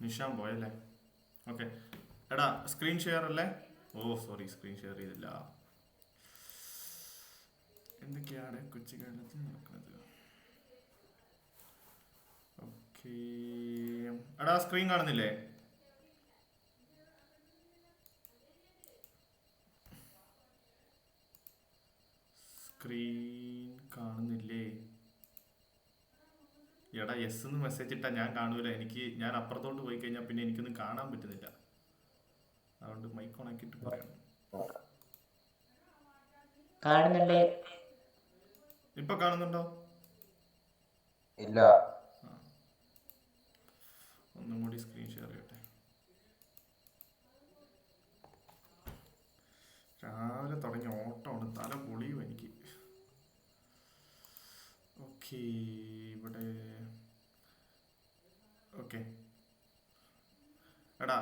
നിഷാൻ പോയല്ലേ? ഓക്കെ. എടാ screen share അല്ലേ? ഓ സോറി, സ്ക്രീൻ ഷെയർ ചെയ്തില്ല. എന്തൊക്കെയാണ് കൊച്ചു കേരളത്തിൽ നടക്കുന്നത്? ഓക്കെ. എടാ സ്ക്രീൻ കാണുന്നില്ലേ? സ്ക്രീൻ കാണുന്നില്ലേ? എടാ യെസ് എന്ന് മെസ്സേജ് ഇട്ടാ ഞാൻ കാണൂല. ഞാൻ അപ്പുറത്തോട്ട് പോയി കഴിഞ്ഞാൽ പിന്നെ എനിക്കൊന്നും കാണാൻ പറ്റുന്നില്ല. അതുകൊണ്ട് മൈക്ക് ഓണാക്കിയിട്ട് പറയണം. കാണുന്നുണ്ട്. ഇപ്പൊ കാണുന്നുണ്ടോ? ഇല്ല. ഒന്നും കൂടി സ്ക്രീൻ ഷെയർ ചെയ്യട്ടെ. രാവിലെ തുടങ്ങിയ ഓട്ടമാണ്, തല പൊളിയും എനിക്ക്. ഓക്കെ, ഇവിടെ ഓക്കെ. എടാ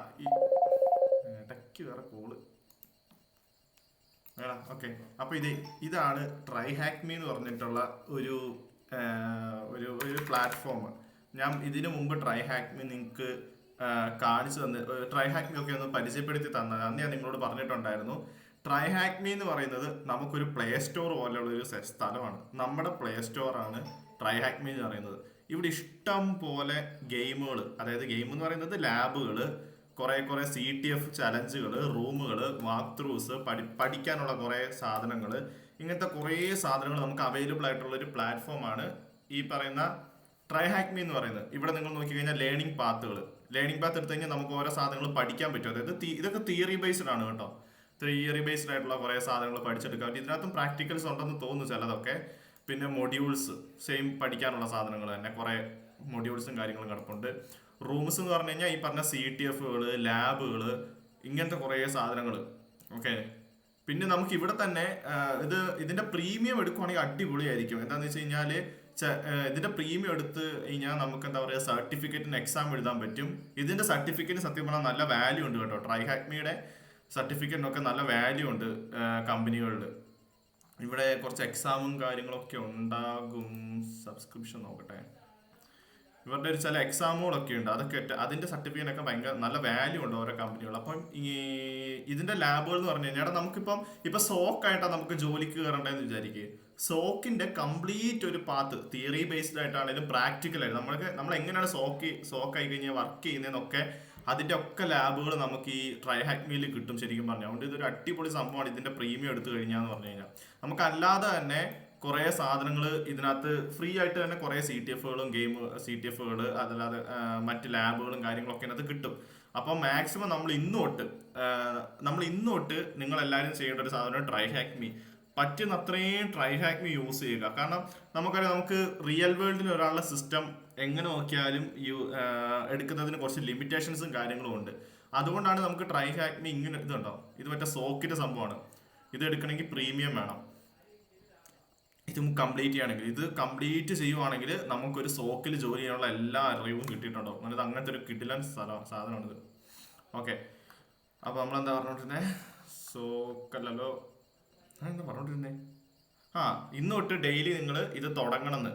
ഇടയ്ക്ക് വേറെ കോള്. എടാ ഓക്കെ. അപ്പോൾ ഇതാണ് ട്രൈ ഹാക്ക് മീ എന്ന് പറഞ്ഞിട്ടുള്ള ഒരു ഒരു പ്ലാറ്റ്ഫോം. ഞാൻ ഇതിനു മുമ്പ് ട്രൈ ഹാക്ക് മീ നിങ്ങൾക്ക് കാണിച്ചു തന്ന്, ട്രൈ ഹാക്ക് മീ ഒക്കെ ഒന്ന് പരിചയപ്പെടുത്തി തന്നത് അന്ന് ഞാൻ നിങ്ങളോട് പറഞ്ഞിട്ടുണ്ടായിരുന്നു. ട്രൈ ഹാക്ക് മീ എന്ന് പറയുന്നത് നമുക്കൊരു പ്ലേ സ്റ്റോർ പോലെയുള്ള ഒരു സ്ഥലമാണ്. നമ്മുടെ പ്ലേ സ്റ്റോറാണ് ട്രൈ ഹാക്ക് മീ എന്ന് പറയുന്നത്. ഇവിടെ ഇഷ്ടം പോലെ ഗെയിമുകൾ, അതായത് ഗെയിം എന്ന് പറയുന്നത് ലാബുകൾ, കുറേ CTF ചലഞ്ചുകൾ, റൂമുകൾ, വാക്ക് ത്രൂസ്, പഠിക്കാനുള്ള കുറേ സാധനങ്ങൾ, ഇങ്ങനത്തെ കുറേ സാധനങ്ങൾ നമുക്ക് അവൈലബിൾ ആയിട്ടുള്ള ഒരു പ്ലാറ്റ്ഫോമാണ് ഈ പറയുന്ന ട്രൈ ഹാക്ക് മീ എന്ന് പറയുന്നത്. ഇവിടെ നിങ്ങൾ നോക്കിക്കഴിഞ്ഞാൽ ലേണിംഗ് പാത്തുകൾ എടുത്തു കഴിഞ്ഞാൽ നമുക്ക് ഓരോ സാധനങ്ങൾ പഠിക്കാൻ പറ്റും. അതായത് ഇതൊക്കെ തിയറി ബേസ്ഡ് ആണ് കേട്ടോ. തിയറി ബേസ്ഡ് ആയിട്ടുള്ള കുറേ സാധനങ്ങൾ പഠിച്ചെടുക്കാം. ഇതിനകത്തും പ്രാക്ടിക്കൽസ് ഉണ്ടെന്ന് തോന്നുന്നു ചിലതൊക്കെ. പിന്നെ മൊഡ്യൂൾസ്, സെയിം പഠിക്കാനുള്ള സാധനങ്ങൾ തന്നെ കുറേ മൊഡ്യൂൾസും കാര്യങ്ങളും കിടപ്പുണ്ട്. റൂംസ് എന്ന് പറഞ്ഞു കഴിഞ്ഞാൽ ഈ പറഞ്ഞ CTFകൾ, ലാബുകൾ, ഇങ്ങനത്തെ കുറേ സാധനങ്ങൾ. ഓക്കെ. പിന്നെ നമുക്ക് ഇവിടെ തന്നെ ഇതിന്റെ പ്രീമിയം എടുക്കുവാണെങ്കിൽ അടിപൊളിയായിരിക്കും. എന്താണെന്ന് വെച്ച് കഴിഞ്ഞാൽ ഇതിന്റെ പ്രീമിയം എടുത്ത് കഴിഞ്ഞാൽ നമുക്ക് എന്താ പറയുക, സർട്ടിഫിക്കറ്റിന് എക്സാം എഴുതാൻ പറ്റും. ഇതിന്റെ സർട്ടിഫിക്കറ്റ് സത്യം പറഞ്ഞാൽ നല്ല വാല്യൂ ഉണ്ട് കേട്ടോ. ട്രൈ ഹാക്മിയുടെ സർട്ടിഫിക്കറ്റിനൊക്കെ നല്ല വാല്യൂ ഉണ്ട് കമ്പനികളിൽ. ഇവിടെ കുറച്ച് എക്സാമും കാര്യങ്ങളൊക്കെ ഉണ്ടാകും. സബ്സ്ക്രിപ്ഷൻ നോക്കട്ടെ. ഇവരുടെ ഒരു ചില എക്സാമുകളൊക്കെ ഉണ്ട്, അതൊക്കെ അതിന്റെ സർട്ടിഫിക്കറ്റ് ഒക്കെ ഭയങ്കര നല്ല വാല്യൂ ഉണ്ട് ഓരോ കമ്പനികൾ. അപ്പം ഇതിന്റെ ലാബുകൾ എന്ന് പറഞ്ഞു കഴിഞ്ഞാൽ ഇപ്പൊ സോക്കായിട്ടാണ് നമുക്ക് ജോലിക്ക് കയറേണ്ടതെന്ന് വിചാരിക്കുക. സോക്കിന്റെ കംപ്ലീറ്റ് ഒരു പാത്ത് തിയറി ബേസ്ഡ് ആയിട്ടാണെങ്കിലും പ്രാക്ടിക്കൽ ആയിട്ട് നമ്മൾ എങ്ങനെയാണ് സോക്കായി കഴിഞ്ഞാൽ വർക്ക് ചെയ്യുന്നതെന്നൊക്കെ അതിന്റെ ഒക്കെ ലാബുകൾ നമുക്ക് ഈ ട്രൈ ഹാക്ക് മീൽ കിട്ടും ശരിക്കും പറഞ്ഞു. അതുകൊണ്ട് ഇതൊരു അടിപൊളി സംഭവമാണ് ഇതിന്റെ പ്രീമിയം എടുത്തു കഴിഞ്ഞാന്ന് പറഞ്ഞു കഴിഞ്ഞാൽ. നമുക്ക് അല്ലാതെ തന്നെ കുറേ സാധനങ്ങൾ ഇതിനകത്ത് ഫ്രീ ആയിട്ട് തന്നെ കുറേ CTFകളും CTFകൾ അതല്ലാതെ മറ്റ് ലാബുകളും കാര്യങ്ങളൊക്കെ ഇതിനകത്ത് കിട്ടും. അപ്പം മാക്സിമം നമ്മൾ ഇന്നോട്ട് നിങ്ങൾ എല്ലാവരും ചെയ്യേണ്ട ഒരു സാധനം ട്രൈ ഹാക്ക് മീ. പറ്റുന്ന അത്രയും ട്രൈ ഹാക്ക് മീ യൂസ് ചെയ്യുക. കാരണം നമുക്കറിയാം, നമുക്ക് റിയൽ വേൾഡിൽ ഒരാളുടെ സിസ്റ്റം എങ്ങനെ നോക്കിയാലും എടുക്കുന്നതിന് കുറച്ച് ലിമിറ്റേഷൻസും കാര്യങ്ങളും ഉണ്ട്. അതുകൊണ്ടാണ് നമുക്ക് ട്രൈ ഹാക്ക് മീ ഇങ്ങനെ ഇതുണ്ടോ, ഇത് മറ്റേ സോക്കിന്റെ സംഭവമാണ്. ഇത് എടുക്കണമെങ്കിൽ പ്രീമിയം വേണം. ഇത് കംപ്ലീറ്റ് ചെയ്യുവാണെങ്കിൽ നമുക്കൊരു സോക്കിൽ ജോലി ചെയ്യാനുള്ള എല്ലാ അറിവും കിട്ടിയിട്ടുണ്ടോ. അങ്ങനത്തെ ഒരു കിടിലൻ സാധനമാണിത്. ഓക്കെ. അപ്പൊ നമ്മളെന്താ പറഞ്ഞോണ്ടിരുന്നേ? സോക്കല്ലോ, എന്താ പറഞ്ഞോണ്ടിരുന്നേ? ഇന്ന് തൊട്ട് ഡെയിലി നിങ്ങൾ ഇത് തുടങ്ങണമെന്ന്.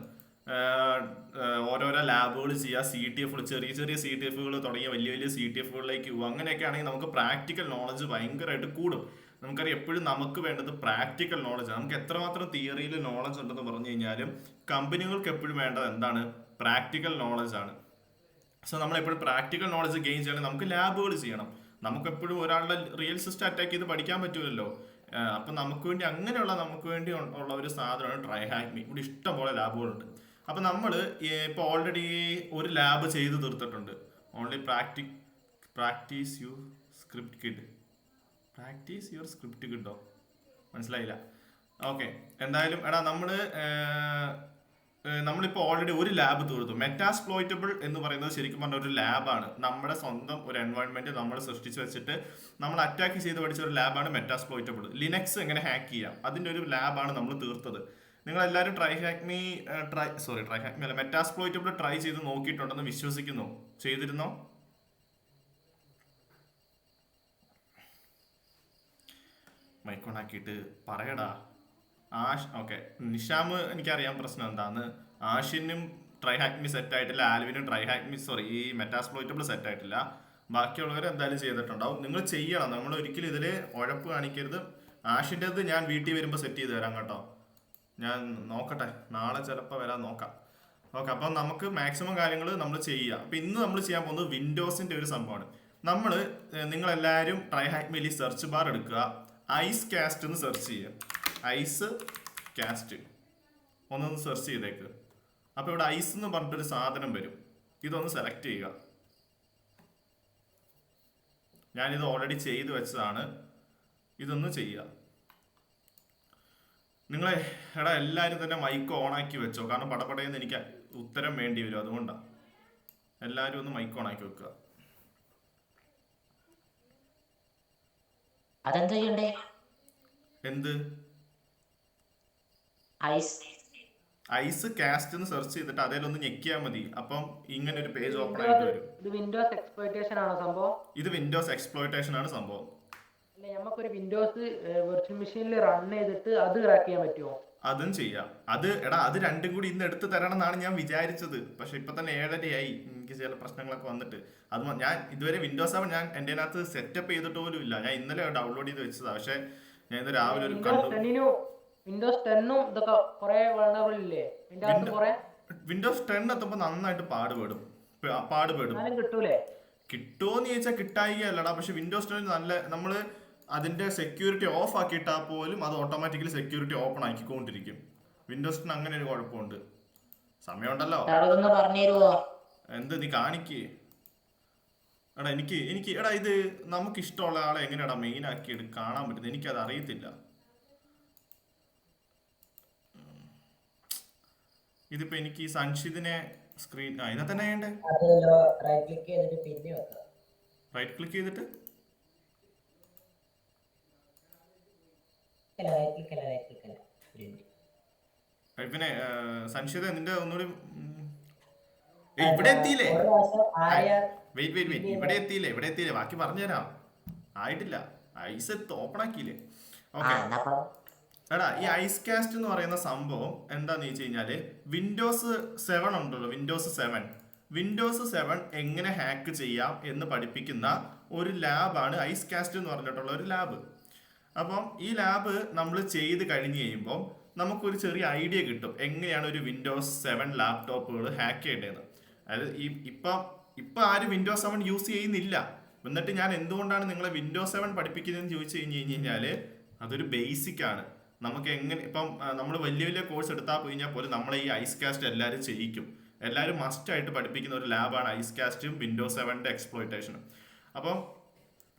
ഓരോരോ ലാബുകൾ ചെയ്യുക, CTFകൾ, ചെറിയ CTFകൾ തുടങ്ങിയ വലിയ CTFകളിലേക്ക് പോകുക. അങ്ങനെയൊക്കെ ആണെങ്കിൽ നമുക്ക് പ്രാക്ടിക്കൽ നോളജ് ഭയങ്കരമായിട്ട് കൂടും. നമുക്കറിയാം, എപ്പോഴും നമുക്ക് വേണ്ടത് പ്രാക്ടിക്കൽ നോളജ്. നമുക്ക് എത്രമാത്രം തിയറിയിൽ നോളജ് ഉണ്ടെന്ന് പറഞ്ഞു കഴിഞ്ഞാലും കമ്പനികൾക്ക് എപ്പോഴും വേണ്ടത് എന്താണ്? പ്രാക്ടിക്കൽ നോളജ് ആണ്. സോ നമ്മളെപ്പോഴും പ്രാക്ടിക്കൽ നോളജ് ഗെയിൻ ചെയ്യണമെങ്കിൽ നമുക്ക് ലാബുകൾ ചെയ്യണം. നമുക്കെപ്പോഴും ഒരാളുടെ റിയൽ സിസ്റ്റം അറ്റാക്ക് ചെയ്ത് പഠിക്കാൻ പറ്റുമല്ലോ. അപ്പം നമുക്ക് വേണ്ടി ഉള്ള ഒരു സാധനമാണ് ട്രൈ ഹാക്ക് മീ. ഇവിടെ ഇഷ്ടംപോലെ ലാബുകളുണ്ട്. അപ്പം നമ്മൾ ഇപ്പോൾ ഓൾറെഡി ഒരു ലാബ് ചെയ്ത് തീർത്തിട്ടുണ്ട്. ഓൺലി പ്രാക്ടീസ് യുവർ സ്ക്രിപ്റ്റ് കിട്ടോ? മനസ്സിലായില്ല. ഓക്കെ. എന്തായാലും എടാ നമ്മളിപ്പോൾ ഓൾറെഡി ഒരു ലാബ് തീർത്തു. മെറ്റാസ്പ്ലോയിറ്റബിൾ എന്ന് പറയുന്നത് ശരിക്കും പറഞ്ഞ ഒരു ലാബാണ്. നമ്മുടെ സ്വന്തം ഒരു എൻവയോൺമെന്റ് നമ്മൾ സൃഷ്ടിച്ച് വെച്ചിട്ട് നമ്മൾ അറ്റാക്ക് ചെയ്ത് പഠിച്ച ഒരു ലാബാണ് മെറ്റാസ്പ്ലോയിറ്റബിൾ. ലിനക്സ് എങ്ങനെ ഹാക്ക് ചെയ്യാം, അതിൻ്റെ ഒരു ലാബാണ് നമ്മൾ തീർത്തത്. നിങ്ങൾ എല്ലാവരും മെറ്റാസ്പ്ലോയിറ്റബിൾ ട്രൈ ചെയ്ത് നോക്കിയിട്ടുണ്ടെന്ന് വിശ്വസിക്കുന്നു. ചെയ്തിരുന്നോ? മൈക്കോണാക്കിയിട്ട് പറയടാ. ഓക്കെ. നിഷാമ് എനിക്കറിയാം പ്രശ്നം എന്താന്ന്. ആഷിനും ട്രൈ ഹാക്മി സെറ്റ് ആയിട്ടില്ല, ആൽവിനും ട്രൈ ഹാക്മി സോറി ഈ മെറ്റാസ്പ്ലോയിറ്റബിൾ സെറ്റ് ആയിട്ടില്ല. ബാക്കിയുള്ളവർ എന്തായാലും ചെയ്തിട്ടുണ്ടാവും. നിങ്ങൾ ചെയ്യണം, നമ്മൾ ഒരിക്കലും ഇതിൽ ഉഴപ്പ് കാണിക്കരുത്. ആഷിൻ്റെത് ഞാൻ വീട്ടിൽ വരുമ്പോൾ സെറ്റ് ചെയ്ത് തരാം കേട്ടോ. ഞാൻ നോക്കട്ടെ, നാളെ ചിലപ്പോൾ വരാൻ നോക്കാം. ഓക്കെ, അപ്പം നമുക്ക് മാക്സിമം കാര്യങ്ങൾ നമ്മൾ ചെയ്യുക. അപ്പം ഇന്ന് നമ്മൾ ചെയ്യാൻ പോകുന്നത് വിൻഡോസിൻ്റെ ഒരു സംഭവമാണ്. നമ്മൾ നിങ്ങളെല്ലാവരും ട്രൈ ഹാക്മിയിൽ സെർച്ച് ബാർ എടുക്കുക, ഐസ് കാസ്റ്റ് എന്ന് സെർച്ച് ചെയ്യുക. ഐസ് കാസ്റ്റ് ഒന്നൊന്ന് സെർച്ച് ചെയ്തേക്ക്. അപ്പോൾ ഇവിടെ ഐസ് എന്ന് പറഞ്ഞിട്ടൊരു സാധനം വരും, ഇതൊന്ന് സെലക്ട് ചെയ്യുക. ഞാനിത് ഓൾറെഡി ചെയ്ത് വെച്ചതാണ്, ഇതൊന്ന് ചെയ്യുക. നിങ്ങൾ എടാ എല്ലാവരും തന്നെ മൈക്ക് ഓണാക്കി വെച്ചോ, കാരണം പടപടയെന്ന് എനിക്ക് ഉത്തരം വേണ്ടി വരും, അതുകൊണ്ടാണ്. എല്ലാവരും ഒന്ന് മൈക്ക് ഓണാക്കി വെക്കുക. അതെന്താ ചെയ്യണ്ടേ? എന്ത്? ഐസ് ഐസ് കാസ്റ്റ് എന്ന് സെർച്ച് ചെയ്തിട്ട് അതിലൊന്ന് ഞെക്കിയാൽ മതി. അപ്പം ഇങ്ങനെ ഒരു പേജ് ഓപ്പൺ ആയിട്ട് വരും. ഇത് വിൻഡോസ് എക്സ്പ്ലോയിറ്റേഷൻ ആണോ സംഭവം? ഇത് വിൻഡോസ് എക്സ്പ്ലോയിറ്റേഷൻ ആണ് സംഭവം. അല്ലെ, നമുക്കൊരു വിൻഡോസ് വെർച്വൽ മെഷീനിൽ റൺ ചെയ്തിട്ട് അത് ക്രാക്ക് ചെയ്യാൻ പറ്റുമോ? അതും ചെയ്യാം. അത് രണ്ടും കൂടി ഇന്ന് എടുത്ത് തരണം എന്നാണ് ഞാൻ വിചാരിച്ചത്. പക്ഷെ ഇപ്പൊ തന്നെ 7:30 എനിക്ക് ചില പ്രശ്നങ്ങളൊക്കെ വന്നിട്ട് അത് ഞാൻ ഇതുവരെ വിൻഡോസ് 7 ഞാൻ എൻ്റെ അതിനകത്ത് സെറ്റപ്പ് ചെയ്തിട്ട് പോലും ഇല്ല. ഞാൻ ഇന്നലെ ഡൗൺലോഡ് ചെയ്ത് വെച്ചതാണ്. പക്ഷെ ഞാൻ ഇന്ന് രാവിലെ ഒരു വിൻഡോസ് 10 ഇതൊക്കെ കുറെ വൾണറബിൾ ഇല്ലേ? വിൻഡോസ് 10 എത്തുമ്പോൾ നന്നായിട്ട് പാടുപെടും. കിട്ടൂലേ? കിട്ടുമോന്ന് ചോദിച്ചാൽ കിട്ടായികയല്ലടാ. പക്ഷെ വിൻഡോസ് 10 നല്ല നമ്മള് അതിന്റെ സെക്യൂരിറ്റി ഓഫ് ആക്കിയിട്ടാൽ പോലും അത് ഓട്ടോമാറ്റിക്കലി സെക്യൂരിറ്റി ഓപ്പൺ ആക്കിക്കൊണ്ടിരിക്കും. വിൻഡോസ് 10 അങ്ങനെ ഒരു കുഴപ്പമുണ്ട്. സമയമുണ്ടല്ലോ, പറഞ്ഞുതരുവോ? എന്ത് നീ കാണിക്ക്. എടാ എനിക്ക് എടാ ഇത് നമുക്ക് ഇഷ്ടമുള്ള ആളെ എങ്ങനെയാടാ മെയിൻ ആക്കി കാണാൻ പറ്റുന്നത്? എനിക്കത് അറിയത്തില്ല. ഇതിപ്പോ എനിക്ക് ഈ സൻഷിദിനെ സ്ക്രീൻ ഇതിനെ തന്നെ ചെയ്യണ്ടേ? റൈറ്റ് ക്ലിക്ക് ചെയ്തിട്ട് പിന്നെ സൻഷിദ നിന്റെ ഒന്നുകൂടി ഇവിടെ എത്തിയില്ലേ? വെയിറ്റ് ഇവിടെ എത്തിയില്ലേ? ബാക്കി പറഞ്ഞുതരാം. ആയിട്ടില്ല, ഐസ് ഓപ്പൺ ആക്കിയില്ലേ? ഓക്കെ എടാ, ഈ ഐസ് കാസ്റ്റ് എന്ന് പറയുന്ന സംഭവം എന്താന്ന് വെച്ച് കഴിഞ്ഞാല് വിൻഡോസ് 7 ഉണ്ടല്ലോ, വിൻഡോസ് 7 എങ്ങനെ ഹാക്ക് ചെയ്യാം എന്ന് പഠിപ്പിക്കുന്ന ഒരു ലാബാണ് ഐസ് കാസ്റ്റ് എന്ന് പറഞ്ഞിട്ടുള്ള ഒരു ലാബ്. അപ്പം ഈ ലാബ് നമ്മൾ ചെയ്ത് കഴിഞ്ഞ് കഴിയുമ്പോൾ നമുക്കൊരു ചെറിയ ഐഡിയ കിട്ടും എങ്ങനെയാണ് ഒരു വിൻഡോസ് 7 ലാപ്ടോപ്പുകൾ ഹാക്ക് ചെയ്യേണ്ടതെന്ന്. അതായത് ഇപ്പം ആരും വിൻഡോസ് 7 യൂസ് ചെയ്യുന്നില്ല. എന്നിട്ട് ഞാൻ എന്തുകൊണ്ടാണ് നിങ്ങളെ വിൻഡോസ് 7 പഠിപ്പിക്കുന്നതെന്ന് ചോദിച്ചു കഴിഞ്ഞാൽ അതൊരു ബേസിക് ആണ്. നമുക്ക് എങ്ങനെ ഇപ്പം നമ്മൾ വലിയ കോഴ്സ് എടുത്താൽ കഴിഞ്ഞാൽ പോലും നമ്മളെ ഈ ഐസ് കാസ്റ്റ് എല്ലാവരും ചെയ്യിക്കും. എല്ലാവരും മസ്റ്റ് ആയിട്ട് പഠിപ്പിക്കുന്ന ഒരു ലാബാണ് ഐസ് കാസ്റ്റും വിൻഡോസ് 7 എക്സ്പ്ലോയിറ്റേഷനും. അപ്പം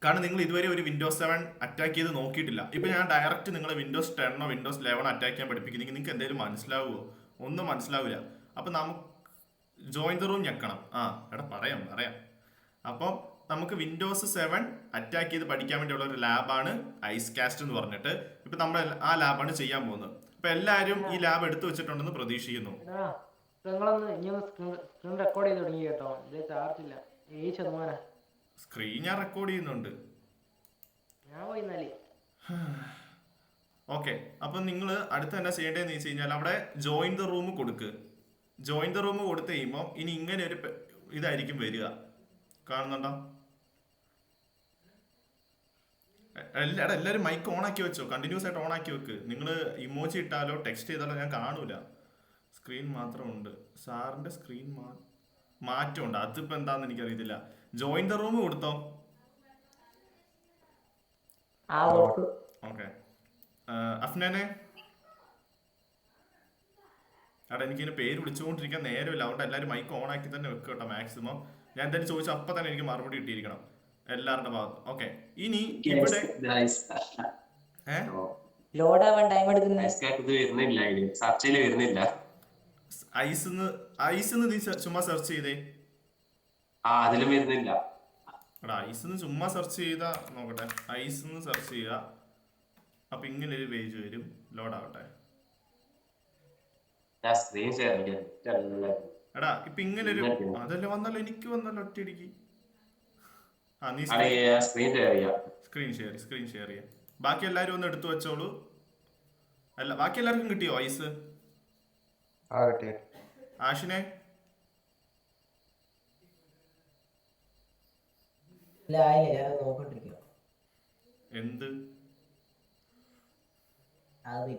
കാരണം നിങ്ങൾ ഇതുവരെ ഒരു വിൻഡോസ് 7 അറ്റാക്ക് ചെയ്ത് നോക്കിയിട്ടില്ല. ഇപ്പം ഞാൻ ഡയറക്റ്റ് നിങ്ങളെ വിൻഡോസ് 10 വിൻഡോസ് 11 അറ്റാക്ക് ചെയ്യാൻ പഠിപ്പിക്കുന്നെങ്കിൽ നിങ്ങൾക്ക് എന്തെങ്കിലും മനസ്സിലാവുമോ? ഒന്നും മനസ്സിലാവില്ല. അപ്പം നമുക്ക് ജോയിൻ ദ റൂം ഞെക്കണം. എടാ പറയാം. അപ്പം നമുക്ക് വിൻഡോസ് 7 അറ്റാക്ക് ചെയ്ത് പഠിക്കാൻ വേണ്ടിയുള്ള ഒരു ലാബാണ് ഐസ് കാസ്റ്റ് എന്ന് പറഞ്ഞിട്ട്. ഇപ്പം നമ്മൾ ആ ലാബാണ് ചെയ്യാൻ പോകുന്നത്. അപ്പം എല്ലാവരും ഈ ലാബ് എടുത്തു വെച്ചിട്ടുണ്ടെന്ന് പ്രതീക്ഷിക്കുന്നു. സ്ക്രീൻ റെക്കോർഡ് ചെയ്ത് തുടങ്ങി കേട്ടോ. ചാർജ് ഇല്ല, 7%. സ്ക്രീൻ ഞാൻ റെക്കോർഡ് ചെയ്യുന്നുണ്ട്. ഓക്കെ, അപ്പം നിങ്ങൾ അടുത്ത് തന്നെ ചെയ്യേണ്ടതെന്ന് വെച്ച് കഴിഞ്ഞാൽ അവിടെ ജോയിൻ ദ റൂം കൊടുക്ക്. ജോയിൻ ദ റൂം കൊടുത്തു കഴിയുമ്പോൾ ഇനി ഇങ്ങനെ ഒരു ഇതായിരിക്കും വരിക, കാണുന്നുണ്ടോ? എല്ലാവരും മൈക്ക് ഓൺ ആക്കി വെച്ചോ, കണ്ടിന്യൂസ് ആയിട്ട് ഓൺ ആക്കി വെക്ക്. നിങ്ങൾ ഇമോജി ഇട്ടാലോ ടെക്സ്റ്റ് ചെയ്താലോ ഞാൻ കാണൂല. സ്ക്രീൻ മാത്രമുണ്ട്, സാറിന്റെ സ്ക്രീൻ മാറ്റമുണ്ട്. അതിപ്പോ എന്താന്ന് എനിക്കറിയത്തില്ല. ജോയിൻ ദ റൂം കൊടുത്തോ? ഓക്കെ, അഫ്നാനെ എടാ എനിക്കിതിന് പേര് വിളിച്ചുകൊണ്ടിരിക്കാൻ നേരമില്ല. അതുകൊണ്ട് എല്ലാവരും മൈക്ക് ഓൺ ആക്കി തന്നെ വെക്കുക കേട്ടോ മാക്സിമം. ഞാൻ എന്തായാലും ചോദിച്ചാൽ അപ്പം തന്നെ എനിക്ക് മറുപടി കിട്ടിയിരിക്കണം എല്ലാവരുടെ ഭാഗത്ത്. ഓക്കെ, ഇനി ഇവിടെ ഐസ് നീ ചുമ്മാ സെർച്ച് ചെയ്തേ. എടാ ഐസ് ചുമ്മാ സെർച്ച് ചെയ്താ നോക്കട്ടെ. ഐസ് സെർച്ച് ചെയ്യുക. അപ്പൊ ഇങ്ങനെ ഒരു പേജ് വരും, ലോഡ് ആവട്ടെ. എടാ ഇപ്പൊ ഇങ്ങനെ ഒരു അതല്ലേ വന്നല്ലോ, എനിക്ക് വന്നല്ലോ ഒറ്റയടിക്ക്. നീ സ്ക്രീൻ ഷെയർ ചെയ്യാം. ബാക്കി എല്ലാരും ഒന്ന് എടുത്തു വെച്ചോളൂ. ബാക്കി എല്ലാവർക്കും കിട്ടിയോ ഐസ്? ആഷിനെ ഇല്ല ആയില്ല, ഞാൻ നോക്കണ്ടിരിക്കുക. എന്ത് അത്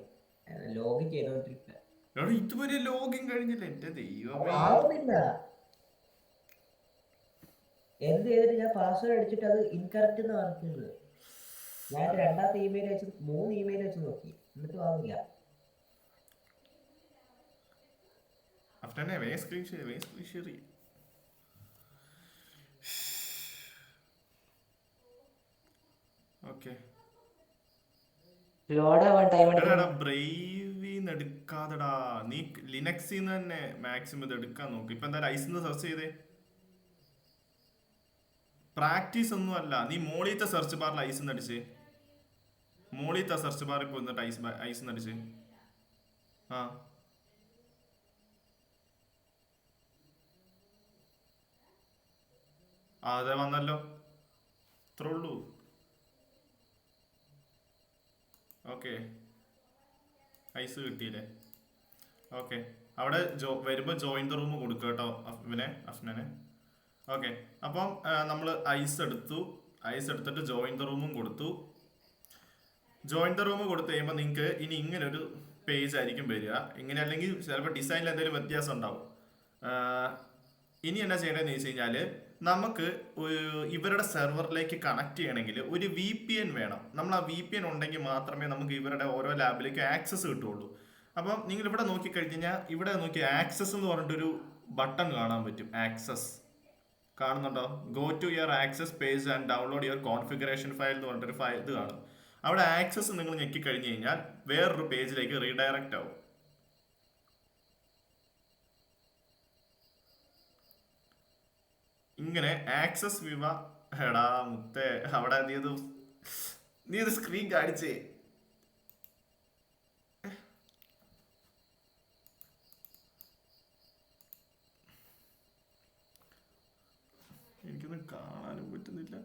ലോഗിൻ ചെയ്തോണ്ടിരിക്കുക. എടാ ഇതുവരെ ലോഗിൻ കഴിഞ്ഞില്ല, എന്റെ ദൈവമേ. ആവുന്നില്ല. എന്ത് ചെയ്തിട്ട് ഞാൻ പാസ്വേഡ് അടിച്ചിട്ട് അത് ഇൻകറക്റ്റ് എന്ന് പറഞ്ഞത്. ഞാൻ രണ്ടാമത്തെ ഇമെയിൽ അയച്ച് 3 ഇമെയിൽ അയച്ച് നോക്കി, എന്നിട്ട് ആവുന്നില്ല. അഫ്നാനെ വേഗം സ്ക്രീൻ ഷെയർ ചെയ്യ്. ഓക്കെ ലോഡാവാൻ ടൈം എടാ ബ്രേവിന്ന് എടുക്കാതെടാ, നീ ലിനക്സിന്ന് തന്നെ മാക്സിമം ഇത് എടുക്കാൻ നോക്ക്. ഇപ്പൊ എന്തായാലും ഐസിന്ന് സെർച്ച് ചെയ്തേ. പ്രാക്ടീസ് ഒന്നും അല്ല, നീ മോളിത്തെ സെർച്ച് ബാറിൽ ഐസ് അടിച്ച്, മോളിത്തെ സെർച്ച് ബാറിൽ പോയിട്ട് ഐസ് അടിച്ച്. ആ അതെ വന്നല്ലോ, ഇത്രേ ഉള്ളൂ. ഓക്കെ ഐസ് കിട്ടിയില്ലേ? ഓക്കെ അവിടെ വരുമ്പോൾ ജോയിൻ ദ റൂം കൊടുക്കുക കേട്ടോ അഫ്നാനെ. ഓക്കെ അപ്പം നമ്മൾ ഐസ് എടുത്തിട്ട് ജോയിൻ ദ റൂമും കൊടുത്തു. ജോയിൻ ദ റൂം കൊടുത്തു കഴിയുമ്പോൾ നിങ്ങൾക്ക് ഇനി ഇങ്ങനെ ഒരു പേജ് ആയിരിക്കും വരിക. ഇങ്ങനെ അല്ലെങ്കിൽ ചിലപ്പോൾ ഡിസൈനിൽ എന്തെങ്കിലും വ്യത്യാസം ഉണ്ടാവും. ഇനി എന്നാ ചെയ്യേണ്ടതെന്ന് വെച്ച് കഴിഞ്ഞാൽ നമുക്ക് ഇവരുടെ സെർവറിലേക്ക് കണക്ട് ചെയ്യണമെങ്കിൽ ഒരു VPN വേണം. നമ്മൾ ആ VPN ഉണ്ടെങ്കിൽ മാത്രമേ നമുക്ക് ഇവരുടെ ഓരോ ലാബിലേക്ക് ആക്സസ് കിട്ടുള്ളൂ. അപ്പം നിങ്ങൾ ഇവിടെ നോക്കിക്കഴിഞ്ഞാൽ ഇവിടെ നോക്കി ആക്സസ് എന്ന് പറഞ്ഞിട്ടൊരു ബട്ടൺ കാണാൻ പറ്റും. ആക്സസ് കാണുന്നുണ്ടോ? Go to your access page and download your configuration file എന്ന് പറഞ്ഞിട്ടൊരു ഫയൽ ഇത് കാണും. അവിടെ ആക്സസ് നിങ്ങൾ ഞെക്കി കഴിഞ്ഞ് കഴിഞ്ഞാൽ വേറൊരു പേജിലേക്ക് റീഡയറക്റ്റ് ആവും. ഇങ്ങനെ ആക്സസ് വിവ എടാ മുത്തേ, അവിടെ നീ ഇത് സ്ക്രീൻ കാണിച്ചേ. എനിക്കൊന്നും കാണാനും പറ്റുന്നില്ല.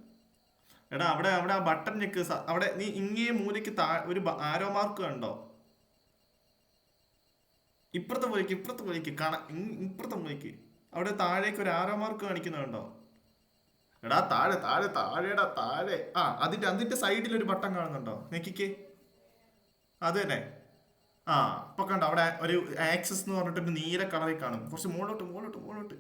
എടാ അവിടെ ആ ബട്ടൺ ഞെക്ക്. അവിടെ നീ ഇങ്ങേ മൂലയ്ക്ക് ഒരു ആരോ മാർക്ക് കണ്ടോ? ഇപ്പുറത്തെ മൂലയ്ക്ക് കാണാൻ, ഇപ്പുറത്തെ മൂലയ്ക്ക് അവിടെ താഴേക്ക് ഒരു ആരോ മാർക്ക് കാണിക്കുന്നുണ്ടോ? എടാ താഴെടാ താഴെ. ആ അതിന്റെ സൈഡിൽ ഒരു ബട്ടൺ കാണുന്നുണ്ടോ? ഞെക്കിക്കേ, അത് തന്നെ. ആ ഇപ്പൊ കണ്ടോ അവിടെ ഒരു ആക്സസ് എന്ന് പറഞ്ഞിട്ട് നീല കളറിൽ കാണും. കുറച്ച് മുകളിലോട്ട്.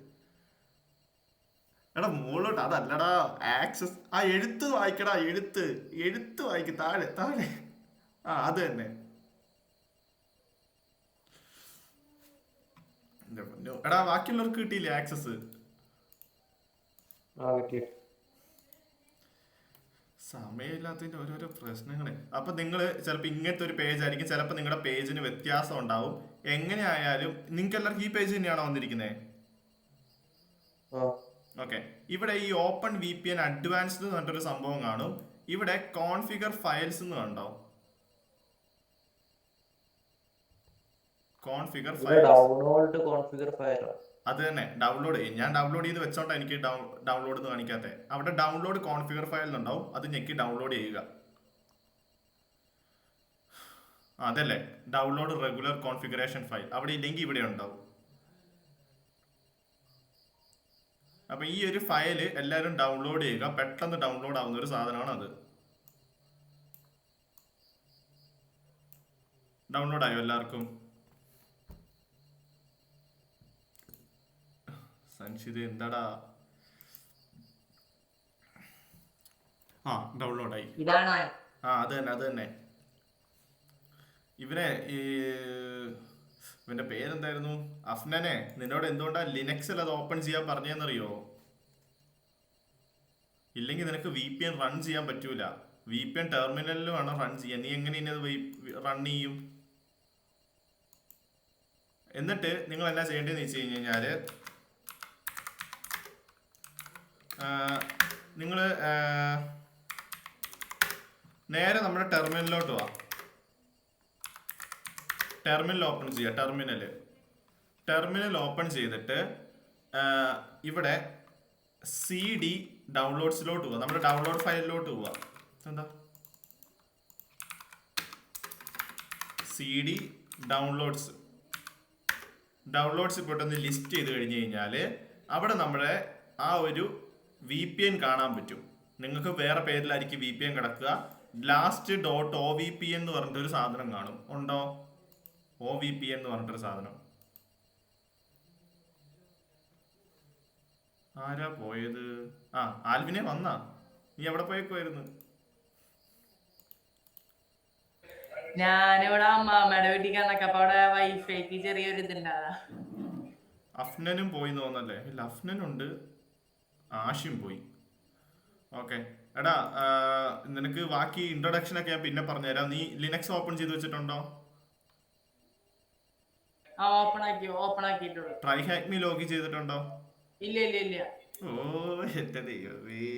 എടാ മുകളിലോട്ട്, അതല്ലടാ ആക്സസ്. ആ എഴുത്ത് വായിക്കടാ, എഴുത്ത് വായിക്ക്, താഴെ. ആ അത് തന്നെ. എടാ ബാക്കിയുള്ളവർക്ക് കിട്ടിയില്ലേ ആക്സസ്? സമയമില്ലാത്തതിന്റെ ഓരോരോ പ്രശ്നങ്ങളെ. അപ്പൊ നിങ്ങൾ ചിലപ്പോൾ ഇങ്ങനത്തെ ഒരു പേജ് ആയിരിക്കും, ചിലപ്പോൾ നിങ്ങളുടെ പേജിന് വ്യത്യാസം ഉണ്ടാവും. എങ്ങനെയായാലും നിങ്ങൾക്ക് എല്ലാവർക്കും ഈ പേജ് തന്നെയാണോ വന്നിരിക്കുന്നത്? ഓക്കെ ഇവിടെ ഈ ഓപ്പൺ VPN അഡ്വാൻസ്ഡ് എന്ന് പറഞ്ഞിട്ടൊരു സംഭവം കാണും. ഇവിടെ കോൺഫിഗർ ഫയൽസ് എന്ന് കണ്ടോ? കോൺഫിഗർ ഫയൽ അത് തന്നെ. ഞാൻ ഡൗൺലോഡ് ചെയ്ത് വെച്ചോണ്ടാ എനിക്ക് ഡൗൺലോഡ് എന്ന് കാണിക്കാത്ത. അവിടെ ഡൗൺലോഡ് കോൺഫിഗർ ഫയൽ എന്നുണ്ടാവും, അത് ഞെക്കി ഡൗൺലോഡ് ചെയ്യുക. അതല്ലേ ഡൗൺലോഡ് റെഗുലർ കോൺഫിഗറേഷൻ ഫയൽ. അവിടെ ഇല്ലെങ്കിൽ ഇവിടെ ഉണ്ടാവും. അപ്പൊ ഈ ഒരു ഫയല് എല്ലാവരും ഡൗൺലോഡ് ചെയ്യുക. പെട്ടെന്ന് ഡൗൺലോഡ് ആവുന്ന ഒരു സാധനമാണ് അത്. ഡൗൺലോഡ് ആയോ എല്ലാവർക്കും? സംശിത എന്താടാ? ആ ഡൗൺലോഡായി. ആ അത് തന്നെ. ഇവന്റെ പേരെന്തായിരുന്നു? അഫ്നനെ, നിന്നോട് എന്തുകൊണ്ടാ ലിനക്സിൽ അത് ഓപ്പൺ ചെയ്യാൻ പറഞ്ഞെന്നറിയോ? ഇല്ലെങ്കിൽ നിനക്ക് VPN റൺ ചെയ്യാൻ പറ്റൂല. VPN ടെർമിനലിൽ വേണം റൺ ചെയ്യാൻ. നീ എങ്ങനെ ഇനി അത് റൺ ചെയ്യും? എന്നിട്ട് നിങ്ങൾ എന്നാ ചെയ്യേണ്ടതെന്ന് വെച്ച് കഴിഞ്ഞാല് നിങ്ങൾ നേരെ നമ്മുടെ ടെർമിനലിലോട്ട് വാ. ടെർമിനൽ ഓപ്പൺ ചെയ്യുക. ടെർമിനൽ ഓപ്പൺ ചെയ്തിട്ട് ഇവിടെ CD ഡൗൺലോഡ്സിലോട്ട് പോവാ. നമ്മുടെ ഡൗൺലോഡ് ഫയലിലോട്ട് പോവാ. എന്താ CD ഡൗൺലോഡ്സ് പോയിട്ടൊന്ന് ലിസ്റ്റ് ചെയ്ത് കഴിഞ്ഞ് കഴിഞ്ഞാൽ അവിടെ നമ്മുടെ ആ ഒരു VPN കാണാൻ പറ്റും. നിങ്ങൾക്ക് വേറെ പേരിലായിരിക്കും VPN കിടക്കുക. ലാസ്റ്റ് ഡോട്ട് OVPN എന്ന് പറഞ്ഞിട്ടൊരു സാധനം കാണും. ഉണ്ടോ? OVPN എന്ന് പറഞ്ഞിട്ടൊരു സാധനം. ആരാ പോയത്? ആൽവിനെ വന്നാ? നീ എവിടെ പോയേക്കുമായിരുന്നു? ഞാനിവിടെ അമ്മാമ്മയുടെ വീട്ടിൽ കണ്ടൊക്കെ അപ്പൊ അവിടെ വൈഫൈക്ക് ചെറിയൊരു ഇതുണ്ടാകാ. അഫ്നനും പോയി തോന്നല്ലേ? ഇല്ല, അഫ്നനുണ്ട്, ആഷിം പോയി. ഓക്കെ എടാ, നിനക്ക് ബാക്കി ഇൻട്രൊഡക്ഷൻ ഒക്കെ ഞാൻ പിന്നെ പറഞ്ഞുതരാം. നീ ലിനക്സ് ഓപ്പൺ ചെയ്ത് വെച്ചിട്ടുണ്ടോ? ഓപ്പൺ ആക്കിയിട്ടുള്ളൂ. ട്രൈ ഹാക്ക് മീ ലോഗിൻ ചെയ്തിട്ടുണ്ടോ? ഇല്ല ഇല്ല ഇല്ല. ഓ എന്റെ ദൈവമേ,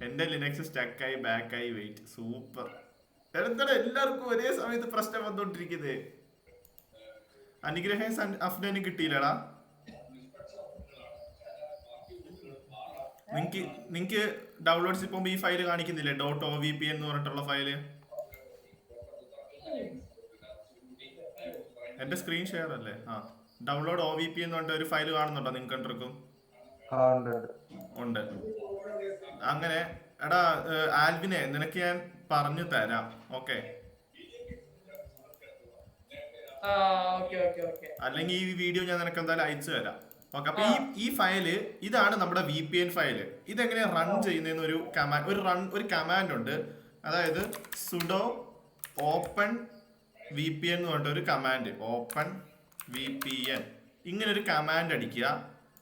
എന്റെ ലിനക്സ് സ്റ്റക്കായി ബാക്കായി. Wait, super. എന്താണ് എല്ലാവർക്കും ഒരേ സമയത്ത് പ്രശ്നം വന്നോണ്ടിരിക്കുന്നത്? അനുഗ്രഹം അഫ്നന് കിട്ടിയില്ലടാ. നിങ്ങക്ക് ഡൗൺലോഡ്സ് ഇപ്പം ഈ ഫയല് കാണിക്കുന്നില്ലേ? .ovpn എന്ന് പറഞ്ഞിട്ടുള്ള ഫയല്. എന്റെ സ്ക്രീൻ ഷെയർ അല്ലേ? ഡൗൺലോഡ് OVP എന്ന് പറഞ്ഞിട്ട് ഒരു ഫയൽ കാണുന്നുണ്ടോ നിങ്ങൾക്ക് കണ്ടിരിക്കും? ഉണ്ട്. അങ്ങനെ എടാ ആൽവിനെ, നിനക്ക് ഞാൻ പറഞ്ഞു തരാം. ഓക്കെ, അല്ലെങ്കിൽ ഈ വീഡിയോ ഞാൻ നിനക്ക് എന്തായാലും അയച്ചു തരാം. ഓക്കെ, അപ്പൊ ഈ ഫയല് ഇതാണ് നമ്മുടെ VPN ഫയല്. ഇതെങ്ങനെ റൺ ചെയ്യുന്ന ഒരു കമാൻഡ് ഉണ്ട്. അതായത് sudo open VPN എന്ന് പറഞ്ഞിട്ട് ഒരു കമാൻഡ്, ഓപ്പൺ VPN, ഇങ്ങനെ ഒരു കമാൻഡ് അടിക്കുക.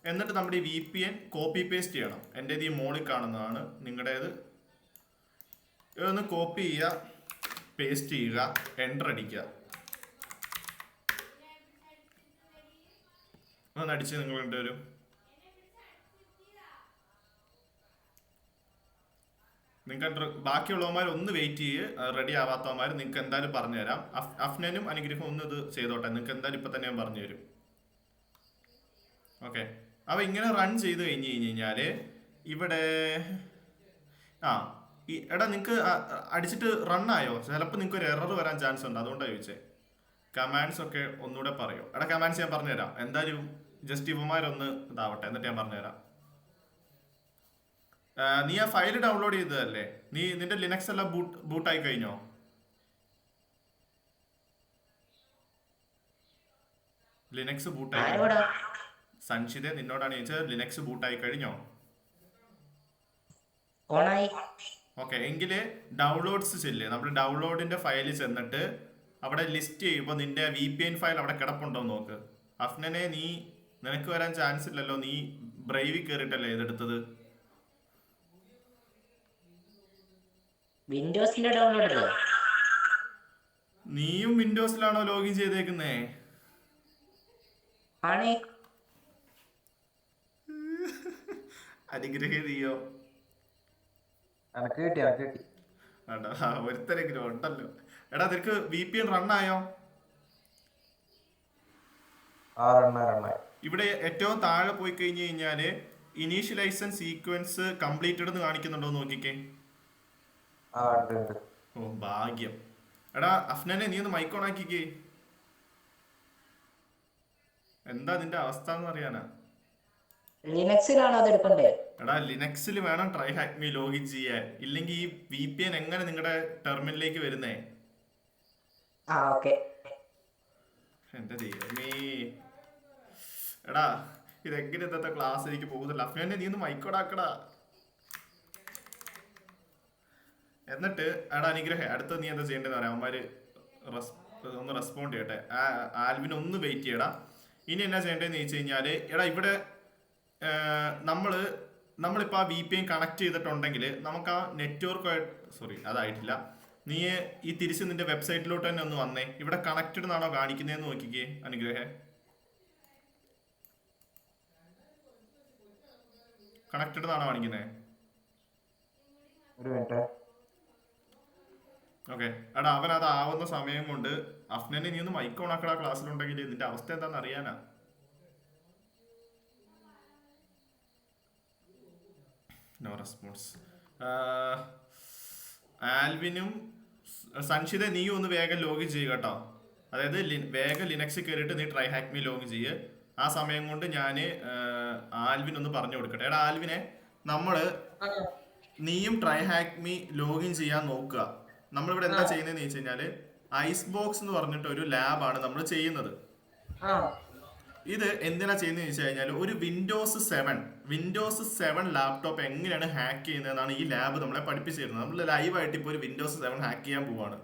എന്നിട്ട് നമ്മുടെ ഈ VPN കോപ്പി പേസ്റ്റ് ചെയ്യണം. എൻ്റേത് ഈ മോളിൽ കാണുന്നതാണ്, നിങ്ങളുടേത്. ഇതൊന്ന് കോപ്പി ചെയ്യുക, പേസ്റ്റ് ചെയ്യുക, എൻ്റർ അടിക്കുക. ഒന്ന് അടിച്ച് നിങ്ങളുടെ ഒരു നിങ്ങൾക്ക് ബാക്കിയുള്ളവന്മാർ ഒന്ന് വെയിറ്റ് ചെയ്യ്. റെഡി ആവാത്തവന്മാർ നിങ്ങൾക്ക് എന്തായാലും പറഞ്ഞു തരാം. അഫ്നനും അനുഗ്രഹം ഒന്ന് ഇത് ചെയ്തോട്ടെ. നിങ്ങൾക്ക് എന്തായാലും ഇപ്പം തന്നെ ഞാൻ പറഞ്ഞു തരും. ഓക്കെ, അപ്പോൾ ഇങ്ങനെ റൺ ചെയ്ത് കഴിഞ്ഞ് കഴിഞ്ഞാൽ ഇവിടെ എടാ നിങ്ങൾക്ക് അടിച്ചിട്ട് റണ്ണായോ? ചിലപ്പോൾ നിങ്ങൾക്ക് ഒരു എറർ വരാൻ ചാൻസ് ഉണ്ട്, അതുകൊണ്ടാണ് ചോദിച്ചത്. കമാൻഡ്സ് ഒക്കെ ഒന്നുകൂടെ പറയോ? എടാ കമാൻഡ്സ് ഞാൻ പറഞ്ഞുതരാം. എന്തായാലും ജസ്റ്റ് ഇവന്മാരൊന്ന് ഇതാവട്ടെ, എന്നിട്ട് ഞാൻ പറഞ്ഞുതരാം. നീ ആ ഫയൽ ഡൗൺലോഡ് ചെയ്തതല്ലേ? നിന്റെ ലിനക്സ് എല്ലാം ബൂട്ടായി കഴിഞ്ഞോ? ലിനക്സ് ബൂട്ടായി കഴിഞ്ഞോ? സഞ്ജിതെ, നിന്നോടാണ് ചോദിച്ചത്. ലിനക്സ് ബൂട്ടായി കഴിഞ്ഞോ? ഓക്കെ, എങ്കില് ഡൗൺലോഡ്സ് ചെല്ല്. നമ്മൾ ഡൗൺലോഡിന്റെ ഫയലിൽ ചെന്നിട്ട് അവിടെ ലിസ്റ്റ് ചെയ്യുമ്പോൾ നിന്റെ VPN ഫയൽ അവിടെ കിടപ്പുണ്ടോ നോക്ക്. അഫ്നനെ, നിനക്ക് വരാൻ ചാൻസ് ഇല്ലല്ലോ. നീ ബ്രൈവിൽ കയറിയിട്ടല്ലേ ഇതെടുത്തത്? വിൻഡോസിന്റെ ഡൗൺലോഡ്. നീയും വിൻഡോസിലാണോ ലോഗിൻ ചെയ്തേക്കുന്നേ? അനുഗ്രഹം നീയോ? ഒരുത്തരെങ്കിലും ഉണ്ടല്ലോ. എടാ, നിനക്ക് VPN റണ്ണായോ? ഇവിടെ ഏറ്റവും താഴെ പോയി കഴിഞ്ഞു കഴിഞ്ഞാല് ഇനീഷ്യലൈസൻ സീക്വൻസ് കംപ്ലീറ്റഡ് എന്ന് കാണിക്കുന്നുണ്ടോ നോക്കിക്കേ. ഓ ഭാഗ്യം. എടാ അഫ്നനെ, നീ ഒന്ന് മൈക്ക് ഓൺ ആക്കിക്കേ. എന്താ നിന്റെ അവസ്ഥ എന്ന് അറിയാനാ. ലിനക്സിലാണോ അത് എടുക്കണ്ടേ? എടാ ലിനക്സിൽ വേണം ട്രൈ ഹാക്ക് മീ ലോഗിൻ ചെയ്യാൻ. ഇല്ലെങ്കിൽ ഈ VPN എങ്ങനെ നിങ്ങളുടെ ടെർമിനലിലേക്ക് വരുന്നേ? എന്റെ ദൈവമേ. എടാ ഇതെങ്ങനെ ഇന്നത്തെ ക്ലാസ് എനിക്ക് പോകുന്നില്ല. അഫ്നെ, നീ ഒന്ന് മൈക്കോടാക്കടാ. എന്നിട്ട് എടാ അനുഗ്രഹം, അടുത്ത നീ എന്താ ചെയ്യേണ്ടതെന്ന് പറയാം. അവന്മാര് ഒന്ന് റെസ്പോണ്ട് ചെയ്യട്ടെ. ആൽവിൻ ഒന്ന് വെയിറ്റ് ചെയ്യടാ. ഇനി എന്നാ ചെയ്യേണ്ടതെന്ന് ചോദിച്ചു കഴിഞ്ഞാല്, എടാ ഇവിടെ നമ്മളിപ്പോൾ ആ VPN കണക്ട് ചെയ്തിട്ടുണ്ടെങ്കിൽ നമുക്ക് ആ നെറ്റ്വർക്ക് അതായിട്ടില്ല. നീ ഈ തിരിച്ച് നിന്റെ വെബ്സൈറ്റിലോട്ട് തന്നെ ഒന്ന് വന്നേ. ഇവിടെ കണക്റ്റഡ് എന്നാണോ കാണിക്കുന്നതെന്ന് നോക്കിക്കേ അനുഗ്രഹേ. കണക്റ്റഡ് എന്നാണോ കാണിക്കുന്നത്? ഓക്കെ എടാ, അവൻ അത് ആവുന്ന സമയം കൊണ്ട് അഫ്നെ, നീ ഒന്ന് മൈക്ക് ഓൺ ആക്കടാ. ക്ലാസ്സിലുണ്ടെങ്കിൽ ഇതിന്റെ അവസ്ഥ എന്താണെന്ന് അറിയാനാ. No response. ആൽവിനും സഞ്ജിത, നീയും ഒന്ന് വേഗം ലോഗിൻ ചെയ്യുക കേട്ടോ. അതായത് വേഗം ലിനക്സിൽ കയറിയിട്ട് നീ ട്രൈ ഹാക്ക് മീ ലോഗിൻ ചെയ്യുക. ആ സമയം കൊണ്ട് ഞാൻ ആൽവിൻ ഒന്ന് പറഞ്ഞു കൊടുക്കട്ടെ. എടാ ആൽവിനെ, നമ്മള് ആ നീയും ട്രൈ ഹാക്ക് മീ ലോഗിൻ ചെയ്യാൻ നോക്കുക. നമ്മളിവിടെ എന്താ ചെയ്യുന്നതെന്ന് വെച്ച് കഴിഞ്ഞാല് ഐസ് ബോക്സ് എന്ന് പറഞ്ഞിട്ട് ഒരു ലാബാണ് നമ്മൾ ചെയ്യുന്നത്. ആ ഇത് എന്തിനാ ചെയ്യുന്നത് വെച്ച് കഴിഞ്ഞാൽ ഒരു വിൻഡോസ് 7 ലാപ്ടോപ്പ് എങ്ങനെയാണ് ഹാക്ക് ചെയ്യുന്നതെന്നാണ് ഈ ലാബ് നമ്മളെ പഠിപ്പിച്ചു തരുന്നത്. നമ്മൾ ലൈവായിട്ട് ഇപ്പോൾ ഒരു വിൻഡോസ് 7 ഹാക്ക് ചെയ്യാൻ പോവാണ്.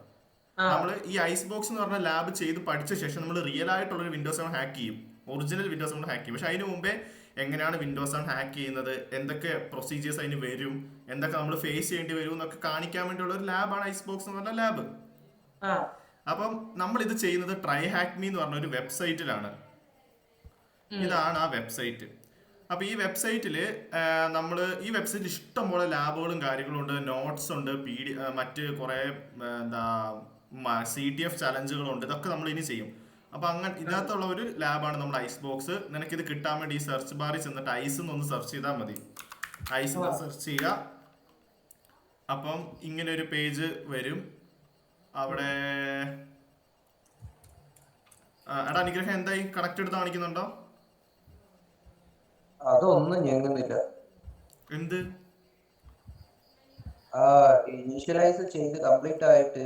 ആ നമ്മൾ ഈ ഐസ് ബോക്സ് എന്ന് പറഞ്ഞ ലാബ് ചെയ്ത് പഠിച്ച ശേഷം നമ്മൾ റിയൽ ആയിട്ടുള്ള ഒരു വിൻഡോസ് 7 ഹാക്ക് ചെയ്യും. ഒറിജിനൽ വിൻഡോസ് 7 ഹാക്ക് ചെയ്യും. പക്ഷെ അതിന് മുമ്പേ എങ്ങനെയാണ് വിൻഡോസ് 7 ഹാക്ക് ചെയ്യുന്നത്, എന്തൊക്കെ പ്രൊസീജിയേഴ്സ് അതിന് വരും, എന്തൊക്കെ നമ്മൾ ഫേസ് ചെയ്യേണ്ടി വരും എന്നൊക്കെ കാണിക്കാൻ വേണ്ടിയുള്ള ഒരു ലാബാണ് ഐസ് ബോക്സ് എന്ന് പറഞ്ഞ ലാബ്. ആ അപ്പം നമ്മൾ ഇത് ചെയ്യുന്നത് ട്രൈ ഹാക്ക് മീ എന്ന് പറഞ്ഞ ഒരു വെബ്സൈറ്റിലാണ്. ഇതാണ് ആ വെബ്സൈറ്റ്. അപ്പോൾ ഈ വെബ്സൈറ്റിൽ ഈ വെബ്സൈറ്റിൽ ഇഷ്ടംപോലെ ലാബുകളും കാര്യങ്ങളും ഉണ്ട്, നോട്ട്സ് ഉണ്ട്, മറ്റ് കുറേ എന്താ CTF ചലഞ്ചുകളുണ്ട്. ഇതൊക്കെ നമ്മൾ ഇനി ചെയ്യും. അപ്പോൾ അങ്ങനെ ഇതിനകത്തുള്ള ഒരു ലാബാണ് നമ്മൾ ഐസ് ബോക്സ്. നിനക്കിത് കിട്ടാൻ വേണ്ടി ഈ സെർച്ച് ബാറിൽ ചെന്നിട്ട് ഐസ് എന്നൊന്ന് സെർച്ച് ചെയ്താൽ മതി. ഐസ് എന്ന് സെർച്ച് ചെയ്യുക. അപ്പം ഇങ്ങനെ ഒരു പേജ് വരും. അവിടെ എടാ അനുഗ്രഹം എന്തായി, കണക്ട് എടുത്ത് കാണിക്കുന്നുണ്ടോ? അതൊന്നും ഞെങ്ങുന്നില്ല. എന്ത് ഇനീഷ്യലൈസ് ചെയ്ത് കംപ്ലീറ്റ് ആയിട്ട്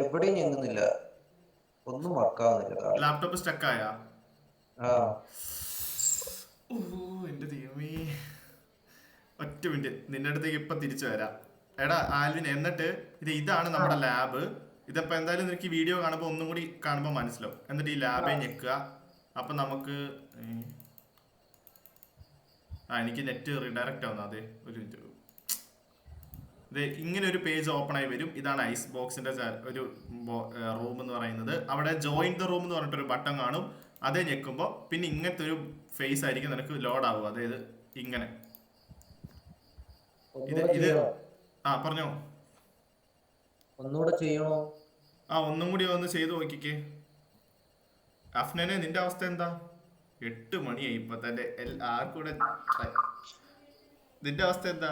എവിടെയും ഞെങ്ങുന്നില്ല, ഒന്നും വർക്കാവുന്നില്ല. ലാപ്ടോപ്പ് സ്റ്റക്കായ? ആ ഓ എന്റെ ദൈവമേ, ഒറ്റ മിനിറ്റ്, നിന്റെ അടുത്തേക്ക് ഇപ്പൊ തിരിച്ചു വരാം. എടാ ആൽവിൻ, എന്നിട്ട് ഇതാണ് നമ്മുടെ ലാബ്. ഇതിപ്പോ എന്തായാലും നിനക്ക് ഈ വീഡിയോ കാണുമ്പോൾ ഒന്നും കൂടി കാണുമ്പോൾ മനസ്സിലാവും. എന്നിട്ട് ഈ ലാബേ ഞെക്കുക. അപ്പൊ നമുക്ക് എനിക്ക് നെറ്റ് റീഡയറക്റ്റ് ആവുന്ന അതെ ഒരു മിനിറ്റ്. ഇങ്ങനെ ഒരു പേജ് ഓപ്പൺ ആയി വരും. ഇതാണ് ഐസ് ബോക്സിന്റെ ഒരു റൂം എന്ന് പറയുന്നത്. അവിടെ ജോയിൻ ദ റൂം എന്ന് പറഞ്ഞിട്ടൊരു ബട്ടൺ കാണും. അതേ ഞെക്കുമ്പോൾ പിന്നെ ഇങ്ങനത്തെ ഒരു ഫേസ് ആയിരിക്കും നിനക്ക് ലോഡ് ആവുക. അതായത് ഇങ്ങനെ ഇത് പറഞ്ഞോ. ഒന്നുകൂടെ ചെയ്യണോ? ഒന്നും കൂടി ഒന്ന് ചെയ്തു നോക്കിക്കേ. അഫ്നനെ, നിന്റെ അവസ്ഥ എന്താ? 8 മണിയായി ഇപ്പൊ തന്നെ. ആർക്കൂടെ നിന്റെ അവസ്ഥ എന്താ?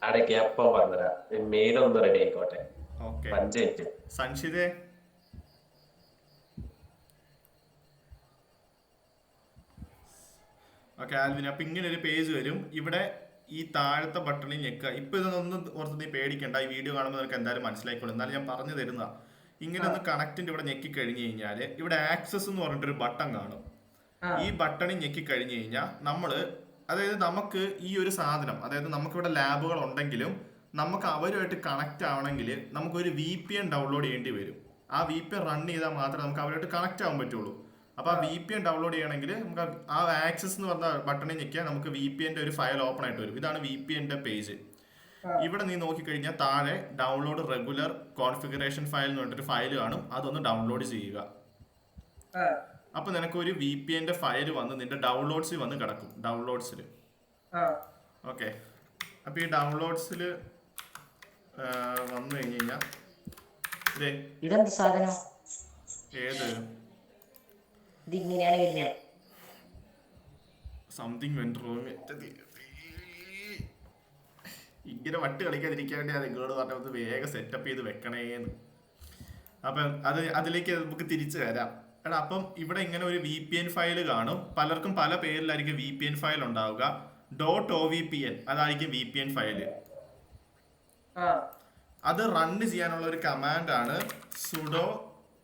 അടയ്ക്ക് അപ്പം പറഞ്ഞുതരാം. മെയിലൊന്ന് റെഡി ആയിക്കോട്ടെ. ഓക്കെ. 5 മിനിറ്റ്. സംശിതേ, ഓക്കെ ആൽവിൻ. അപ്പൊ ഇങ്ങനെ ഒരു പേജ് വരും. ഇവിടെ ഈ താഴത്തെ ബട്ടണിൽ ഞെക്കുക. ഇപ്പൊ ഇതൊന്നും ഓർത്ത് നീ പേടിക്കണ്ട. ഈ വീഡിയോ കാണുമ്പോൾ നിനക്ക് എന്തായാലും മനസ്സിലായിക്കോളും. എന്നാലും ഞാൻ പറഞ്ഞു തരുന്നതാ. ഇങ്ങനെ ഒന്ന് കണക്റ്റിന്റെ ഇവിടെ ഞെക്കി കഴിഞ്ഞു കഴിഞ്ഞാല് ഇവിടെ ആക്സസ് എന്ന് പറഞ്ഞിട്ടൊരു ബട്ടൺ കാണും. ഈ ബട്ടണിൽ ഞെക്കി കഴിഞ്ഞു കഴിഞ്ഞാൽ അതായത് നമുക്ക് ഈ ഒരു സാധനം, അതായത് നമുക്കിവിടെ ലാബുകൾ ഉണ്ടെങ്കിലും നമുക്ക് അവരുമായിട്ട് കണക്ട് ആവണമെങ്കിൽ നമുക്കൊരു VPN ഡൗൺലോഡ് ചെയ്യേണ്ടി വരും. ആ VPN റൺ ചെയ്താൽ മാത്രമേ നമുക്ക് അവരുമായിട്ട് കണക്ട് ആവാൻ പറ്റുള്ളൂ. അപ്പോൾ ആ VPN ഡൗൺലോഡ് ചെയ്യണമെങ്കിൽ നമുക്ക് ആ ആക്സസ് എന്ന് പറഞ്ഞ ബട്ടണിൽ ഞെക്കിയാൽ നമുക്ക് VPN ഒരു ഫയൽ ഓപ്പൺ ആയിട്ട് വരും. ഇതാണ് VPN പേജ്. ഇവിടെ നീ നോക്കിക്കഴിഞ്ഞാൽ താഴെ ഡൗൺലോഡ് റെഗുലർ കോൺഫിഗറേഷൻ ഫയൽ എന്ന് പറഞ്ഞിട്ടൊരു ഫയൽ കാണും. അതൊന്ന് ഡൗൺലോഡ് ചെയ്യുക. അപ്പൊ നിനക്ക് ഒരു VPN ഫയൽ വന്ന് നിന്റെ ഡൗൺലോഡ്സിൽ വന്ന് കിടക്കും. ഡൗൺലോഡ്സിൽ ഓക്കെ. അപ്പൊ ഈ ഡൗൺലോഡ്സിൽ വന്നു കഴിഞ്ഞ് കഴിഞ്ഞാൽ ഇതെന്ത് സാധനം? ഏത് ഇതിങ്ങനെയാണ് വരുന്നത്. Something went wrong. ഇങ്ങനെ വട്ട് കളിക്കാതിരിക്കാൻ വേണ്ടി അത് നിങ്ങളോട് പറഞ്ഞത് വേഗം സെറ്റപ്പ് ചെയ്ത് വെക്കണേന്ന്. അപ്പം അതിലേക്ക് നമുക്ക് തിരിച്ചു വരാം. എടാ, അപ്പം ഇവിടെ ഇങ്ങനെ ഒരു VPN ഫയൽ കാണും. പലർക്കും പല പേരിലായിരിക്കും VPN ഫയൽ ഉണ്ടാവുക. .ovpn അതായിരിക്കും VPN ഫയല്. അത് റണ്ണ് ചെയ്യാനുള്ള ഒരു കമാൻഡ് ആണ് sudo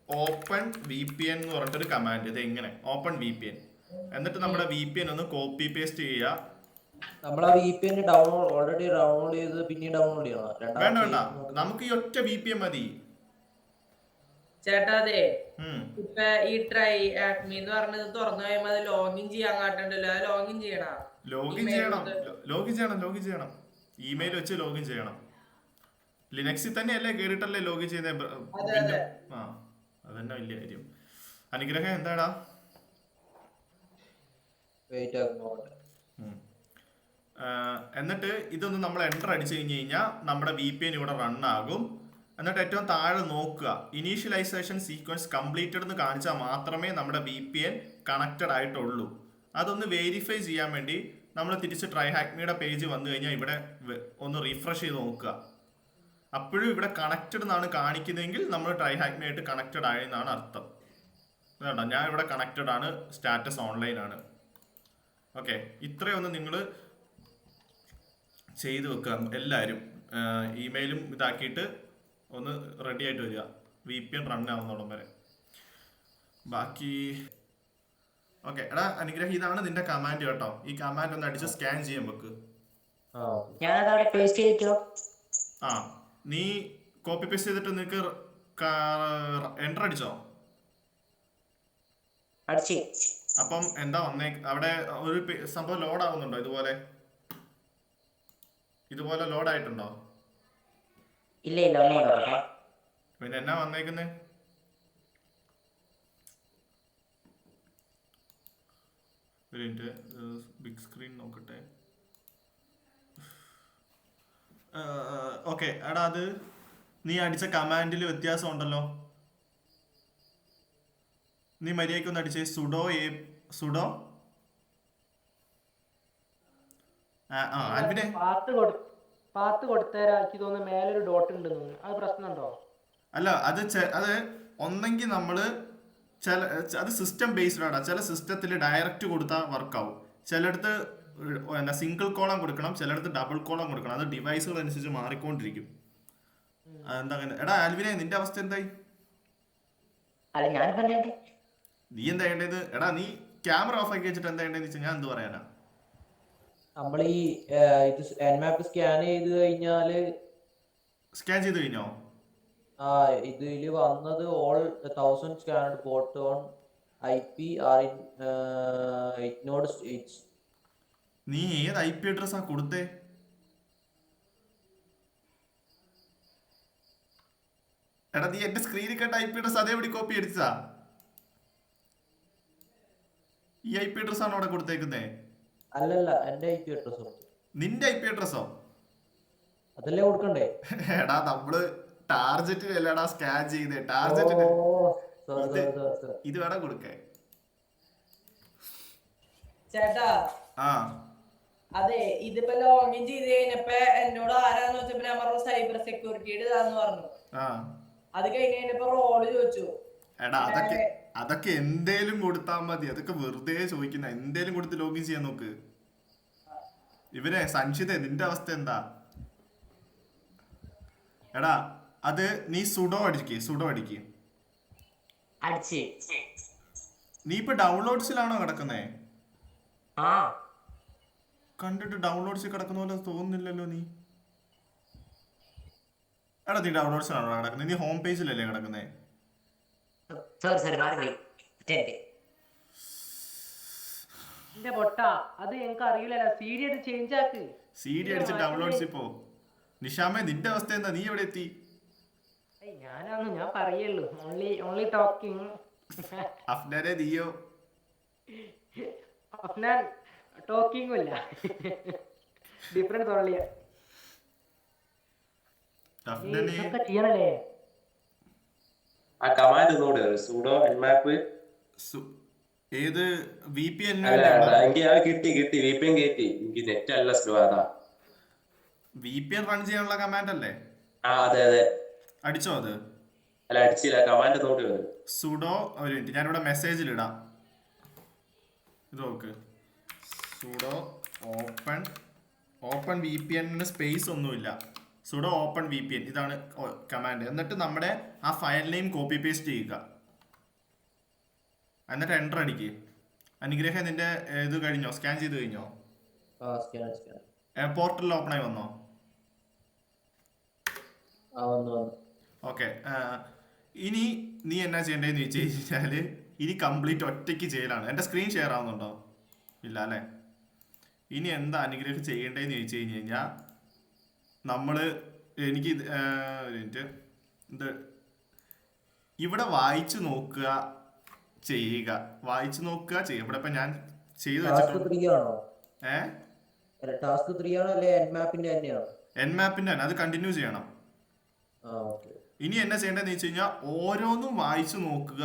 open VPN എന്ന് പറഞ്ഞിട്ടൊരു കമാൻഡ്. ഇത് എങ്ങനെ ഓപ്പൺ VPN. എന്നിട്ട് നമ്മുടെ VPN ഒന്ന് കോപ്പി പേസ്റ്റ് ചെയ്യുക. നമ്മൾ ആ VPN ഓൾറെഡി ഡൗൺലോഡ് ചെയ്ത് പിന്നെ ഡൗൺലോഡ് ചെയ്യണം? വേണ്ട, നമുക്ക് ഈ ഒറ്റ VPN മതി. ചേട്ടാ, അതെ ഇപ്പൊ ഈ ട്രൈ ആക്മി എന്ന് പറഞ്ഞത് തുറന്നു കഴിയുമ്പോ അത് ലോഗിൻ ചെയ്യാൻ കാട്ടുണ്ടല്ലോ. അത് ലോഗിൻ ചെയ്യണം. ഇമെയിൽ വെച്ച് ലോഗിൻ ചെയ്യണം. ലിനക്സിൽ തന്നെയല്ലേ കേറിട്ടല്ലേ ലോഗിൻ ചെയ്യുന്നത്. അതന്നെ വലിയ കാര്യം. അനുഗ്രഹം എന്താടാ? എന്നിട്ട് ഇതൊന്ന് നമ്മൾ എൻ്റർ അടിച്ചു കഴിഞ്ഞ് കഴിഞ്ഞാൽ നമ്മുടെ VPN ഇവിടെ റൺ ആകും. എന്നിട്ട് ഏറ്റവും താഴെ നോക്കുക, ഇനീഷ്യലൈസേഷൻ സീക്വൻസ് കംപ്ലീറ്റഡ് എന്ന് കാണിച്ചാൽ മാത്രമേ നമ്മുടെ VPN കണക്റ്റഡ് ആയിട്ടുള്ളൂ. അതൊന്ന് വെരിഫൈ ചെയ്യാൻ വേണ്ടി നമ്മൾ തിരിച്ച് ട്രൈ ഹാക്മിയുടെ പേജ് വന്നു കഴിഞ്ഞാൽ ഇവിടെ ഒന്ന് റിഫ്രഷ് ചെയ്ത് നോക്കുക. അപ്പോഴും ഇവിടെ കണക്റ്റഡ് എന്നാണ് കാണിക്കുന്നതെങ്കിൽ നമ്മൾ ട്രൈ ഹാക്മിയായിട്ട് കണക്റ്റഡ് ആയെന്നാണ് അർത്ഥം. വേണ്ട, ഞാൻ ഇവിടെ കണക്റ്റഡ് ആണ്, സ്റ്റാറ്റസ് ഓൺലൈൻ ആണ്. ഓക്കെ, ഇത്രയൊന്ന് നിങ്ങൾ ചെയ്ത് വെക്കുക എല്ലാവരും. ഇമെയിലും ഇതാക്കിയിട്ട് ഒന്ന് റെഡി ആയിട്ട് വരിക, VPN റൺ ആവുന്നോളം വരെ. ബാക്കി ഓക്കെ. എടാ അനുഗ്രഹം, ഇതാണ് നിന്റെ കമാൻഡ് കേട്ടോ. ഈ കമാൻഡ് ഒന്ന് അടിച്ച് സ്കാൻ ചെയ്യാൻ വെക്ക്. ഞാനത് അവിടെ പേസ്റ്റ് ചെയ്തിട്ടോ. ആ, നീ കോപ്പി പേസ്റ്റ് ചെയ്തിട്ട് നിനക്ക് എൻ്റർ അടിച്ചോ? അടിച്ച്. അപ്പം എന്താ വന്നേ അവിടെ? ഒരു സംഭവം ലോഡ് ആവുന്നുണ്ടോ? ഇതുപോലെ ലോഡ് ആയിട്ടുണ്ടോ? ഇല്ല ഇല്ല, ഒന്നും ഉണ്ടാവട്ടെ. പിന്നെ എന്നാ വന്നേക്കുന്നേ? ഒരു മിനിറ്റ്, ബിഗ് സ്ക്രീൻ നോക്കട്ടെ. ഓക്കെ എടാ, അത് നീ അടിച്ച കമാൻഡിൽ വ്യത്യാസം ഉണ്ടല്ലോ. നീ മര്യാദയ്ക്കൊന്ന് അടിച്ചേ. സുഡോ ആൽവിനെ. പാത്ത് കൊടുത്തേരാ. എനിക്ക് തോന്നുന്നു മേലൊരു ഡോട്ട് ഉണ്ടെന്ന് തോന്നുന്നു. അത് പ്രശ്നമുണ്ടോ? അല്ല, അത് ഒന്നെങ്കിൽ നമ്മള് അത് സിസ്റ്റം ബേസ്ഡ് ആണ്. ചില സിസ്റ്റത്തിൽ ഡയറക്റ്റ് കൊടുത്താൽ വർക്കാവും, ചിലടത്ത് സിംഗിൾ കോളം കൊടുക്കണം, ചിലടത്ത് ഡബിൾ കോളം കൊടുക്കണം. അത് ഡിവൈസുകൾ അനുസരിച്ച് മാറിക്കൊണ്ടിരിക്കും. അതെന്താ അങ്ങനെ? എടാ ആൽവിനെ, നിന്റെ അവസ്ഥ എന്തായി? അല്ല, ഞാൻ പറഞ്ഞേ നീ എന്താ ചെയ്യേണ്ടത്? എടാ നീ ക്യാമറ ഓഫ് ആക്കി വെച്ചിട്ട് എന്താ ചെയ്യേണ്ടതെന്ന് വെച്ചാൽ ഞാൻ എന്ത് പറയാനാ? നമ്മൾ ഈ ഇത് Nmap സ്കാൻ ചെയ്ത് കഴിഞ്ഞാല് സ്കാൻ ചെയ്ത് കഴിഞ്ഞോ? ഇതില് വന്നത് all 1000 scanned port on IP are in ignored states. നീ ഏത് IP അഡ്രസ്സാ കൊടുത്തേ? എടാ നീ എന്റെ സ്ക്രീനിൽ കണ്ട IP അഡ്രസ് അതേപടി കോപ്പി അടിച്ചാ? ഈ IP അഡ്രസ് ആണോ അവിടെ കൊടുത്തേക്കുന്നേ? അല്ലല്ല, എന്റെ IP അഡ്രസ്. നിന്റെ IP അഡ്രസ്സോ? അതല്ലേ കൊടുക്കണ്ടേ? എടാ നമ്മള് ടാർജറ്റിലല്ലടാ സ്കാൻ ചെയ്തേ, ടാർജറ്റിന്. ഇത് വേണം കൊടുക്കേ. ചേട്ടാ, ആ അതെ, ഇതിപ്പോ ലോഗിൻ ചെയ്ത് കഴിഞ്ഞപ്പോ എന്നോട് ആരാന്ന് വെച്ചപ്പോ ഞാൻ പറഞ്ഞു സൈബർ സെക്യൂരിറ്റിയുടെ ഇതാന്ന് പറഞ്ഞു. അത് കഴിഞ്ഞപ്പോ റോള് ചോദിച്ചു. എടാ അതൊക്കെ എന്തേലും കൊടുത്താ മതി. അതൊക്കെ വെറുതെ ചോദിക്കുന്ന. എന്തേലും കൊടുത്ത് ലോഗിൻ ചെയ്യാൻ നോക്ക്. ഇവരെ സംശിത, നിന്റെ അവസ്ഥ എന്താ? എടാ അത് നീ സുഡോ അടിക്ക്. അടിച്ച്. നീ ഇപ്പൊ ഡൗൺലോഡ്സിലാണോ കിടക്കുന്നേ? ആ, കണ്ടിട്ട് ഡൗൺലോഡ്സിൽ കിടക്കുന്ന പോലെ തോന്നുന്നില്ലല്ലോ നീ. എടാ നീ ഡൗൺലോഡ്സിലാണോ കിടക്കുന്നത്? നീ ഹോം പേജിലല്ലേ കിടക്കുന്നേ? സോറി മാറി. എന്റെ പൊട്ട, അത് ഞങ്ങൾക്ക് അറിയില്ലല്ലോ. CD അത് ചേഞ്ച് ആക്ക്. CD അടിച്ച് ഡൗൺലോഡ്സിൽ പോ. നിഷാമേ, നിന്റെ അവസ്ഥ എന്താ? നീ എവിടെ എത്തി? ഞാൻ പറയല്ലോ, ഓൺലി ടോക്കിംഗ്. അഫ്നാനെ, നീയോ? അഫ്നാൻ ടോക്കിംഗും ഇല്ല, ഡിഫറൻസ് ഓൺലിയാ. ഇതൊക്കെ ചെയ്യണല്ലേ? ആ കമാൻഡ് നോട് sudo nmap. ഏത് VPN? എനിക്ക് കിട്ടി VPN കയറ്റി. എനിക്ക് നെറ്റ് അല്ല സ്ലോ. അതാ VPN റൺ ചെയ്യാനുള്ള കമാൻഡ് അല്ലേ? അതെ. അടിച്ചോ അത്? അല്ല, അടിച്ചില്ല. കമാൻഡ് നോട് സുഡോ. ഒരു മിനിറ്റ്, ഞാനിവിടെ മെസ്സേജിൽ ഇടാം. ഇത് നോക്ക്. സുഡോ ഓപ്പൺ VPN സ്പേസ് ഒന്നുമില്ല. സുഡോ ഓപ്പൺ VPN, ഇതാണ് കമാൻഡ്. എന്നിട്ട് നമ്മുടെ ആ ഫയൽ നെയിം കോപ്പി പേസ്റ്റ് ചെയ്യുക. എന്നിട്ട് എൻ്റർ അടിക്കുക. അനുഗ്രഹം, നിന്റെ ഇത് കഴിഞ്ഞോ? സ്കാൻ ചെയ്ത് കഴിഞ്ഞോ? പോർട്ടലിൽ ഓപ്പൺ ആയി വന്നോ? ഓക്കെ. ഇനി നീ എന്നാ ചെയ്യേണ്ടതെന്ന് ചോദിച്ചു കഴിഞ്ഞാല് ഇനി കംപ്ലീറ്റ് ഒറ്റയ്ക്ക് ചെയ്യലാണ്. എൻ്റെ സ്ക്രീൻ ഷെയർ ആവുന്നുണ്ടോ? ഇല്ല അല്ലേ? ഇനി എന്താ അനുഗ്രഹം ചെയ്യേണ്ടതെന്ന് ചോദിച്ചു കഴിഞ്ഞ് കഴിഞ്ഞാൽ എനിക്ക് ഇവിടെ വായിച്ചു നോക്കുക ചെയ്യുക. ഇവിടെ ഇപ്പൊ ഞാൻ ചെയ്തു വെച്ചിട്ടുണ്ട്. Nmapന്റെ തന്നെ അത് കണ്ടിന്യൂ ചെയ്യണം. ഇനി എന്നാ ചെയ്യേണ്ടതെന്ന് വെച്ച് കഴിഞ്ഞാൽ ഓരോന്നും വായിച്ചു നോക്കുക,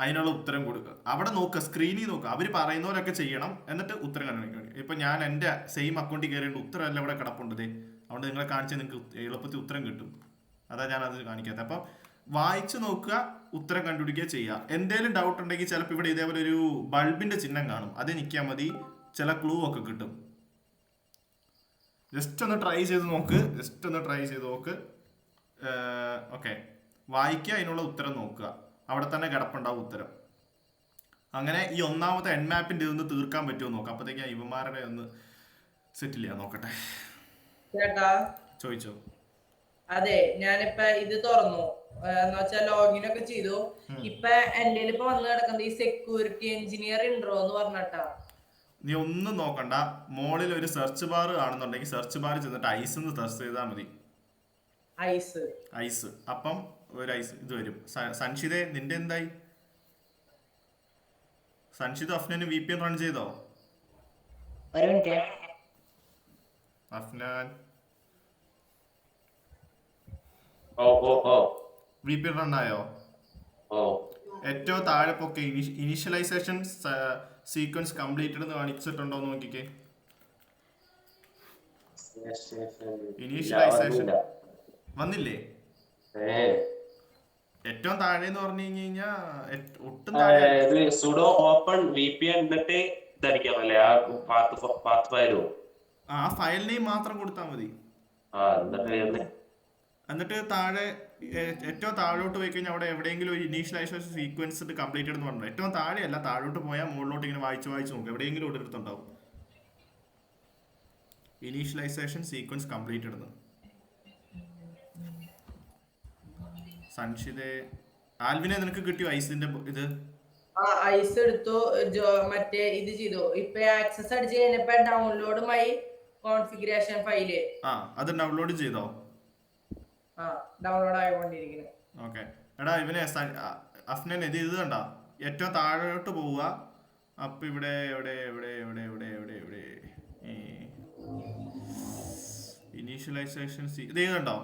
അതിനുള്ള ഉത്തരം കൊടുക്കുക. അവിടെ നോക്കുക, സ്ക്രീനിൽ നോക്കുക. അവർ പറയുന്ന പോലൊക്കെ ചെയ്യണം, എന്നിട്ട് ഉത്തരം കണ്ടുപിടിക്കണം. ഇപ്പൊ ഞാൻ എൻ്റെ സെയിം അക്കൗണ്ടിൽ കയറിയിട്ട് ഉത്തരമല്ല ഇവിടെ കിടപ്പുണ്ട്. അതുകൊണ്ട് നിങ്ങളെ കാണിച്ചാൽ നിങ്ങൾക്ക് എളുപ്പത്തിൽ ഉത്തരം കിട്ടും. അതാ ഞാൻ അത് കാണിക്കാത്തത്. അപ്പം വായിച്ചു നോക്കുക, ഉത്തരം കണ്ടുപിടിക്കുക ചെയ്യുക. എന്തേലും ഡൗട്ട് ഉണ്ടെങ്കിൽ ചിലപ്പോൾ ഇവിടെ ഇതേപോലെ ഒരു ബൾബിന്റെ ചിഹ്നം കാണും, അത് നിൽക്കാൻ മതി, ചില ക്ലൂ ഒക്കെ കിട്ടും. ജസ്റ്റ് ഒന്ന് ട്രൈ ചെയ്ത് നോക്ക്. ഓക്കെ, വായിക്കുക, അതിനുള്ള ഉത്തരം നോക്കുക, അവിടെ തന്നെ കിടപ്പുണ്ടാവും ഉത്തരം. അങ്ങനെ ഈ ഒന്നാമത്തെ എൻ മാപ്പിന്റെ ഇതൊന്ന് തീർക്കാൻ പറ്റുമോ നോക്കാം. അപ്പോഴത്തേക്ക് ഇവന്മാരുടെ ഒന്ന് സെറ്റിൽ ചെയ്യാൻ നോക്കട്ടെ. ചേട്ടാ ചോദിച്ചോ. അതെ, ഞാനിപ്പ ഇത് തുറന്നു എന്ന് വെച്ചാൽ ലോഗിൻ ഒക്കെ ചെയ്തു. ഇപ്പൊ എന്റെ ഇപ്പൊ വന്ന് കിടക്കുന്നത് ഈ സെക്യൂരിറ്റി എഞ്ചിനീയർ ഉണ്ടോ എന്ന് പറഞ്ഞിട്ടാ. നീ ഒന്നും നോക്കണ്ട, മോളിൽ ഒരു സെർച്ച് ബാർ കാണുന്നുണ്ടെങ്കിൽ സെർച്ച് ബാറിൽ ചെന്നിട്ട് ഐസ് എന്ന് സെർച്ച് ചെയ്താൽ മതി. ഐസ്, അപ്പം ഒരു ഐസ് ഇത് വരും. സൻഷിതേ, നിന്റെ എന്തായി? സൻഷിത് അഫ്നാന് VPN റൺ ചെയ്തോ? ഒരു മിനിറ്റ്. അഫ്നാൻ ഓ VPN റൺ ആയോ? ഏറ്റവും താഴെ പൊക്കെ ഇനീഷ്യലൈസേഷൻ സീക്വൻസ് കംപ്ലീറ്റഡ് എന്ന് കാണിച്ചിട്ടുണ്ടോ എന്ന് നോക്കിക്കേ. ഇനീഷ്യലൈസേഷൻ വന്നില്ലേ? ഏറ്റവും താഴെ എന്ന് പറഞ്ഞു കഴിഞ്ഞാ ഒട്ടും താഴെ സുഡോ ഓപ്പൺ VPN എന്നിട്ട് ഇതടിക്കാമല്ലേ ആ പാത്ത് ഫയലോ? ആ ഫയൽ നെയിം മാത്രം കൊടുത്താൽ മതി. എന്നിട്ട് താഴെ ഏറ്റവും താഴോട്ട് പോയി കഴിഞ്ഞാൽ അവിടെ എവിടെയെങ്കിലും ഒരു ഇനീഷ്യലൈസേഷൻ സീക്വൻസ് കംപ്ലീറ്റഡ് എന്ന് പറഞ്ഞു. ഏറ്റവും താഴെയല്ല, താഴോട്ട് പോയാൽ മുകളിലോട്ട് ഇങ്ങനെ വായിച്ച് നോക്കും, എവിടെയെങ്കിലും ഒരു അടുത്തുണ്ടാവും ഇനീഷ്യലൈസേഷൻ സീക്വൻസ് കംപ്ലീറ്റഡ് എന്ന്. സൻഷിതേ, ആൽവിനെ നിനക്ക് കിട്ടിയോ ഐസിന്റെ ഇത്? ഐസ് എടുത്തു, മറ്റേ ഇത് ചെയ്തു. ഇപ്പൊ ആക്സസ് അടിച്ച് കഴിഞ്ഞപ്പോ ഡൗൺലോഡ് മൈ കോൺഫിഗറേഷൻ ഫയല്. അത് ഡൗൺലോഡ് ചെയ്തോ? ഡൗൺലോഡ് ആയിക്കൊണ്ടിരിക്കുന്നു. ഓക്കെ, എടാ ഇവനെ അഫ്നാൻ ഇത് കണ്ട, ഏറ്റവും താഴോട്ട് പോവുക. അപ്പൊ ഇവിടെ എവിടെ എവിടെ എവിടെ എവിടെ എവിടെ എവിടെ ഇനീഷ്യലൈസേഷൻ ഇത് കണ്ടോ?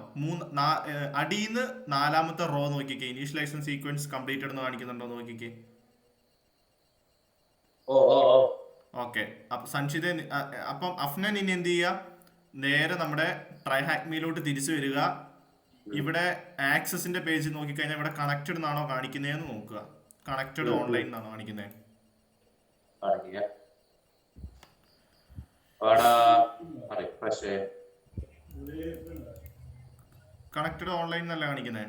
അടിയിന്ന് നാലാമത്തെ റോ നോക്കിക്കേ, ഇനീഷ്യലൈസേഷൻ സീക്വൻസ് കംപ്ലീറ്റഡ് എന്ന് കാണിക്കുന്നുണ്ടോ നോക്കിക്കേ. ഓക്കെ, അപ്പൊ സൻഷിത, അപ്പം അഫ്നാൻ ഇനി എന്ത് ചെയ്യുക? നേരെ നമ്മുടെ ട്രൈ ഹാക്ക് മീലോട്ട് തിരിച്ചു വരിക. ഇവിടെ ആക്സസിന്റെ പേജ് നോക്കിക്കഴിഞ്ഞാൽ ഇവിടെ കണക്റ്റഡ് എന്നാണോ കാണിക്കുന്നതെന്ന് നോക്കുക. കണക്റ്റഡ് ഓൺലൈൻ എന്നാണോ കാണിക്കുന്നത്? കണക്റ്റഡ് ഓൺലൈൻ എന്നല്ല കാണിക്കുന്നത്.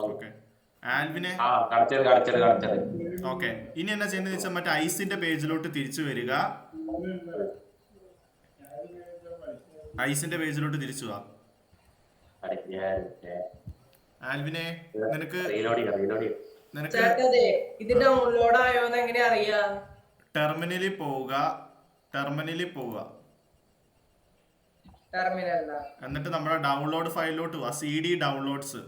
ഓക്കെ, ആൽവിനെ ഓക്കെ, ഇനി എന്നാ ചെയ്യുന്നത് വെച്ചാൽ മറ്റേ ഐസിന്റെ പേജിലോട്ട് തിരിച്ചു വരിക. ഐസിന്റെ പേജിലോട്ട് തിരിച്ചു വാ. ആൽവിനെ, നിനക്ക് ഇത് ഡൗൺലോഡ് ആയോന്ന് എങ്ങനെ അറിയാ? ടെർമിനലിൽ പോവുക. എന്നിട്ട് നമ്മുടെ ഡൗൺലോഡ് ഫയലിലോട്ട് വാ. CD downloads.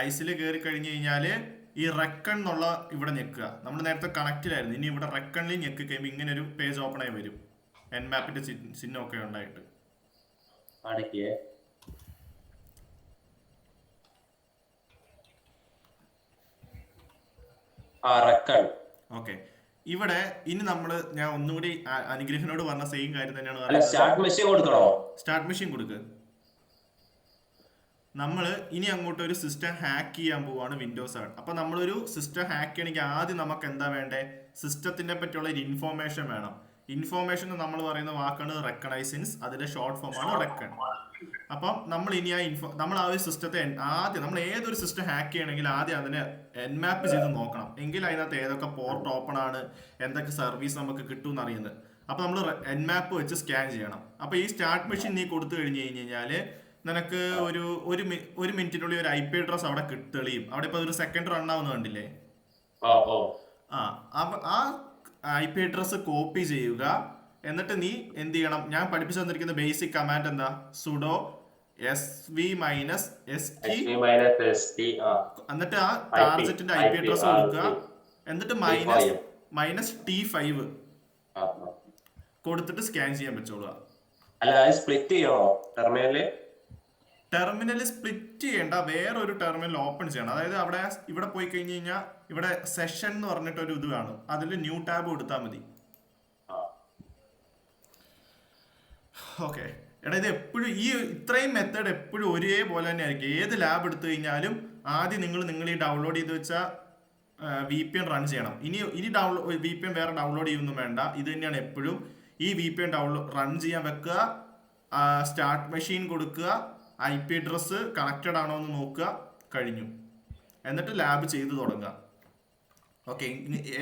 ഐസിൽ കയറി കഴിഞ്ഞു കഴിഞ്ഞാല് ഈ റെക്കൺ എന്നുള്ള ഇവിടെ ഞെക്കുക. നമ്മൾ നേരത്തെ കണക്റ്റിലായിരുന്നു, ഇനി ഇവിടെ റെക്കണിൽ ഞെക്കി കഴിയുമ്പോൾ ഇങ്ങനെ ഒരു പേജ് ഓപ്പൺ ആയി വരും, എൻ മാപ്പിന്റെ ചിഹ്നം ഒക്കെ ഉണ്ടായിട്ട്. ഓക്കെ, ഇവിടെ ഇനി ഞാൻ ഒന്നുകൂടി അനുഗ്രഹനോട് പറഞ്ഞ സെയിം കാര്യം തന്നെയാണ്. സ്റ്റാർട്ട് മെഷീൻ കൊടുക്കുക. നമ്മൾ ഇനി അങ്ങോട്ട് ഒരു സിസ്റ്റം ഹാക്ക് ചെയ്യാൻ പോവാണ് വിൻഡോസ് ആണ്. അപ്പൊ നമ്മളൊരു സിസ്റ്റം ഹാക്ക് ചെയ്യണമെങ്കിൽ ആദ്യം നമുക്ക് എന്താ വേണ്ടേ? സിസ്റ്റത്തിനെ പറ്റിയുള്ള ഒരു ഇൻഫോർമേഷൻ വേണം. ഇൻഫോർമേഷൻ നമ്മൾ പറയുന്ന വാക്കാണ് റെക്കഗ്നൈസിൻസ്, അതിന്റെ ഷോർട്ട് ഫോം ആണ് റെക്കൺ. അപ്പം നമ്മൾ ഇനി നമ്മൾ ആ ഒരു സിസ്റ്റത്തെ ആദ്യം നമ്മൾ ഏതൊരു സിസ്റ്റം ഹാക്ക് ചെയ്യണമെങ്കിൽ ആദ്യം അതിനെ എൻമാപ്പ് ചെയ്ത് നോക്കണം, എങ്കിൽ അതിനകത്ത് ഏതൊക്കെ പോർട്ട് ഓപ്പൺ ആണ്, എന്തൊക്കെ സർവീസ് നമുക്ക് കിട്ടും അറിയുന്നത്. അപ്പൊ നമ്മൾ എൻമാപ്പ് വെച്ച് സ്കാൻ ചെയ്യണം. അപ്പൊ ഈ സ്റ്റാർട്ട് മെഷീൻ നീ കൊടുത്തു കഴിഞ്ഞ് കഴിഞ്ഞാല് നിനക്ക് ഒരു മിനിറ്റിനുള്ളിൽ ഒരു IP അഡ്രസ് അവിടെ തെളിയും. അവിടെ ഇപ്പൊ ഒരു സെക്കൻഡ് റൺ ആവുന്ന കണ്ടില്ലേ? ആ IP അഡ്രസ് കോപ്പി ചെയ്യുക. എന്നിട്ട് നീ എന്ത് ചെയ്യണം? ഞാൻ പഠിപ്പിച്ചു തന്നിരിക്കുന്ന ബേസിക് കമാൻഡ് എന്താ? സുഡോ SV -ST എന്നിട്ട് ആ ടാർജറ്റിന്റെ IP അഡ്രസ് കൊടുക്കുക. എന്നിട്ട് -T5 കൊടുത്തിട്ട് സ്കാൻ ചെയ്യാൻ പറ്റുള്ളൂ. ടെർമിനൽ സ്പ്ലിറ്റ് ചെയ്യേണ്ട, വേറൊരു ടെർമിനൽ ഓപ്പൺ ചെയ്യണം. അതായത് ഇവിടെ പോയി കഴിഞ്ഞ് കഴിഞ്ഞാൽ ഇവിടെ സെഷൻ എന്ന് പറഞ്ഞിട്ട് ഒരു ഇത് കാണും, അതിൽ ന്യൂ ടാബ് കൊടുത്താൽ മതി. ഓക്കെ എടാ, ഇത് എപ്പോഴും ഈ ഇത്രയും മെത്തേഡ് എപ്പോഴും ഒരേപോലെ തന്നെ ആയിരിക്കും. ഏത് ലാബ് എടുത്തു കഴിഞ്ഞാലും ആദ്യം നിങ്ങൾ ഈ ഡൗൺലോഡ് ചെയ്ത് വെച്ച VPN റൺ ചെയ്യണം. ഇനി VPN വേറെ ഡൗൺലോഡ് ചെയ്യൊന്നും വേണ്ട. ഇത് തന്നെയാണ് എപ്പോഴും. ഈ VPN റൺ ചെയ്യാൻ വെക്കുക, സ്റ്റാർട്ട് മെഷീൻ കൊടുക്കുക, IP അഡ്രസ്സ് കണക്റ്റഡ് ആണോ എന്ന് നോക്കുക, കഴിഞ്ഞു. എന്നിട്ട് ലാബ് ചെയ്ത് തുടങ്ങുക. ഓക്കെ,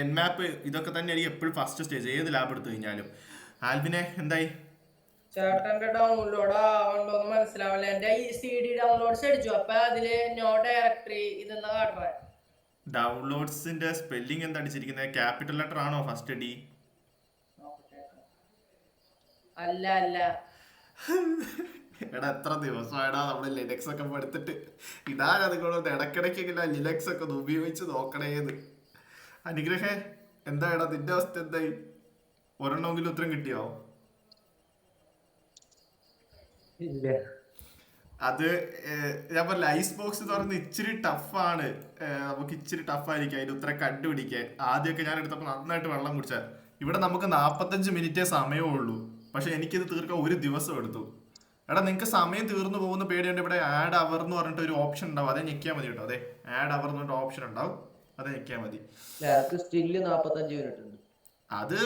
Nmap ഇതൊക്കെ തന്നെയായിരിക്കും എപ്പോഴും ഫസ്റ്റ് സ്റ്റേജ് ഏത് ലാബ് എടുത്തു കഴിഞ്ഞാലും. ആൽവിനെ എന്തായി? ചേട്ടന്റെ ഡൗൺലോഡ് ആവണ്ടോന്ന് മനസ്സിലാവില്ല. എന്റെ ഈ CD ഡൗൺലോഡ്സ് അടിച്ചു, അപ്പൊ അതില് നോ ഡയറക്ടറി ഇതെന്നാ കാട്ടണേ. ഡൗൺലോഡ്സിന്റെ സ്പെല്ലിംഗ് എന്താ അടിച്ചിരിക്കുന്നത്? ക്യാപിറ്റൽ ലെറ്റർ ആണോ ഫസ്റ്റ് ഡി? അല്ല അല്ല, എടാ എത്ര ദിവസമായിടാ നമ്മള് ലിനക്സ് ഒക്കെ എടുത്തിട്ട് ഇതാണ് അതുകൊണ്ട് ഇടയ്ക്കിടയ്ക്കെങ്കിലും ലിനക്സ് ഒക്കെ ഒന്ന് ഉപയോഗിച്ച് നോക്കണേന്ന്. അനുഗ്രഹേ എന്താ എടാ നിന്റെ അവസ്ഥ എന്തായി? ഒരെണ്ണമെങ്കിലും ഉത്തരം കിട്ടിയോ? ഇല്ല. അത് ഞാൻ പറഞ്ഞ ഐസ് ബോക്സ് എന്ന് പറയുന്നത് ഇച്ചിരി ടഫാണ്. നമുക്ക് ഇച്ചിരി ടഫായിരിക്കും അതിന്റെ ഉത്തരം കണ്ടുപിടിക്കാൻ. ആദ്യമൊക്കെ ഞാൻ എടുത്തപ്പോൾ നന്നായിട്ട് വെള്ളം കുടിച്ചാൽ. ഇവിടെ നമുക്ക് 45 മിനിറ്റേ സമയമേ ഉള്ളൂ, പക്ഷെ എനിക്കിത് തീർക്കാൻ 1 ദിവസം എടുത്തു. എടാ നിങ്ങൾക്ക് സമയം തീർന്നു പോകുന്ന പേടിയുണ്ട്. ഇവിടെ ആഡ് അവർ എന്ന് പറഞ്ഞിട്ട് ഒരു ഓപ്ഷൻ ഉണ്ടാവും, അതേ ഞെക്കിയാൽ മതി കേട്ടോ. അതെ, ആഡ് അവർ എന്ന് പറഞ്ഞിട്ട് ഓപ്ഷൻ ഉണ്ടാവും, അത് ഞെക്കിയാൽ മതി. എനിക്ക് സ്റ്റില് 45 മിനിറ്റ് ഉണ്ട്. അത്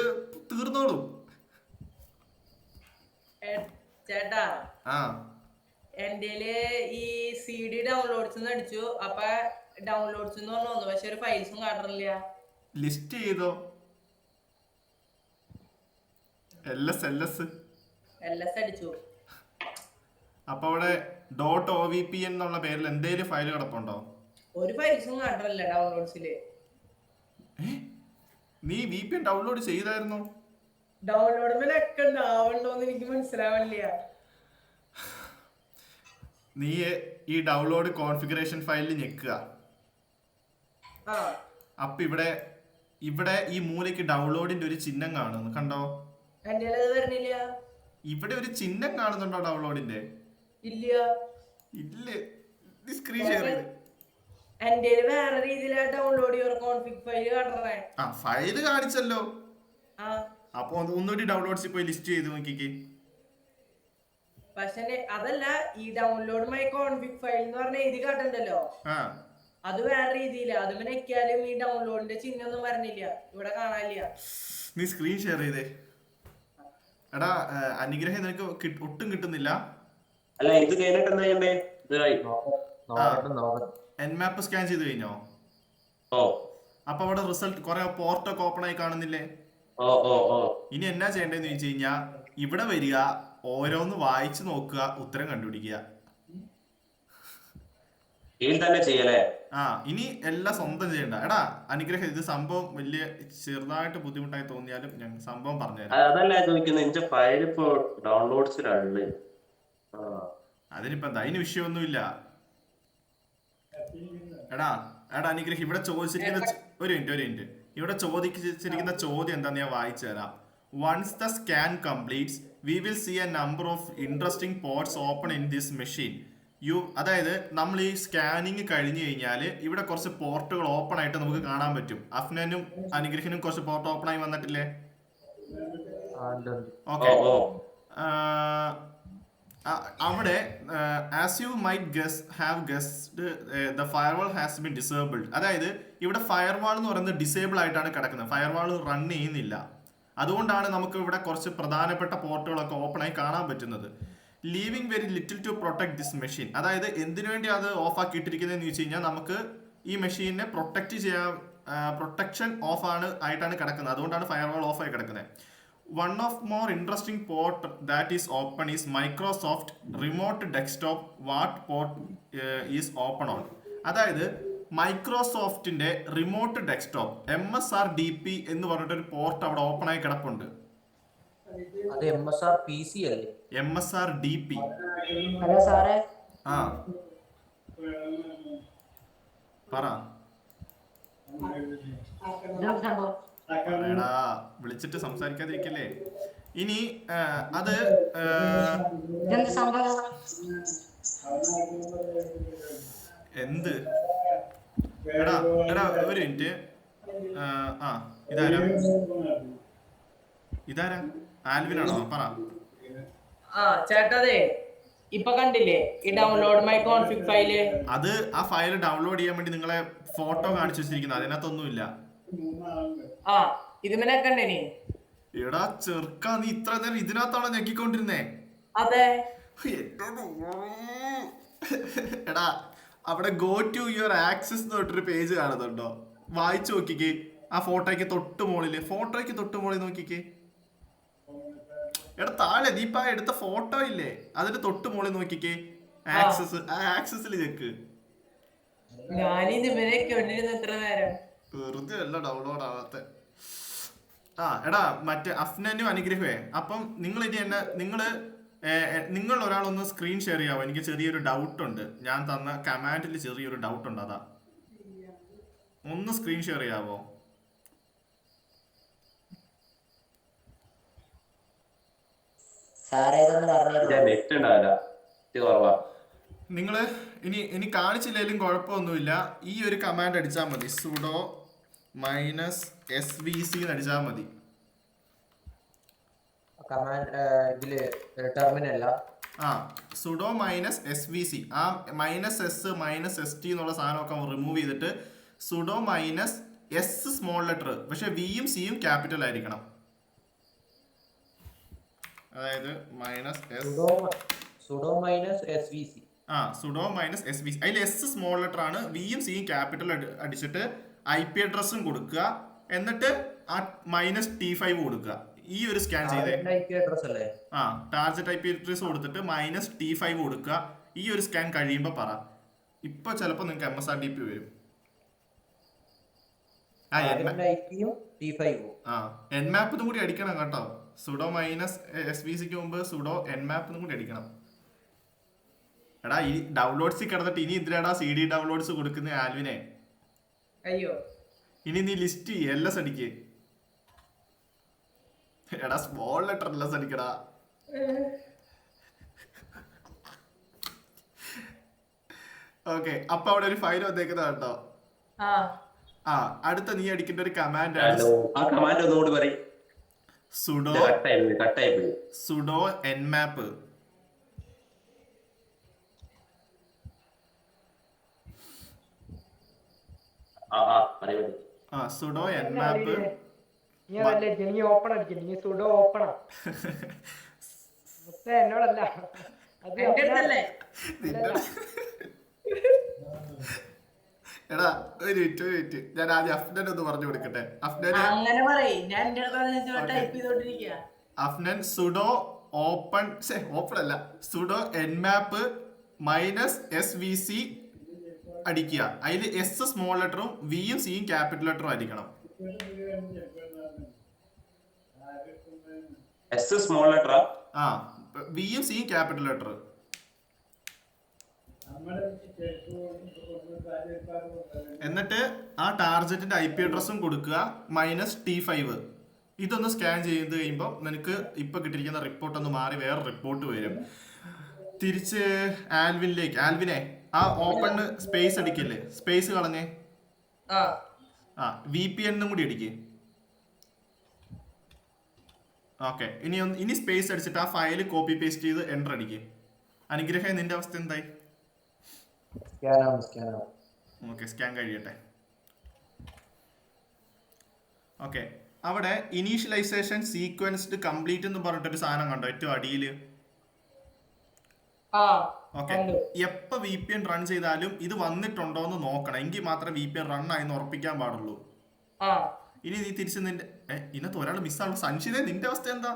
തീർന്നോളും. ചേട്ടാ ആ എന്റെ ഈ CD ഡൗൺലോഡ്സ് അടിച്ചു, അപ്പൊ ഡൗൺലോഡ്സ് എന്ന് പറഞ്ഞു, പക്ഷെ ഒരു ഫയൽസും കാട്ടണില്ല. ലിസ്റ്റ് ചെയ്തോ? LS അടിച്ചു. അപ്പൊ അവിടെ .ovp എന്നുള്ള പേരിൽ എന്തേലും ഫയൽ കിടപ്പുണ്ടോ? ഒരു ഫയൽസും കാട്ടണില്ല ഡൗൺലോഡ്സില്. നീ VPN ഡൗൺലോഡ് ചെയ്തായിരുന്നോ? ഡൗൺലോഡിലൊക്കെ ഉണ്ടാവണ്ടോന്ന് എനിക്ക് മനസ്സിലാവണില്ല. നീ ഈ ഡൗൺലോഡ് കോൺഫിഗറേഷൻ ഫയലിൽ ഞെക്കുക. അപ്പൊ ഇവിടെ ഈ മൂലയ്ക്ക് ഡൗൺലോഡിന്റെ ഒരു ചിഹ്നം കാണുന്നു, കണ്ടോ? എന്റെ അത് വരണില്ല. ഇവിടെ ഒരു ചിഹ്നം കാണുന്നുണ്ടോ ഡൗൺലോഡിന്റെ? ഇല്ല. ഇല്ലേ? സ്ക്രീൻ ഷെയർ ചെയ്ത്. എന്റെ വേറെ രീതിയിലാ ഡൗൺലോഡ് ചെയ്ത കോൺഫിഗ് ഫയൽ കാട്ടണേ. ആ ഫയല് കാണിച്ചല്ലോ. ആ അപ്പൊ ഒന്നുകൂടി ഡൗൺലോഡ്സിൽ പോയി ലിസ്റ്റ് ചെയ്ത് നോക്കിക്കേ. പക്ഷെ അതല്ല, ഈ ഡൗൺലോഡ് മൈ കോൺഫിഗ് ഫയൽ എന്ന് പറഞ്ഞ എഴുതി കാട്ടണ്ടല്ലോ, അത് വേറെ രീതിയില. അത് ഞെക്കിയാലും ഈ ഡൗൺലോഡിന്റെ ചിഹ്നം ഒന്നും വരണില്ല, ഇവിടെ കാണാനില്ല. നീ സ്ക്രീൻ ഷെയർ ചെയ്തേ. എടാ അനുഗ്രഹം നിനക്ക് ഒട്ടും കിട്ടുന്നില്ല. അല്ല ഇത് കഴിഞ്ഞിട്ട് എന്താ ചെയ്യണ്ടേ? Nmap സ്കാൻ ചെയ്ത് കഴിഞ്ഞോ? ഓ അപ്പൊ അവിടെ റിസൾട്ട് കുറെ പോർട്ടൊക്കെ ഓപ്പൺ ആയി കാണുന്നില്ലേ? ഓ ഓ ഓ ഇനി എന്നാ ചെയ്യേണ്ടതെന്ന് ചോദിച്ചു കഴിഞ്ഞാ ഇവിടെ വരിക, ഓരോന്ന് വായിച്ചു നോക്കുക, ഉത്തരം കണ്ടുപിടിക്കുക. ഇതിൽ തന്നെ ചെയ്യലേ? ആ ഇനി എല്ലാം സ്വന്തം ചെയ്യണ്ട. എടാ അനുഗ്രഹം, ഇത് സംഭവം വലിയ ചെറുതായിട്ട് ബുദ്ധിമുട്ടായി തോന്നിയാലും ഞാൻ സംഭവം പറഞ്ഞുതരാം. അതല്ല ചോദിക്കുന്നത്, എന്റെ ഫയൽ ഇപ്പൊ ഡൗൺലോഡ്സിലാണ്. അതിനിപ്പോ എന്താ, അതിന് വിഷയമൊന്നുമില്ല. എടാ അനുഗ്രഹം, ഇവിടെ ചോദിച്ചിരിക്കുന്ന ഒരു മിനിറ്റ് ഇവിടെ ചോദിച്ചിരിക്കുന്ന ചോദ്യം എന്താന്ന് ഞാൻ വായിച്ചു തരാം. Once the scan completes we will see a number of interesting ports open in this machine. അതായത് നമ്മൾ ഈ സ്കാനിങ് കഴിഞ്ഞു കഴിഞ്ഞാൽ ഇവിടെ കുറച്ച് പോർട്ടുകൾ ഓപ്പൺ ആയിട്ട് നമുക്ക് കാണാൻ പറ്റും. അഫ്നാനും അനുഗ്രഹനും കുറച്ച് പോർട്ട് ഓപ്പൺ ആയി വന്നിട്ടില്ലേ? ഓക്കെ. അവിടെ as you might have guessed the firewall has been disabled. അതായത് ഇവിടെ ഫയർവാൾ എന്ന് പറയുന്നത് ഡിസേബിൾ ആയിട്ടാണ് കിടക്കുന്നത്, ഫയർവാൾ റൺ ചെയ്യുന്നില്ല. അതുകൊണ്ടാണ് നമുക്ക് ഇവിടെ കുറച്ച് പ്രധാനപ്പെട്ട പോർട്ടുകളൊക്കെ ഓപ്പൺ ആയി കാണാൻ പറ്റുന്നത്. Leaving very little to protect this machine. അതായത് എന്തിനു വേണ്ടി അത് ഓഫ് ആക്കി ഇട്ടിരിക്കുന്നതെന്ന് ചോദിച്ചു കഴിഞ്ഞാൽ നമുക്ക് ഈ മെഷീനെ പ്രൊട്ടക്ട് ചെയ്യാൻ, പ്രൊട്ടക്ഷൻ ഓഫ് ആയിട്ടാണ് കിടക്കുന്നത്. അതുകൊണ്ടാണ് ഫയർവാൾ ഓഫ് ആയി കിടക്കുന്നത്. One of more interesting port that is open is Microsoft remote desktop what port is open on. അതായത് മൈക്രോസോഫ്റ്റിന്റെ റിമോട്ട് ഡെസ്ക്ടോപ്പ് MSRDP എന്ന് പറഞ്ഞിട്ടൊരു പോർട്ട് അവിടെ ഓപ്പൺ ആയി കിടപ്പുണ്ട്. അത് MSR PC അല്ലേ? MSRDP. ഹലോ സാറേ. ആ പറ. എടാ വിളിച്ചിട്ട് സംസാരിക്കാതിരിക്കല്ലേ. ഇനി അത് എന്ത് എടാ ഒരു മിനിറ്റ്. ഇതാരാ ആൽവിനാണോ? പറ. ആ ചേട്ടതേ ഇപ്പൊ കണ്ടില്ലേ ഈ ഡൗൺലോഡ് മൈ കോൺഫിഗ് ഫയല്? അത് ആ ഫയൽ ഡൗൺലോഡ് ചെയ്യാൻ വേണ്ടി നിങ്ങളെ ഫോട്ടോ കാണിച്ചു വെച്ചിരിക്കുന്നത്, അതിനകത്തൊന്നുമില്ല. ആ ഇതിനെ കണ്ടിനി? എടാ ചെറുക്ക, നീ ഇത്ര നേരം ഇതിനകത്താണോ ഞെക്കിക്കൊണ്ടിരുന്നേ? അതെ. എടാ അവിടെ ഗോ ടു യുവർ ആക്സസ് എന്ന് പറഞ്ഞിട്ടൊരു പേജ് കാണുന്നുണ്ടോ? വായിച്ചു നോക്കിക്കേ. ആ ഫോട്ടോയ്ക്ക് തൊട്ട് മുകളിൽ നോക്കിക്കേ. എടാ താഴെ നീ ഇപ്പൊ എടുത്ത ഫോട്ടോ ഇല്ലേ, അതിന്റെ തൊട്ട് മുകളിൽ നോക്കിക്കേ. ആക്സസ്, ആ ആക്സസിൽ ചെക്ക്. ഞാനിത് ഇവരെ കൊണ്ടിരുന്ന എത്ര നേരം. വെറുതെ അല്ല ഡൗൺലോഡ് ആവാത്ത. ആ എടാ മറ്റേ അഫ്നനും അനുഗ്രഹമേ, അപ്പം നിങ്ങൾ ഇനി എന്നെ നിങ്ങൾ ഒരാളൊന്ന് സ്ക്രീൻ ഷെയർ ചെയ്യാവോ? എനിക്ക് ചെറിയൊരു ഡൗട്ട് ഉണ്ട്. ഞാൻ തന്ന കമാൻഡിൽ ചെറിയൊരു ഡൗട്ട് ഉണ്ട്, അതാ. ഒന്ന് സ്ക്രീൻ ഷെയർ ചെയ്യാവോ? നെറ്റ് ഉണ്ടാവില്ല, കുറവാ. നിങ്ങള് ഇനി കാണിച്ചില്ലെങ്കിലും കുഴപ്പമൊന്നുമില്ല. ഈ ഒരു കമാൻഡ് അടിച്ചാൽ മതി, സുഡോ -svc എന്ന് അടിച്ചാൽ മതി. കമാൻഡ് ഇതില് ടെർമിനല്ല. ആ സുഡോ -svc, ആ -s -st എന്നുള്ള സാധനമൊക്കെ റിമൂവ് ചെയ്തിട്ട് സുഡോ -s സ്മോൾ ലെറ്റർ, പക്ഷെ വിയും സിയും ക്യാപിറ്റൽ ആയിരിക്കണം. അതായത് സുഡോ -svc. ആ സുഡോ -svc, അതിൽ എസ് സ്മോൾ ലെറ്റർ ആണ്, വിയും സിയും ക്യാപിറ്റൽ അടിച്ചിട്ട് IP അഡ്രസ്സും കൊടുക്കുക, എന്നിട്ട് ആ -T5 കൊടുക്കുക. ഈ ഒരു സ്കാൻ ചെയ്തേ. IP അഡ്രസ് അല്ലേ? ആ ടാർജറ്റ് IP അഡ്രസ് കൊടുത്തിട്ട് -T5 കൊടുക്കുക. ഈ ഒരു സ്കാൻ കഴിയുമ്പോൾ പറ. ഇപ്പൊ ചിലപ്പോൾ നിങ്ങൾക്ക് MSRDP വരും. nmap കൂടി അടിക്കണം കേട്ടോ. സുഡോ -svcക്ക് മുമ്പ് സുഡോ nmap കൂടി അടിക്കണം. എടാ ഈ ഡൗൺലോഡ്സിൽ കിടന്നിട്ട് ഇനി എന്തിനാടാ CD ഡൗൺലോഡ്സ് കൊടുക്കുന്ന ആൽവിനെ? അയ്യോ, ഇനി നീ ലിസ്റ്റ് ചെയ്യ്, LS അടിക്ക്. എടാ സ്മോൾ ലെറ്റർ LS അടിക്കടാ. ഓക്കെ, അപ്പൊ അവിടെ ഒരു ഫയൽ വന്നേക്കുന്ന കേട്ടോ. ആ അടുത്ത നീ അടിക്കേണ്ട ഒരു കമാൻഡ് ആണ് ആ കമാൻഡ് ഒന്നുകൂടി പറയും. Sudo nmap. Sudo nmap. നീ ഓപ്പൺ അടിക്കില്ല, നീ സുഡോ ഓപ്പണാ. എന്നോടല്ല, അത് എടാ ഒരു മിനിറ്റ്, ഞാൻ ആദ്യം അഫ്നൻ ഒന്ന് പറഞ്ഞു കൊടുക്കട്ടെ. അഫ്നൻ സുഡോ ഓപ്പൺ അല്ല, സുഡോ nmap -svc അടിക്കുക. അതിൽ S സ്മോൾ ലെറ്ററും വിയും സിയും ക്യാപിറ്റൽ ലെറ്ററും ആയിരിക്കണം. സ്മോൾ ലെറ്ററാ? ആ വിയും സിയും ക്യാപിറ്റൽ ലെറ്റർ. എന്നിട്ട് ആ ടാർജറ്റിന്റെ IP അഡ്രസ്സും കൊടുക്കുക, -T5. ഇതൊന്ന് സ്കാൻ ചെയ്ത് കഴിയുമ്പോൾ നിനക്ക് ഇപ്പൊ കിട്ടിയിരിക്കുന്ന റിപ്പോർട്ട് ഒന്ന് മാറി വേറെ റിപ്പോർട്ട് വരും. തിരിച്ച് ആൽവിനെ ആ ഓപ്പൺ സ്പേസ് അടിക്കില്ലേ, സ്പേസ് കളഞ്ഞേ. ആ VPN കൂടി അടിക്കേ. ഓക്കെ, ഇനി സ്പേസ് അടിച്ചിട്ട് ആ ഫയൽ കോപ്പി പേസ്റ്റ് ചെയ്ത് എൻ്റർ അടിക്കേ. അനുഗ്രഹം, നിന്റെ അവസ്ഥ എന്തായി? ഓക്കെ, സ്കാൻ കഴിയട്ടെ. ഓക്കെ, അവിടെ ഇനീഷ്യലൈസേഷൻ സീക്വൻസ്ഡ് കംപ്ലീറ്റ് എന്ന് പറഞ്ഞിട്ടൊരു സാധനം കണ്ടോ ഏറ്റവും അടിയില്? ഓക്കെ, എപ്പോ VPN റൺ ചെയ്താലും ഇത് വന്നിട്ടുണ്ടോ എന്ന് നോക്കണം, എങ്കിൽ മാത്രമേ VPN റൺ ആയെന്ന് ഉറപ്പിക്കാൻ പാടുള്ളൂ. ഇനി നീ തിരിച്ച് നിന്റെ ഇന്നത്തെ ഒരാൾ മിസ്സാണ്. സംശയം, നിന്റെ അവസ്ഥ എന്താ?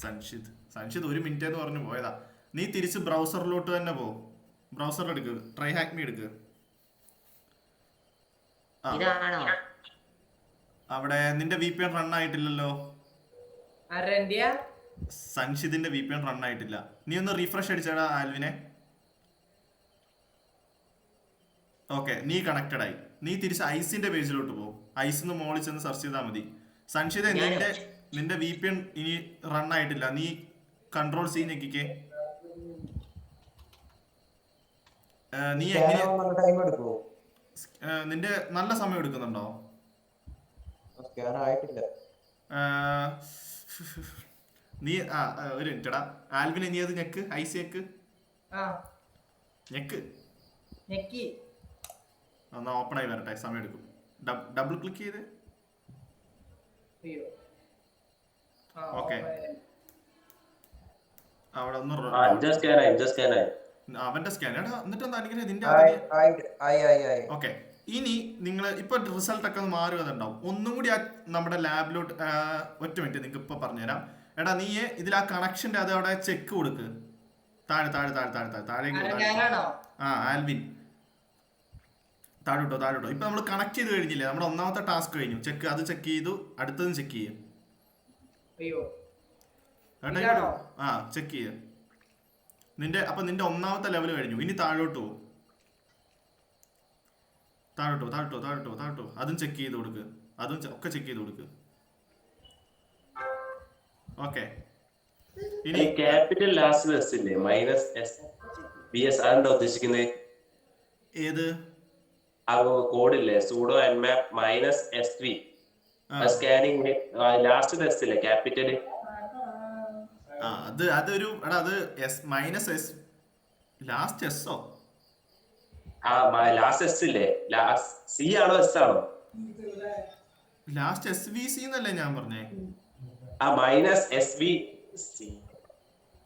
സംശിത് 1 മിനിറ്റ് എന്ന് പറഞ്ഞു പോയതാ. നീ തിരിച്ച് ബ്രൗസറിലോട്ട് തന്നെ പോ. ബ്രൗസറിൽ എടുക്കുക, ട്രൈ ഹാക്ക് മീ എടുക്കുക. അവിടെ നിന്റെ VPN റൺ ആയിട്ടില്ലല്ലോ. സംശിതിന്റെ VPN റൺ ആയിട്ടില്ല. നീ ഒന്ന് റീഫ്രഷ് അടിച്ചടാ ആൽവിനെ. ഓക്കെ, നീ കണക്റ്റഡ് ആയി. നീ തിരിച്ച് ഐസിന്റെ പേജിലോട്ട് പോകും. ഐസിന്ന് മോളിൽ ചെന്ന് സെർച്ച് ചെയ്താൽ മതി. സംശിത, നിന്റെ VPN ഇനി റൺ ആയിട്ടില്ല. നീ Ctrl+C ഞെക്കിക്കേ. നീ എങ്ങനെ നിന്റെ നല്ല സമയം എടുക്കുന്നുണ്ടോ? സ്കാൻ ആയിട്ടില്ല. നീ ഒരു മിനിറ്റടാ ആൽവിനെ, നീ അത് ഞെക്ക്, ഐസിയക്ക് ആ ഞെക്ക്. ഞെക്കി. എന്നാ ഓപ്പൺ ആയി വരട്ടെ, സമയം എടുക്കും. ഡബിൾ ക്ലിക്ക് ചെയ്ത് അയ്യോ. ആ, ഓക്കേ. ഓപ്പൺ. അവിടെ ഒന്ന് സ്കാനായി. അവന്റെ സ്കാൻ എടാ. എന്നിട്ട് ഒന്ന് അനുഗ്രഹം നിന്റെ ആയി. ഓക്കെ. ഇനി നിങ്ങൾ ഇപ്പൊ റിസൾട്ട് ഒക്കെ ഒന്ന് മാറി വന്നിട്ടുണ്ടാവും. ഒന്നും കൂടി നമ്മുടെ ലാബിലോട്ട് ഒറ്റ മിനിറ്റ് നിങ്ങൾക്ക് ഇപ്പൊ പറഞ്ഞുതരാം. എടാ നീ ഇതിൽ ആ കണക്ഷന്റെ അത് അവിടെ ചെക്ക് കൊടുക്ക്. താഴേക്ക് ഞാനാണോ? ആൽവിൻ താഴോട്ടോ. ഇപ്പൊ നമ്മൾ കണക്ട് ചെയ്ത് കഴിഞ്ഞില്ലേ, നമ്മുടെ ഒന്നാമത്തെ ടാസ്ക് കഴിഞ്ഞു. അത് ചെക്ക് ചെയ്തു. അടുത്തതും ചെക്ക് ചെയ്യും. അയ്യോ. ചെക്ക് ചെയ്യ അപ്പൊ നിന്റെ ഒന്നാമത്തെ ലെവൽ കഴിഞ്ഞു. ഇനി താഴോട്ട് പോകും. താഴോട്ടോ. അതും ചെക്ക് ചെയ്ത് കൊടുക്ക്. അതും ഒക്കെ ചെക്ക് ചെയ്ത് കൊടുക്ക്. ഓക്കെ. ഇനി ക്യാപിറ്റൽ ലാസ്റ്റ് എസ് ഇല്ലേ, -SVS, അതെന്താ ഉദ്ദേശിക്കുന്നത്? ഏത് കോഡില്ലേ, sudo nmap -SV scanning last S ഇല്ലേ ക്യാപിറ്റൽ? അതൊരു എടാ അത് -S ലാസ്റ്റ് എസ്സോ? ലാസ്റ്റ് എസ് ഇല്ലേ, സി ആണോ എസ് ആണോ? ലാസ്റ്റ് SVC എന്നല്ലേ ഞാൻ പറഞ്ഞേ. -SVC.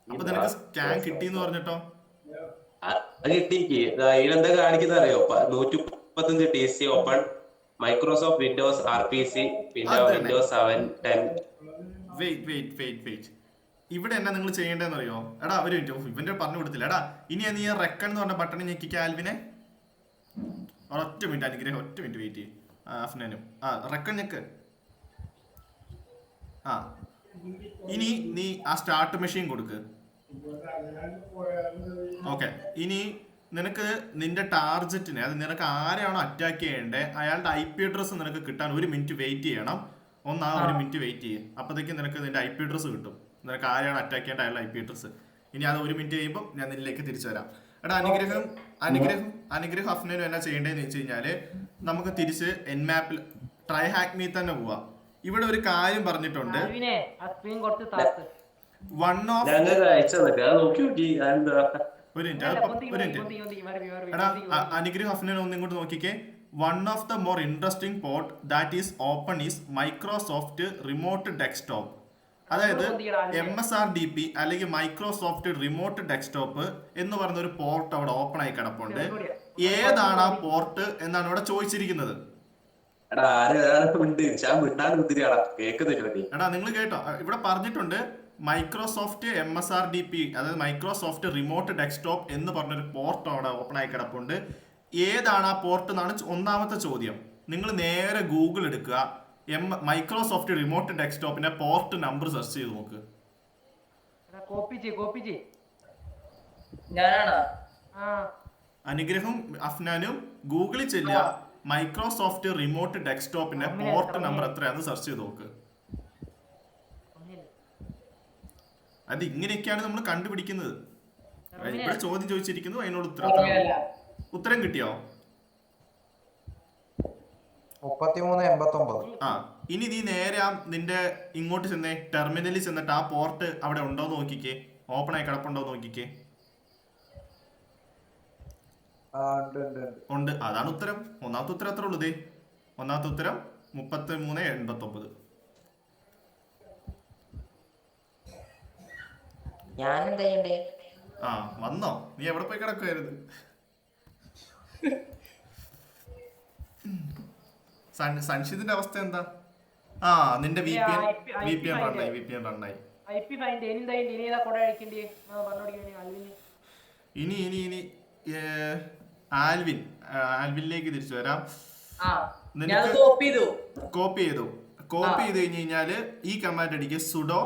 അപ്പൊ നിനക്ക് സ്കാൻ കിട്ടിന്ന് പറഞ്ഞിട്ടോ? അത് കിട്ടിക്ക്. ഇതിലെന്താ കാണിക്കുന്ന അറിയോ? 135 TC open, Microsoft Windows RPC, പിന്നെ വിൻഡോസ് 7 10. വെയിറ്റ്. ഇവിടെ എന്നാ നിങ്ങൾ ചെയ്യേണ്ടതെന്ന് അറിയോ? എടാ ഒരു മിനിറ്റ്, ഇവന്റെ പറഞ്ഞു കൊടുത്തില്ല. എടാ ഇനി നീ റെക്കൺ എന്ന് പറഞ്ഞ ബട്ടൺ ഞെക്കിക്ക ആൽവിനെ. ഒറ്റ മിനിറ്റ് അനുഗ്രഹം, ഒറ്റ മിനിറ്റ് വെയിറ്റ് ചെയ്യും. അഫ്നാനും റെക്കൺ ഞെക്ക്. ഇനി നീ ആ സ്റ്റാർട്ട് മെഷീൻ കൊടുക്ക്. ഓക്കെ. ഇനി നിനക്ക് നിന്റെ ടാർജറ്റിനെ, അത് നിനക്ക് ആരെയാണോ അറ്റാക്ക് ചെയ്യേണ്ടത് അയാളുടെ IP അഡ്രസ്സ് നിനക്ക് കിട്ടാൻ 1 മിനിറ്റ് വെയിറ്റ് ചെയ്യണം. 1 മിനിറ്റ് വെയിറ്റ് ചെയ്യും. അപ്പോഴത്തേക്കും നിനക്ക് നിന്റെ IP അഡ്രസ്സ് കിട്ടും. നിനക്ക് ആരെയാണ് അറ്റാക്ക് ചെയ്യേണ്ട അയാളുടെ IP അഡ്രസ്സ്. ഇനി അത് 1 മിനിറ്റ് കഴിയുമ്പോൾ ഞാൻ നിന്നിലേക്ക് തിരിച്ചു വരാം. എടാ അനുഗ്രഹം അഫ്നനും എന്നാ ചെയ്യേണ്ടതെന്ന് വെച്ച് കഴിഞ്ഞാല് നമുക്ക് തിരിച്ച് എൻമാപ്പിൽ ട്രൈ ഹാക്ക് മീ തന്നെ പോവാം. ഇവിടെ ഒരു കാര്യം പറഞ്ഞിട്ടുണ്ട്. എടാ അനുഗ്രഹം അഫ്നൻ ഒന്ന് ഇങ്ങോട്ട് നോക്കിക്കേ. One of the more interesting port that is open is Microsoft remote desktop. അതായത് MSRDP അല്ലെങ്കിൽ മൈക്രോസോഫ്റ്റ് റിമോട്ട് ഡെസ്ക്ടോപ്പ് എന്ന് പറയുന്ന ഒരു പോർട്ട് അവിടെ ഓപ്പൺ ആയി കിടപ്പുണ്ട്. ഏതാണ് ആ പോർട്ട് എന്നാണ് ഇവിടെ ചോദിച്ചിരിക്കുന്നത്. എടാ നിങ്ങൾ കേട്ടോ, ഇവിടെ പറഞ്ഞിട്ടുണ്ട് മൈക്രോസോഫ്റ്റ് MSRDP, അതായത് മൈക്രോസോഫ്റ്റ് റിമോട്ട് ഡെസ്ക്ടോപ്പ് എന്ന് പറഞ്ഞൊരു പോർട്ട് അവിടെ ഓപ്പൺ ആയി കിടപ്പുണ്ട്. ഏതാണ് ആ പോർട്ട് എന്നാണ് ഒന്നാമത്തെ ചോദ്യം. നിങ്ങൾ നേരെ ഗൂഗിൾ എടുക്കുക, മൈക്രോസോഫ്റ്റ് റിമോട്ട് ഡെസ്ക്ടോപ്പിന്റെ പോർട്ട് നമ്പർ സെർച്ച് ചെയ്ത് നോക്ക്. അനുഗ്രഹം അഫ്നാനും ഗൂഗിളിൽ ചെല്ലുക, മൈക്രോസോഫ്റ്റ് റിമോട്ട് ഡെസ്ക്ടോപ്പിന്റെ പോർട്ട് നമ്പർ എത്രയാണെന്ന് സെർച്ച് ചെയ്ത് നോക്ക്. അത് ഇങ്ങനെയൊക്കെയാണ് നമ്മൾ കണ്ടുപിടിക്കുന്നത്. ഇവിടെ ചോദ്യം ചോദിച്ചിരിക്കുന്നു, അതിനോട് ഉത്തരം കിട്ടിയോ? 3389. ഇനി നീ നേരെ നിന്റെ ഇങ്ങോട്ട് ചെന്നേ, ടെർമിനലിൽ ചെന്നിട്ട് ആ പോർട്ട് അവിടെ ഉണ്ടോ നോക്കിക്കേ, ഓപ്പൺ ആയി കിടപ്പുണ്ടോ നോക്കിക്കേ. ഉണ്ട്, അതാണ് ഉത്തരം. ഒന്നാമത്തെ ഉത്തരം എത്ര ഉള്ളൂ? ഒന്നാമത്തെ ഉത്തരം 3389. ഞാനെന്താ ചെയ്യണ്ടേ? വന്നോ? നീ എവിടെ പോയി കിടക്കുവായിരുന്നു? സൻഷിതിന്റെ അവസ്ഥ എന്താ? നിന്റെ VPN റണ്ണായി. ഇനി ആൽവിനിലേക്ക് തിരിച്ചു വരാം. കോപ്പി ചെയ്തു കഴിഞ്ഞു കഴിഞ്ഞാല് ഈ കമാൻഡ് അടിക്കുക, സുഡോ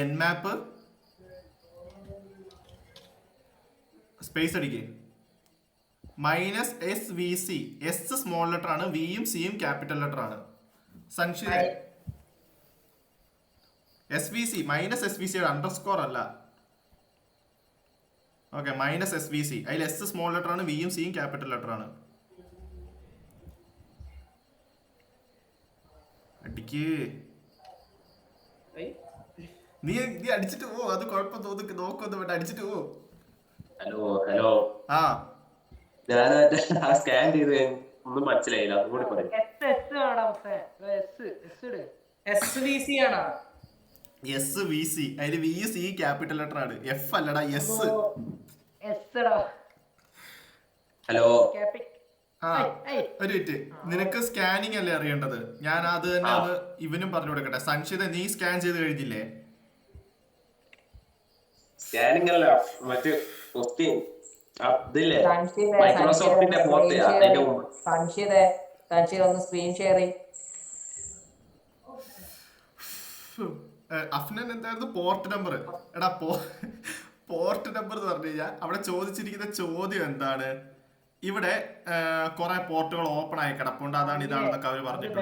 nmap സ്പേസ് അടിക്കുക -SVC. S സ്മോൾ ലെറ്റർ ആണ്, വിയും സിയും ക്യാപിറ്റൽ ലെറ്റർ ആണ്. സംശയ SVC -SVC അണ്ടർസ്കോർ അല്ല. Okay, -SVC. അതിൽ S സ്മോൾ ലെറ്റർ ആണ്, വിയും സിയും ക്യാപിറ്റൽ ലെറ്റർ ആണ്. അടിക്ക്. ഐ. നീ നീ അടിച്ചിട്ട് പോ, അത് കുഴപ്പം നോക്കൊന്നും വേണ്ട, അടിച്ചിട്ട് പോ. ഹലോ ആ ഞാൻ സ്കാൻ ചെയ്ത് ഒന്നും മനസ്സിലായില്ല, അതും കൂടി പറയും. SVC ആണോ? എസ് വി സി, അതില് വി സി ക്യാപിറ്റൽ ലെറ്റർ ആണ്, എഫ് അല്ലടാ എസ്. ഹലോ ആ ഒരു മിനിറ്റ്, നിനക്ക് സ്കാനിങ് അല്ലേ അറിയേണ്ടത്? ഞാൻ അത് തന്നെ ഒന്ന് ഇവനും പറഞ്ഞു കൊടുക്കട്ടെ. സംശിത, നീ സ്കാൻ ചെയ്ത് കഴിഞ്ഞില്ലേ? സ്കാനിങ് അല്ല, മറ്റു ഇതില്ലേ മൈക്രോസോഫ്റ്റിന്റെ പോർട്ട്, അതിന്റെ മുമ്പ്. സംശയ ഒന്ന് സ്ക്രീൻ ഷെയർ ചെയ്യും. അഫ്നൻ എന്തായിരുന്നു പോർട്ട് നമ്പർ? എടാ പോർട്ട് നമ്പർ എന്ന് പറഞ്ഞു കഴിഞ്ഞാൽ അവിടെ ചോദിച്ചിരിക്കുന്ന ചോദ്യം എന്താണ്? ഇവിടെ കുറെ പോർട്ടുകൾ ഓപ്പൺ ആയി കിടപ്പുണ്ട്, അതാണ് ഇതാണെന്നൊക്കെ അവര് പറഞ്ഞിട്ടുണ്ട്.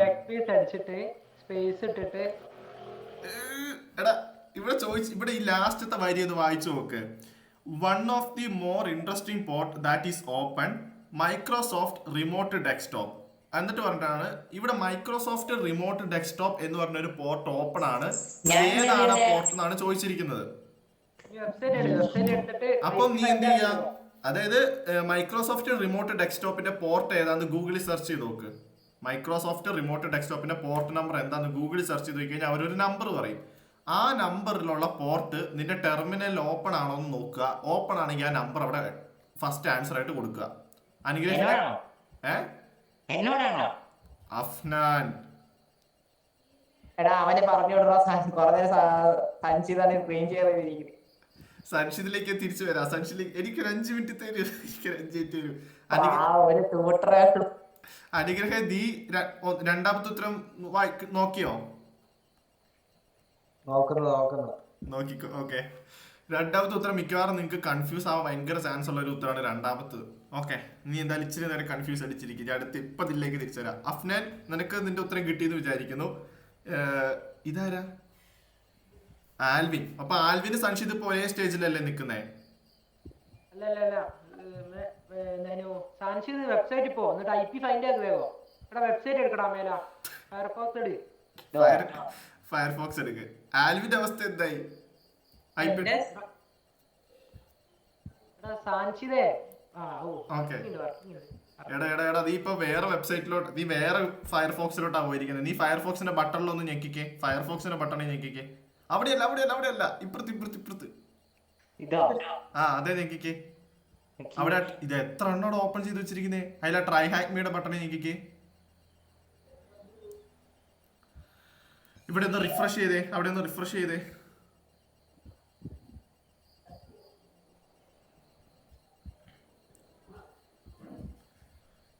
എടാ ഇവിടെ ഈ ലാസ്റ്റത്തെ വരി ഒന്ന് വായിച്ചു നോക്ക്. One of the more interesting port that is open Microsoft remote desktop. എന്നിട്ട് പറഞ്ഞിട്ടാണ് ഇവിടെ മൈക്രോസോഫ്റ്റ് റിമോട്ട് ഡെസ്ക്ടോപ്പ് എന്ന് പറഞ്ഞ ഒരു പോർട്ട് ഓപ്പൺ ആണ്. ഏതാണ് ആ പോർട്ട് എന്നാണ് ചോദിച്ചിരിക്കുന്നത്. അപ്പൊ നീ എന്ത് ചെയ്യാ? അതായത് മൈക്രോസോഫ്റ്റ് റിമോട്ട് ഡെസ്ക്ടോപ്പിന്റെ പോർട്ട് ഏതാന്ന് ഗൂഗിളിൽ സെർച്ച് ചെയ്ത് നോക്ക്. മൈക്രോസോഫ്റ്റ് റിമോട്ട് ഡെസ്ക്ടോപ്പിന്റെ പോർട്ട് നമ്പർ എന്താന്ന് ഗൂഗിളിൽ സെർച്ച് ചെയ്ത് കഴിഞ്ഞാൽ അവരൊരു നമ്പർ പറയും. ആ നമ്പറിലുള്ള പോർട്ട് നിന്റെ ടെർമിനലിൽ ഓപ്പൺ ആണോ എന്ന് നോക്കുക. ഓപ്പൺ ആണെങ്കിൽ ആ നമ്പർ അവിടെ ഫസ്റ്റ് ആൻസർ ആയിട്ട് കൊടുക്കുക. എന്നോടാണോ? അഫ്നാൻ, എടാ അവന് പറഞ്ഞു സഞ്ചിതാണ് സ്ക്രീൻ ഷെയർ ചെയ്തിരിക്കുന്നത്. സൻഷിദിലേക്ക് തിരിച്ചു വരാം. സൻഷിദിലേക്ക് എനിക്കൊരു 5 മിനിറ്റ് തരും. അനുഗ്രഹ, നീ രണ്ടാമത്തെ ഉത്തരം നോക്കിയോ? നോക്കിക്കോ. ഓക്കെ, രണ്ടാമത്തെ ഉത്തരം മിക്കവാറും നിങ്ങൾക്ക് കൺഫ്യൂസ് ആവാൻ ഭയങ്കര ചാൻസ് ഉള്ള ഒരു ഉത്തരമാണ് രണ്ടാമത്തത്. ഓക്കെ, നീ എന്തായാലും ഇച്ചിരി നേരം കൺഫ്യൂസ് അടിച്ചിരിക്കും. ഞാൻ അടുത്ത് ഇപ്പൊ ഇതിലേക്ക് തിരിച്ചു വരാം. അഫ്നാൻ, നിനക്ക് നിന്റെ ഉത്തരം കിട്ടിയെന്ന് വിചാരിക്കുന്നു. ഇതാരാ? ആൽവിൻ. അപ്പൊ ആൽവിന് സംശയത് ഇപ്പൊ ഒരേ സ്റ്റേജിലല്ലേ നിക്കുന്നേ? വെബ്സൈറ്റിൽ പോ, എന്നിട്ട് IP ഫൈൻഡ് ആക്കുവോ? വെബ്സൈറ്റ് എടുക്കടാ, മേല ഫയർഫോക്സ് എടുക്ക്. ആൽവിന്റെ അവസ്ഥ എന്തായി? എടാ നീ ഇപ്പൊ വേറെ വെബ്സൈറ്റിലോട്ട്, നീ വേറെ ഫയർഫോക്സിലോട്ടാ പോയിരിക്കുന്നത്. നീ ഫയർഫോക്സിന്റെ ബട്ടണിലൊന്ന് ഞെക്കിക്കേ. ഫയർഫോക്സിന്റെ ബട്ടണിൽ ഞെക്കിക്കേ. അവിടെയല്ല, ഇപ്പുറത്ത്. ആ അതെ, ഞെക്കിക്കേ. അവിടെ ഇത് എത്ര എണ്ണോട് ഓപ്പൺ ചെയ്ത് വെച്ചിരിക്കുന്നേ? അതിലെ ട്രൈ ഹാക്മിയുടെ ബട്ടണിൽ ഞെക്കിക്കേ. ഇവിടെ ഒന്ന് റിഫ്രഷ് ചെയ്തേ. അവിടെ ഒന്ന് റിഫ്രഷ് ചെയ്തേ.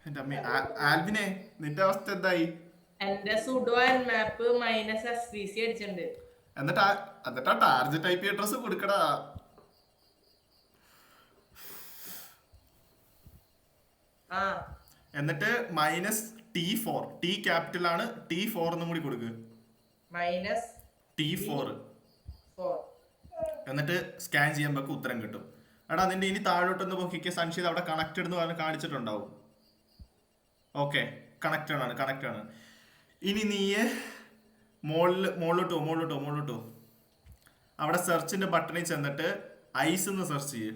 എന്റെ അമ്മ, ആൽവിനെ നിന്റെ അവസ്ഥ എന്തായി? എന്റെ സുഡോ മാപ്പ് -SVC അടിച്ചിട്ടുണ്ട്. എന്നിട്ടാ ടാർജറ്റ് IP അഡ്രസ് കൊടുക്കടാ. എന്നിട്ട് -T4, T ക്യാപിറ്റൽ ആണ്, T4 എന്നും കൂടി കൊടുക്ക്. -T4. എന്നിട്ട് സ്കാൻ ചെയ്യുമ്പോൾ ഉത്തരം കിട്ടും. എടാ നിന്റെ ഇനി താഴോട്ടൊന്ന് നോക്കിക്കേ. സംശയം അവിടെ കണക്റ്റഡ് എന്ന് പറഞ്ഞ് കാണിച്ചിട്ടുണ്ടാവും. ഓക്കെ, കണക്റ്റഡ് ആണ്. ഇനി നീ മുകളിലോട്ടോ. അവിടെ സെർച്ചിന്റെ ബട്ടണിൽ ചെന്നിട്ട് ഐസ് എന്ന് സെർച്ച് ചെയ്യ്.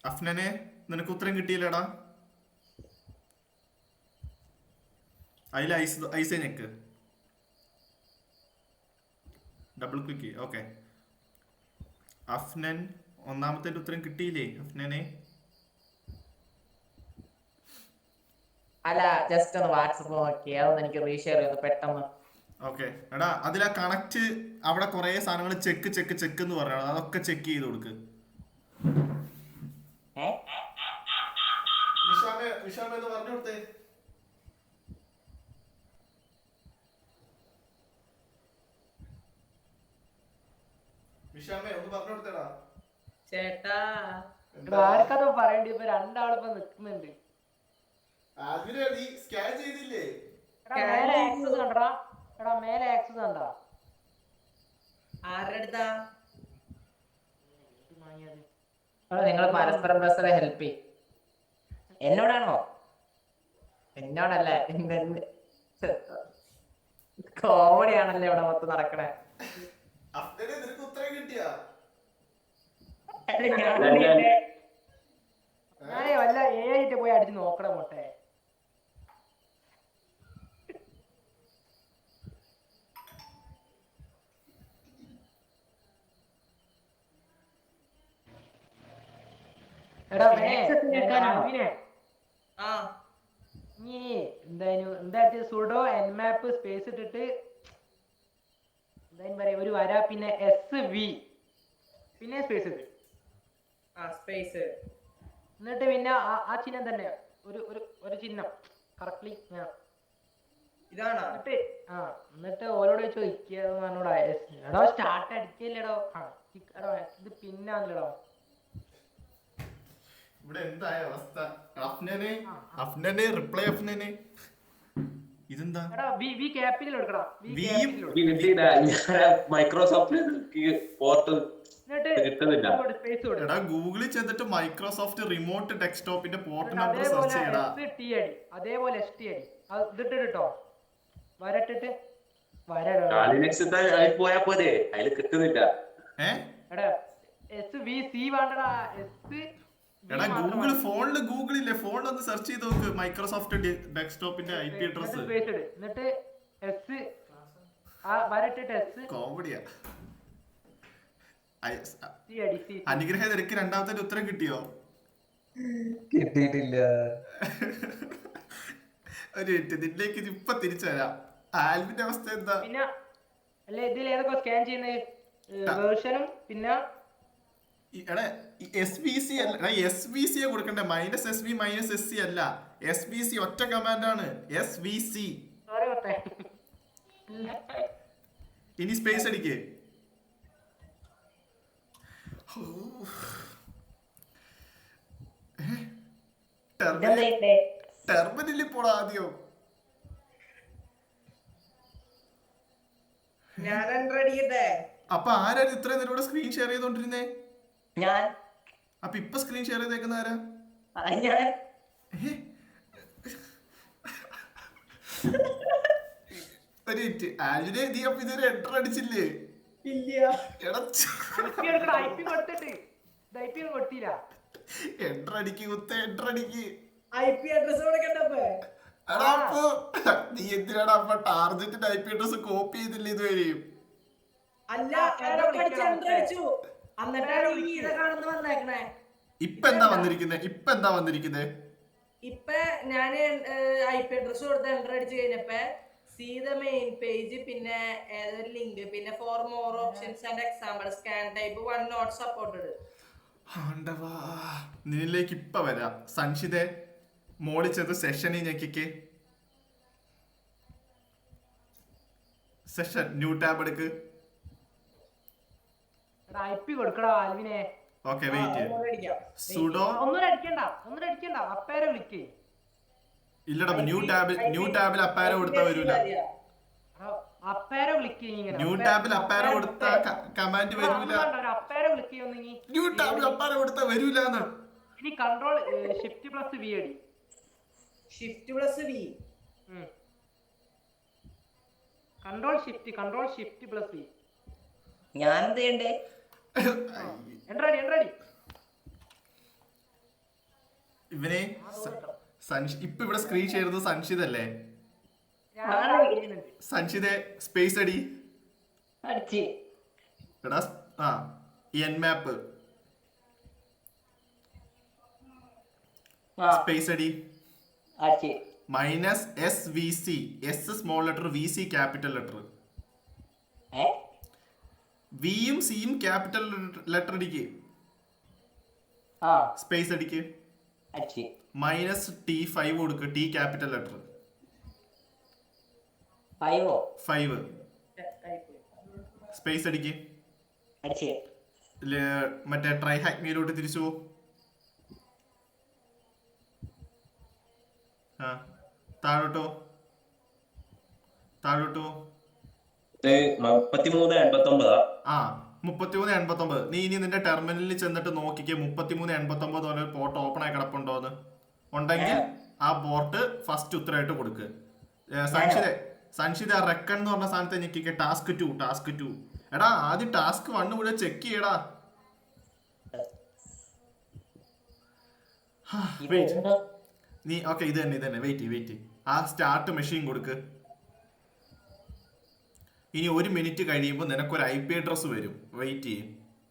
അഫ്നനെ, നിനക്ക് ഉത്തരം കിട്ടിയില്ലടാ. അതിൽ ഐസ് ഞെക്ക്, ഡബിൾ ക്ലിക്ക്. ഓക്കെ, അഫ്നൻ ഒന്നാമത്തെ ഉത്തരം കിട്ടിയില്ലേ അഫ്നനെ? അല്ല, ജസ്റ്റ് ഒന്ന് വാട്സപ്പ് നോക്കി, അതൊന്ന് എനിക്ക് റീഷെയർ ചെയ്തു പെട്ടെന്ന്. ഓക്കെ എടാ, അതിലാ കണക്ട് അവിടെ കുറെ സാധനങ്ങൾ ചെക്ക് എന്ന് പറയണം. അതൊക്കെ ചെക്ക് ചെയ്ത് കൊടുക്ക്. വിഷാമ എന്ന് പറഞ്ഞു കൊടുത്തേ. വിഷാമേ ഒന്ന് പറഞ്ഞു കൊടുത്തേടാ. ചേട്ടാ ആർക്കതോ പറയണ്ടി, ഇപ്പൊ രണ്ടാളിപ്പോ നിക്കുന്നുണ്ട്. നീ സ്കാൻ ചെയ്തില്ലേ? മേലെ ആക്സസ് കണ്ടടാ. എടാ മേലെ ആക്സസ് കണ്ടാ? ആരുടെ അടുത്താ? നിങ്ങൾ പരസ്പരം ഹെൽപ്പ് ചെയ്യും. എന്നോടാണോ? എന്നോടല്ലേ, കോമഡി ആണല്ലേ ഇവിടെ മൊത്തം നടക്കണേ. അഫ്നനെ നിനക്ക് ഉത്തരം കിട്ടിയാ? ഞാനേ വല്ല ഏഴിട്ട് പോയി അടിച്ച് നോക്കണം മോട്ടെ. എടാ അവിനെ ആ നീ എന്താ സുഡോ എൻമാപ്പ് സ്പേസ് ഇട്ടിട്ട് എന്തായാലും പറയാ ഒരു വര പിന്നെ SV പിന്നെ സ്പേസ് ഇട്ട് സ്പേസ് എന്നിട്ട് പിന്നെ ആ ചിഹ്നം തന്നെ ഒരു ചിഹ്നം കറക്റ്റ്ലി ഇതാണോ? എന്നിട്ട് ഓരോട് ചോദിക്കുക പറഞ്ഞോടാ എടോ സ്റ്റാർട്ട് അടിക്കല്ലേടോ. എടോ ഇത് പിന്നാണല്ലേടോ. ഇവിടെ എന്തായ അവസ്ഥ? അഫ്നനെ റിപ്ലൈ അഫ്നനെ ഇതെന്താ? എടാ വി ക്യാപിറ്റൽ എടുക്കടാ. മൈക്രോസോഫ്റ്റ് പോർട്ട് എന്നിട്ട് കിട്ടുന്നില്ല. സ്പേസ് കൊടു. എടാ ഗൂഗിളിൽ ചെന്നിട്ട് മൈക്രോസോഫ്റ്റ് റിമോട്ട് ഡെസ്ക്ടോപ്പിന്റെ പോർട്ട് നമ്പർ സെർച്ച് ചെയ്യടാ. ST അടി അതേപോലെ ST അടി അത് ഇതിട്ട് കേട്ടോ വരട്ടിട്ട് പോയാ പോരെ, അതില് കിട്ടുന്നില്ല. എടാ SVC വേണ്ടടാ. എടാ ഗൂഗിൾ ഫോണില് ഗൂഗിളില്ലേ, ഫോണിലൊന്ന് സെർച്ച് ചെയ്ത് നോക്ക് മൈക്രോസോഫ്റ്റ് ഡെസ്ക്ടോപ്പിന്റെ IP അഡ്രസ്. എന്നിട്ട് S വരട്ടിട്ട് S കോമഡിയാ. C അടി C. അനുഗ്രഹ നിനക്ക് രണ്ടാമത്തെ ഉത്തരം കിട്ടിയോ? കിട്ടിയിട്ടില്ല. ഒരു മിനിറ്റ്, നിന്നിലേക്ക് ഇപ്പൊ തിരിച്ചു വരാം. ആൽവിന്റെ അവസ്ഥ എന്താ? പിന്നെ അല്ലെ ഇതിൽ ഏതൊക്കെ സ്കാൻ ചെയ്യുന്ന വേർഷനും പിന്നെ എടാ SVC അല്ല, SVC കൊടുക്കണ്ടേ? -SV -SC അല്ല, SVC ഒറ്റ കമാൻഡ് ആണ്. SVC. സോറി മൊത്തേ. ഇനി സ്പേസ് അടിക്ക്. ടെർമിനലിൽ പോടാ ആദ്യം. ഞാൻ അടിക്കട്ടെ. അപ്പൊ ആരാണ് ഇത്രയും നേരം സ്ക്രീൻ ഷെയർ ചെയ്തോണ്ടിരുന്നേ? ഞാൻ അപ്പൊ ഇപ്പൊ സ്ക്രീൻ ഷെയർ ചെയ്തേക്കുന്ന ആരാ? ഞാൻ ഒരു മിനിറ്റ്, ആൽവിനെ നീ അപ്പൊ ഇതൊരു എൻട്ര അടിച്ചില്ലേ? ഇല്ല. എടാ IP കൊടുത്തിട്ട് IP കൊടുത്തില്ല. എൻട്ര അടിക്ക് കുത്ത, എൻട്ര അടിക്ക്. IP അഡ്രസ് കൊടുക്കണ്ടപ്പോ. എടാ അപ്പൊ നീ എന്തിനാണ് അപ്പൊ ടാർജറ്റിന്റെ IP അഡ്രസ് കോപ്പി ചെയ്തില്ല ഇതുവരെയും? അല്ല അതൊക്കെ അടിച്ച് enter അടിച്ചു. എന്നിട്ടാണ് ഈ ഇത് കാണുന്ന വന്നേക്കണേ. ഇപ്പൊ എന്താ വന്നിരിക്കുന്നേ? ഇപ്പൊ ഞാന് IP അഡ്രസ് കൊടുത്ത് എൻ്റർ അടിച്ചു കഴിഞ്ഞപ്പോ സീ ദ മെയിൻ പേജ്, പിന്നെ ഏതൊരു ലിങ്ക്, പിന്നെ for more options and example, scan type 1 not supported. നിന്നിലേക്ക് ഇപ്പൊ വരാം. സംശിതേ മോളിൽ ചെന്ന് സെഷനിൽ ഞെക്കിക്ക്. സെഷൻ ന്യൂ ടാബ് എടുക്ക്. IP കൊടുക്കടാ ആൽവിനെ. Okay wait. സുഡോ ഒന്നും അടിക്കണ്ട അപ്പേരെ വിളിക്കേ. ഇല്ലടാ, ന്യൂ ടാബിൽ അപ്പാരോ കൊടുത്താ വരൂല. അപ്പേരെ വിളിക്കേ. ന്യൂ ടാബിൽ അപ്പാരോ കൊടുത്ത കമാൻഡ് വരൂല. അപ്പേരെ വിളിക്കൊന്നെങ്കിൽ ന്യൂ ടാബിൽ അപ്പാരോ കൊടുത്താ വരൂല. ഇനി കൺട്രോൾ Shift+V അടി. Shift+V. Control Shift+V. ഞാൻ എന്ത് ചെയ്യണ്ടേ? എൻട്രടി ഇവനെ ഇപ്പൊ ഇവിടെ സ്ക്രീൻ ഷെയർ ചെയ്തത് സംശിതല്ലേ? സംശിതേ സ്പേസ് അടി. അടിച്ച് എടാ എൻമാപ്പ് സ്പേസ് അടി. അടിച്ച് -SVC, S small letter, VC capital letter. വിയും സിയും ക്യാപിറ്റൽ ലെറ്റർ അടിക്ക്. സ്പേസ് അടിക്ക്. അടിച്ച് -T5 കൊടുക്ക്. T capital letter. 5 സ്പേസ് അടിക്ക്. അടിച്ച് മറ്റേ ട്രൈ ഹാക്ക് മീലോട്ട് തിരിച്ചു പോ. താഴോട്ടോ 3389. 3389. നീ ഇനി നിന്റെ ടെർമിനലിൽ ചെന്നിട്ട് നോക്കിക്കേ 3389 പോലെ പോർട്ട് ഓപ്പൺ ആയി കിടപ്പുണ്ടോന്ന്. ഉണ്ടെങ്കിൽ ആ പോർട്ട് ഫസ്റ്റ് ഉത്തരമായിട്ട് കൊടുക്ക്. സംശിത റെക്കൺ എന്ന് പറഞ്ഞ സാധനത്തെ ഞെക്കിക്കേ. ടാസ്ക് 2. എടാ ആദ്യം ടാസ്ക് 1 മുഴുവൻ ചെക്ക് ചെയ്യടാ. നീ ഓക്കെ ഇത് തന്നെ വെയിറ്റ്. ആ സ്റ്റാർട്ട് മെഷീൻ കൊടുക്ക്. ഇനി 1 മിനിറ്റ് കഴിയുമ്പോൾ നിനക്കൊരു IP അഡ്രസ് വരും. വെയിറ്റ് ചെയ്യും.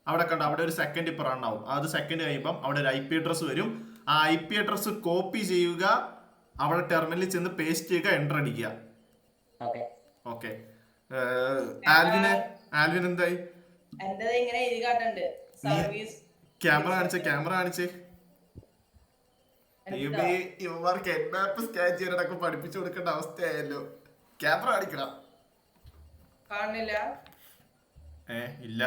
അവിടെ കണ്ടോ, അവിടെ ഒരു സെക്കൻഡ് ഇപ്പൊ റൺ ആവും. അത് സെക്കൻഡ് കഴിയുമ്പം അവിടെ ഒരു IP അഡ്രസ് വരും. ആ IP അഡ്രസ് കോപ്പി ചെയ്യുക, അവിടെ ടെർമിനലിൽ ചെന്ന് പേസ്റ്റ് ചെയ്യുക, എൻ്റർ അടിക്കുക. ഓക്കെ. ആൽവിൻ എന്തായി? എന്റേത് ഇങ്ങനെ എഴുതി കാട്ടുണ്ട്. സർവീസ് ക്യാമറ കാണിച്ചേ. ഇവന്മാർക്ക് എൻമാപ്പ് സ്കാൻ ചെയ്യാനൊക്കെ പഠിപ്പിച്ചു കൊടുക്കേണ്ട അവസ്ഥയായല്ലോ. ക്യാമറ കാണിക്കണം. കാണുന്നില്ല. ഇല്ല.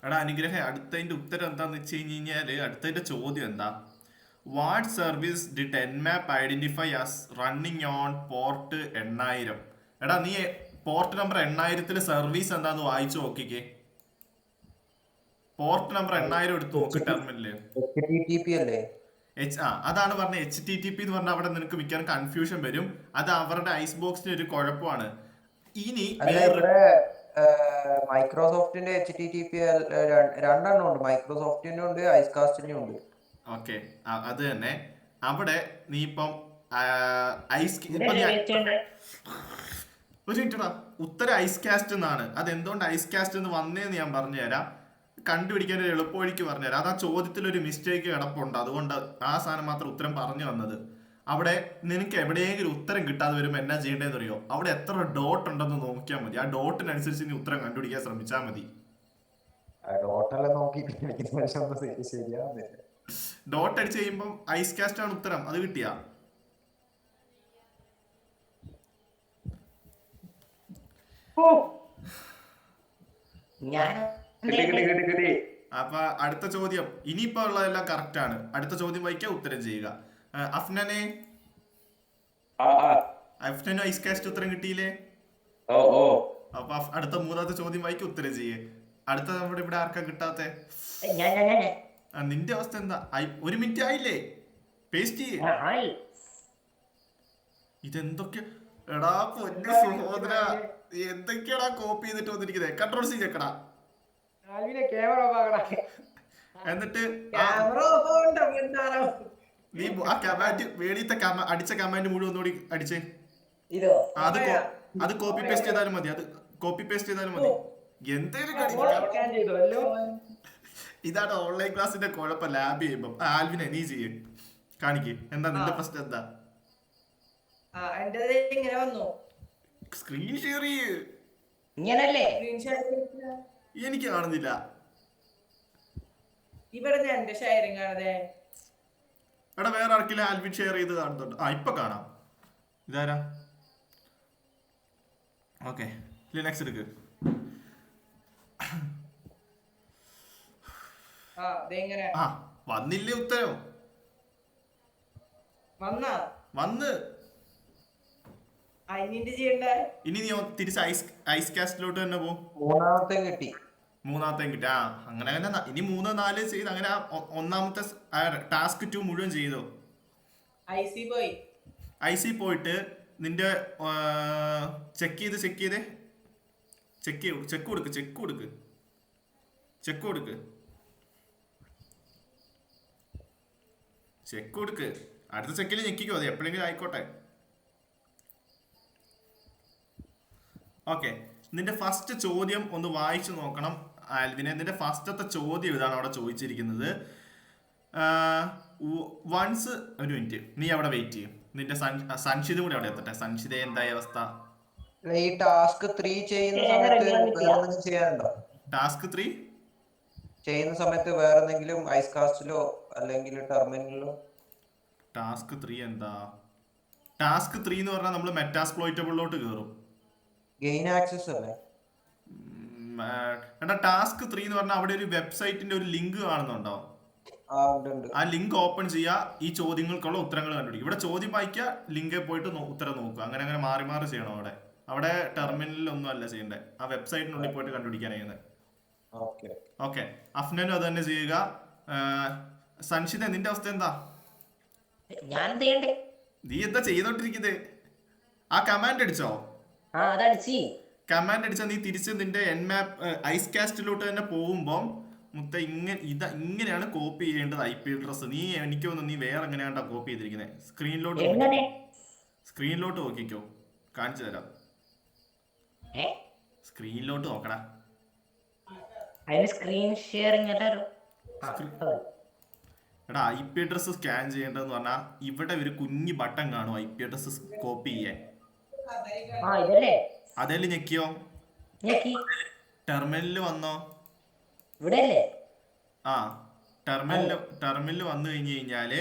എടാ അനുഗ്രഹ, അടുത്തതിന്റെ ഉത്തരം എന്താന്ന് വെച്ച് കഴിഞ്ഞാല് അടുത്തതിന്റെ ചോദ്യം എന്താ? What service did nmap identify as running on port 8000? എടാ നീ പോർട്ട് നമ്പർ 8000 സർവീസ് എന്താന്ന് വായിച്ചു നോക്കിക്കേ. പോർട്ട് നമ്പർ 8000 എടുത്ത് നോക്ക് ടെർമിനല്. അതാണ് പറഞ്ഞ HTTP എന്ന് പറഞ്ഞാൽ അവിടെ നിനക്ക് മിക്കവാറും കൺഫ്യൂഷൻ വരും. അത് അവരുടെ ഐസ് ബോക്സിന് ഒരു കുഴപ്പമാണ്. ഇനി മൈക്രോസോഫ്റ്റിന്റെ HTTP രണ്ടെണ്ണം ഉണ്ട്. മൈക്രോസോഫ്റ്റിനും ഉണ്ട്, ഐസ്കാസ്റ്റിനും ഉണ്ട്. ഓക്കെ, അത് തന്നെ. അവിടെ നീ ഇപ്പം ഒരു മിനിറ്റടാ, ഉത്തരം ഐസ്കാസ്റ്റ് എന്നാണ്. അതെന്തുകൊണ്ട് ഐസ്കാസ്റ്റ് എന്ന് വന്നേന്ന് ഞാൻ പറഞ്ഞുതരാം. കണ്ടുപിടിക്കാൻ ഒരു എളുപ്പവഴിക്ക് പറഞ്ഞുതരാം. അത് ആ ചോദ്യത്തിൽ ഒരു മിസ്റ്റേക്ക് കിടപ്പുണ്ട്, അതുകൊണ്ട് ആ സാധനം മാത്രം ഉത്തരം പറഞ്ഞു വന്നത്. അവിടെ നിനക്ക് എവിടെയെങ്കിലും ഉത്തരം കിട്ടാതെ വരുമ്പോൾ എന്നാ ചെയ്യേണ്ടതെന്ന് അറിയോ? അവിടെ എത്ര ഡോട്ട് ഉണ്ടെന്ന് നോക്കിയാൽ മതി. ആ ഡോട്ടിനനുസരിച്ച് നീ ഉത്തരം കണ്ടുപിടിക്കാൻ ശ്രമിച്ചാൽ മതി. ഡോട്ട് അടിച്ച് കഴിയുമ്പോൾ ഐസ്കാസ്റ്റ് ആണ് ഉത്തരം. അത് കിട്ടിയാ? അപ്പൊ അടുത്ത ചോദ്യം, ഇനിയിപ്പോ ഉള്ളതെല്ലാം കറക്റ്റ് ആണ്. അടുത്ത ചോദ്യം വായിക്കുക, ഉത്തരം ചെയ്യുക. അഫ്നനും ഐസ്കാസ്റ്റ് ഉത്തരം കിട്ടിയില്ലേ? അപ്പൊ അടുത്ത മൂന്നാമത്തെ ചോദ്യം വായിക്കുക, ഉത്തരം ചെയ്യേ. അടുത്ത നമ്മുടെ ഇവിടെ ആർക്കാ കിട്ടാത്തെ? നിന്റെ അവസ്ഥ എന്താ? 1 മിനിറ്റ് ആയില്ലേ? പേസ്റ്റ് ചെയ്യേ. ഇതെന്തൊക്കെ എടാ പൊന്നു സഹോദര, എന്തൊക്കെയാടാ കോപ്പി ചെയ്തിട്ട് വന്നിരിക്കുന്നത്? കൺട്രോൾ സി ചെക്കടാ. എന്നിട്ട് നീ ആ കമാൻഡ് വേടിയത്തെ അടിച്ച കമാൻഡ് മുഴുവൻ ഒന്നുകൂടി അടിച്ചേ. അത് കോപ്പി പേസ്റ്റ് ചെയ്താലും മതി. എന്തേലും ഇതാണ് ഓൺലൈൻ ക്ലാസ്സിന്റെ കുഴപ്പം. ലാബ് ചെയ്യുമ്പം ആൽവിനെ നീ ചെയ്യും, കാണിക്ക്. എന്താ നിന്റെ പ്രശ്നം? എന്താ സ്ക്രീൻ ഷെയർ ചെയ്യ്. എനിക്ക് കാണുന്നില്ല ഇവിടെ. എന്റെ ഷെയറിങ് കാണതേ. എടാ വേറെ ആർക്കില്ല ആൽവിൻ ഷെയർ ചെയ്ത് കാണുന്നുണ്ട്. ഇപ്പൊ കാണാം. ഇതാരാ? ഓക്കെ, ലിനക്സ് എടുക്ക്. വന്നില്ലേ ഉത്തരം? വന്ന്. ഇനി നീ തിരിച്ച് ഐസ്കാസ്റ്റിലോട്ട് തന്നെ പോ. മൂന്നാമത്തെ കിട്ടി. അങ്ങനെ തന്നെ. ഇനി 3, 4 ചെയ്ത് അങ്ങനെ ഒന്നാമത്തെ ടാസ്ക് 2 മുഴുവൻ ചെയ്തോ. IC പോയിട്ട് നിന്റെ ചെക്ക് കൊടുക്ക്. അടുത്ത ചെക്കിൽ ഞെക്കിക്കോ, അത് എപ്പോഴെങ്കിലും ആയിക്കോട്ടെ. ഓക്കെ, നിന്റെ ഫസ്റ്റ് ചോദ്യം ഒന്ന് വായിച്ചു നോക്കണം ആൽവിനെ. നിന്റെ ഫസ്റ്റത്തെ ചോദ്യം ഇതാണ് അവിടെ ചോദിച്ചിരിക്കുന്നത്. വൺസ്, ഒരു മിനിറ്റ് നീ അവിടെ വെയിറ്റ് ചെയ്യും. നിന്റെ സംശിത കൂടി അവിടെ എത്തട്ടെ. സംശിത എന്തായ അവസ്ഥ? ഈ ടാസ്ക് 3 ചെയ്യുന്ന സമയത്ത് വേറെ എന്തെങ്കിലും ഐസ്കാസ്റ്റിലോ അല്ലെങ്കിൽ ടെർമിനലിലോ? ടാസ്ക് 3 എന്താ? ടാസ്ക് 3 എന്ന് പറഞ്ഞാൽ നമ്മൾ മെറ്റാസ്പ്ലോയിറ്റബിളിലോട്ട് കയറും. ഗെയിൻ ആക്സസ് അല്ലേ? ടാസ്ക് 3 എന്ന് പറഞ്ഞാൽ അവിടെ ഒരു വെബ്സൈറ്റിന്റെ ഒരു ലിങ്ക് കാണുന്നുണ്ടോ? ആ ലിങ്ക് ഓപ്പൺ ചെയ്യുക, ഈ ചോദ്യങ്ങൾക്കുള്ള ഉത്തരങ്ങൾ കണ്ടുപിടിക്കും. ഇവിടെ ചോദ്യം വായിക്കുക, ലിങ്കിൽ പോയിട്ട് ഉത്തരം നോക്കുക. അങ്ങനെ മാറി ചെയ്യണം അവിടെ. അവിടെ ടെർമിനലിൽ ഒന്നും അല്ല ചെയ്യേണ്ടത്, ആ വെബ്സൈറ്റിനുള്ളിൽ പോയിട്ട് കണ്ടുപിടിക്കാൻ ചെയ്യുന്നത്. ഓക്കെ. ഓക്കെ, അഫ്നനും അത് തന്നെ ചെയ്യുക. സൻഷിത നിന്റെ അവസ്ഥ എന്താ? ഞാൻ എന്ത് ചെയ്യണ്ടേ? നീ എന്താ ചെയ്തോണ്ടിരിക്കുന്നത്? ആ കമാൻഡ് അടിച്ചോ? ആ അതടിച്ച്. കമാൻഡ് അടിച്ചാൽ നീ തിരിച്ച് നിന്റെ എൻമാപ്പ് ഐസ് കാസ്റ്റിലോട്ട് തന്നെ പോകുമ്പോൾ ഇങ്ങനെയാണ് കോപ്പി ചെയ്യേണ്ടത് IP അഡ്രസ്. നീ എനിക്ക് തോന്നുന്നു നീ വേറെ എങ്ങനെയാണ്ടാ കോപ്പി ചെയ്തിരിക്കുന്നത്. എങ്ങനെ? സ്ക്രീനിലോട്ട് നോക്കിക്കോ, കാണിച്ചു തരാം. ഏ സ്ക്രീനിലോട്ട് നോക്കടാ. അതിന് സ്ക്രീൻ ഷെയറിങ് എല്ലാരും. എടാ IP അഡ്രസ് സ്കാൻ ചെയ്യേണ്ടതെന്ന് പറഞ്ഞാൽ ഇവിടെ ഒരു കുഞ്ഞു ബട്ടൺ കാണും IP അഡ്രസ് കോപ്പി ചെയ്യാൻ. ആ ഇതല്ലേ? അതേല് ഞെക്കിയോ? ഞെക്കി. ടെർമിനലിൽ വന്നോ? ഇവിടെ അല്ലേ? ആ ടെർമിനലിൽ വന്നു കഴിഞ്ഞു കഴിഞ്ഞാല്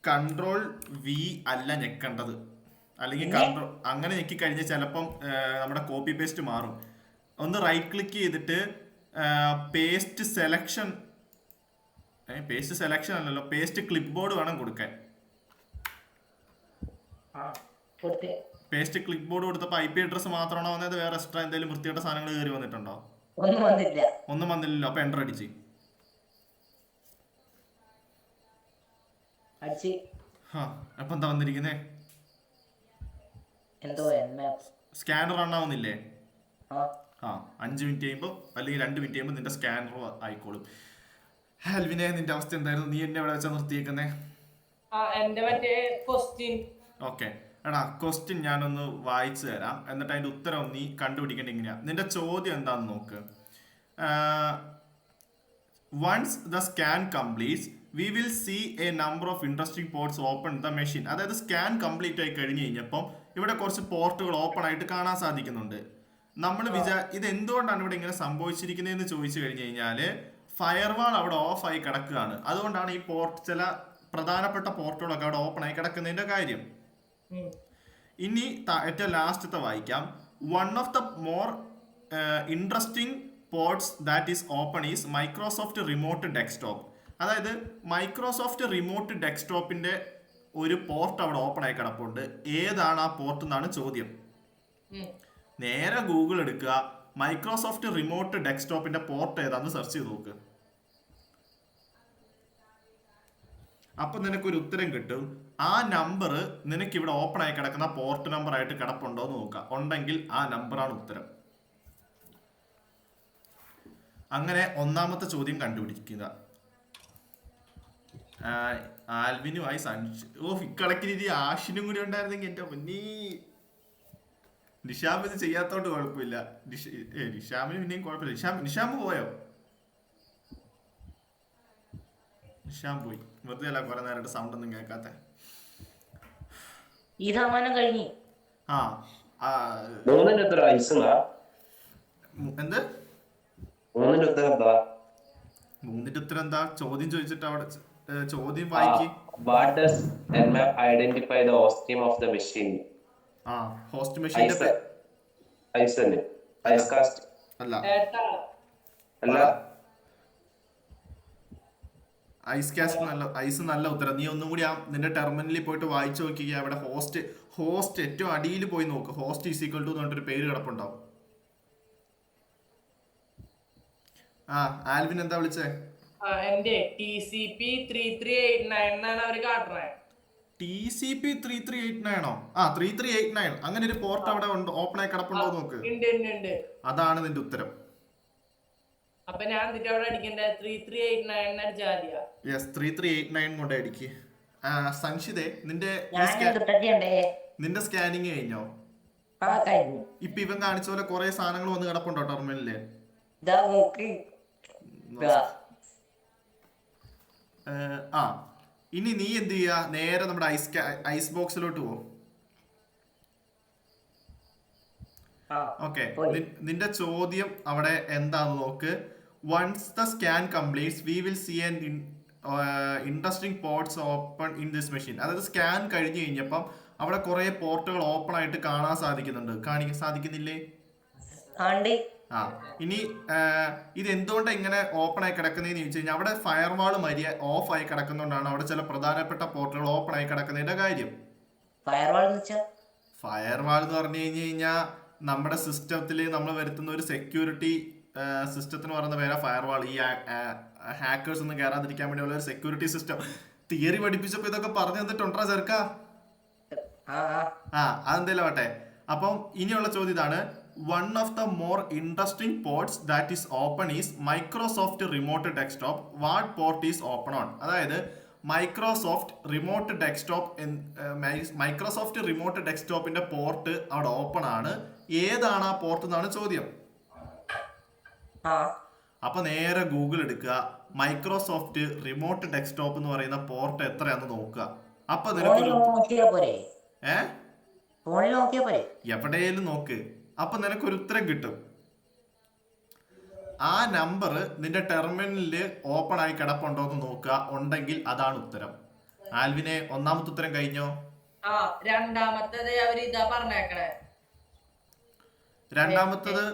Ctrl+V അല്ല ഞെക്കേണ്ടത്, അല്ലെങ്കിൽ അങ്ങനെ ഞെക്കി കഴിഞ്ഞാൽ ചിലപ്പം നമ്മുടെ കോപ്പി പേസ്റ്റ് മാറും. ഒന്ന് റൈറ്റ് ക്ലിക്ക് ചെയ്തിട്ട് പേസ്റ്റ് സെലക്ഷൻ അല്ലല്ലോ, പേസ്റ്റ് ക്ലിപ്പ് ബോർഡ് വേണം കൊടുക്കാൻ. പേസ്റ്റ് ക്ലിപ്പ് ബോർഡ് കൊടുത്തപ്പോൾ IP അഡ്രസ് മാത്രമാണോ വന്നത്, വേറെ എക്സ്ട്രാ എന്തെങ്കിലും വൃത്തിയായിട്ട സാധനങ്ങൾ കയറി വന്നിട്ടുണ്ടോ? ഒന്നും വന്നില്ലല്ലോ. അപ്പൊ എൻ്റർ അടിച്ച്. അപ്പൊ എന്താ വന്നിരിക്കുന്നേ? സ്കാനർ റൺ ആവുന്നില്ലേ? 5 മിനിറ്റ് കഴിയുമ്പോൾ അല്ലെങ്കിൽ 2 മിനിറ്റ് കഴിയുമ്പോൾ നിന്റെ സ്കാനർ ആയിക്കോളും. ഹെൽവിനെ നിന്റെ അവസ്ഥ എന്തായിരുന്നു? നീ എന്നെ എവിടെ വെച്ചാ നിർത്തിയേക്കുന്നേ? ഓക്കെ എടാ, ക്വസ്റ്റ്യൻ ഞാനൊന്ന് വായിച്ചു തരാം, എന്നിട്ട് അതിന്റെ ഉത്തരം നീ കണ്ടുപിടിക്കേണ്ട എങ്ങനെയാ. നിന്റെ ചോദ്യം എന്താണെന്ന് നോക്ക്. Once the scan completes we will see a number of interesting ports open the machine. അതായത് സ്കാൻ കംപ്ലീറ്റ് ആയി കഴിഞ്ഞ് കഴിഞ്ഞപ്പം ഇവിടെ കുറച്ച് പോർട്ടുകൾ ഓപ്പൺ ആയിട്ട് കാണാൻ സാധിക്കുന്നുണ്ട്. നമ്മൾ ഇത് എന്തുകൊണ്ടാണ് ഇവിടെ ഇങ്ങനെ സംഭവിച്ചിരിക്കുന്നതെന്ന് ചോദിച്ചു കഴിഞ്ഞു കഴിഞ്ഞാൽ ഫയർവാൾ അവിടെ ഓഫ് ആയി കിടക്കുകയാണ്. അതുകൊണ്ടാണ് ഈ ചില പ്രധാനപ്പെട്ട പോർട്ടുകളൊക്കെ അവിടെ ഓപ്പൺ ആയി കിടക്കുന്നതിന്റെ കാര്യം. ഇനി ഏറ്റവും ലാസ്റ്റത്തെ വായിക്കാം. One of the more interesting ports that is open is Microsoft remote desktop. അതായത് മൈക്രോസോഫ്റ്റ് റിമോട്ട് ഡെസ്ക്ടോപ്പിന്റെ ഒരു പോർട്ട് അവിടെ ഓപ്പൺ ആയി കിടപ്പുണ്ട്. ഏതാണ് ആ പോർട്ട് എന്നാണ് ചോദ്യം. നേരെ ഗൂഗിൾ എടുക്കുക, മൈക്രോസോഫ്റ്റ് റിമോട്ട് ഡെസ്ക്ടോപ്പിന്റെ പോർട്ട് ഏതാന്ന് സെർച്ച് ചെയ്ത് നോക്ക്. അപ്പൊ നിനക്കൊരു ഉത്തരം കിട്ടും. ആ നമ്പർ നിനക്ക് ഇവിടെ ഓപ്പൺ ആയി കിടക്കുന്ന പോർട്ട് നമ്പർ ആയിട്ട് കിടപ്പുണ്ടോ എന്ന് നോക്കുക. ഉണ്ടെങ്കിൽ ആ നമ്പറാണ് ഉത്തരം. അങ്ങനെ ഒന്നാമത്തെ ചോദ്യം കണ്ടുപിടിക്കുക. ആൽവിനുമായി ഇക്കണക്കിന് ആഷിനും കൂടി ഉണ്ടായിരുന്നെങ്കിൽ എന്റെ മുന്നീ. നിഷാം ഇത് ചെയ്യാത്തോണ്ട് കുഴപ്പമില്ല. നിഷാമിന് പിന്നെയും കുഴപ്പമില്ല. നിഷാം പോയോ? നിഷാം പോയി. വെറുതെ അല്ല കുറെ നേരമായിട്ട് സൗണ്ട് ഒന്നും കേൾക്കാത്ത. ഈ സമാനം കഴിഞ്ഞു. എന്ത്? മൂന്നിന്റെ ഉത്തരം എന്താ? ചോദ്യം ചോദിച്ചിട്ട് അവിടെ ചോദ്യം വായിക്കി. What does Nmap identify the host name of the machine? Host മെഷീന്റെ ഐസ്കാസ്റ്റ് അല്ല, ഐസ് കാസ്റ്റ് നല്ല ഐസ് നല്ല ഉത്തരം. നീ ഒന്നും കൂടി നിന്റെ ടെർമിനലിൽ പോയിട്ട് വായിച്ചു നോക്കിക്കുക. അവിടെ ഹോസ്റ്റ് ഏറ്റവും അടിയിൽ പോയി നോക്ക്. ഹോസ്റ്റ് ഈസ് ഈക്വൽ ടു എന്ന് പറഞ്ഞിട്ടൊരു പേര് കിടപ്പുണ്ടാവും. ആൽവിൻ എന്താ വിളിച്ചേ? എന്റെ TCP 3389 എന്നാണ് അവര് കാട്ടുന്നത്. TCP 3389 3389 അങ്ങനെ ഒരു പോർട്ട് അവിടെ ഓപ്പൺ ആയി കിടപ്പുണ്ടോ നോക്ക്. അതാണ് നിന്റെ ഉത്തരം. അപ്പൊ ഞാൻ എന്നിട്ട് അവിടെ അടിക്കണ്ടേ 3389 അടിച്ചാ മതിയാ? യെസ്, 3389 കൊണ്ട് അടിക്ക്. സംശിതേ, നിന്റെ സ്കാനിങ് കഴിഞ്ഞോ? ഇപ്പൊ ഇവൻ കാണിച്ച പോലെ കുറെ സാധനങ്ങൾ വന്ന് കിടപ്പുണ്ടോ ടെർമിനലില്? ഇനി നീ എന്ത് ചെയ്യാ? നേരെ നമ്മുടെ ഐസ് ബോക്സിലോട്ട് പോകും. ഓക്കെ, നിന്റെ ചോദ്യം അവിടെ എന്താന്ന് നോക്ക്. Once the scan completes we will see an interesting ports open in this machine. അതായത് സ്കാൻ കഴിഞ്ഞു കഴിഞ്ഞപ്പം അവിടെ കുറെ പോർട്ടുകൾ ഓപ്പൺ ആയിട്ട് കാണാൻ സാധിക്കുന്നില്ലേ? ഇനി ഇത് എന്തുകൊണ്ടാണ് ഇങ്ങനെ ഓപ്പൺ ആയി കിടക്കുന്നതെന്ന് ചോദിച്ചു കഴിഞ്ഞാൽ അവിടെ ഫയർവാൾ ഓഫ് ആയി കിടക്കുന്നതുകൊണ്ടാണ് അവിടെ ചില പ്രധാനപ്പെട്ട പോർട്ടുകൾ ഓപ്പൺ ആയി കിടക്കുന്നതിന്റെ കാര്യം. ഫയർവാൾ എന്ന് പറഞ്ഞു കഴിഞ്ഞു കഴിഞ്ഞാൽ നമ്മുടെ സിസ്റ്റത്തിൽ നമ്മൾ വരുത്തുന്ന ഒരു സെക്യൂരിറ്റി സിസ്റ്റത്തിന് പറയുന്ന പേരാ ഫയർവാൾ. ഈ ഹാക്കേഴ്സ് ഒന്നും കയറാതിരിക്കാൻ വേണ്ടിയുള്ള ഒരു സെക്യൂരിറ്റി സിസ്റ്റം. തിയറി പഠിപ്പിച്ചപ്പോൾ ഇതൊക്കെ പറഞ്ഞു തന്നിട്ടുണ്ടാ ചെറുക്ക? അതെന്തേലും ആവട്ടെ. അപ്പം ഇനിയുള്ള ചോദ്യം ഇതാണ്, one of the more interesting ports that is open is Microsoft remote desktop. What port is open on? അതായത് മൈക്രോസോഫ്റ്റ് റിമോട്ട് ഡെസ്ക്ടോപ്പിന്റെ പോർട്ട് അവിടെ ഓപ്പൺ ആണ്. ഏതാണ് ആ പോർട്ട് എന്നാണ് ചോദ്യം. അപ്പൊ നേരെ ഗൂഗിൾ എടുക്കുക, മൈക്രോസോഫ്റ്റ് റിമോട്ട് ഡെസ്ക്ടോപ്പ് എന്ന് പറയുന്ന പോർട്ട് എത്രയാന്ന് നോക്കുക. അപ്പൊ നിനക്കൊരു എവിടെയും നോക്ക്, അപ്പൊ നിനക്കൊരു ഉത്തരം കിട്ടും. ആ നമ്പർ നിന്റെ ടെർമിനലില് ഓപ്പൺ ആയി കിടപ്പുണ്ടോ എന്ന് നോക്കുക. ഉണ്ടെങ്കിൽ അതാണ് ഉത്തരം. ആൽവിനെ ഒന്നാമത്തെ ഉത്തരം കഴിഞ്ഞോ? രണ്ടാമത്തത് അവര് ഇതാ പറഞ്ഞേക്കണേ. രണ്ടാമത്തത്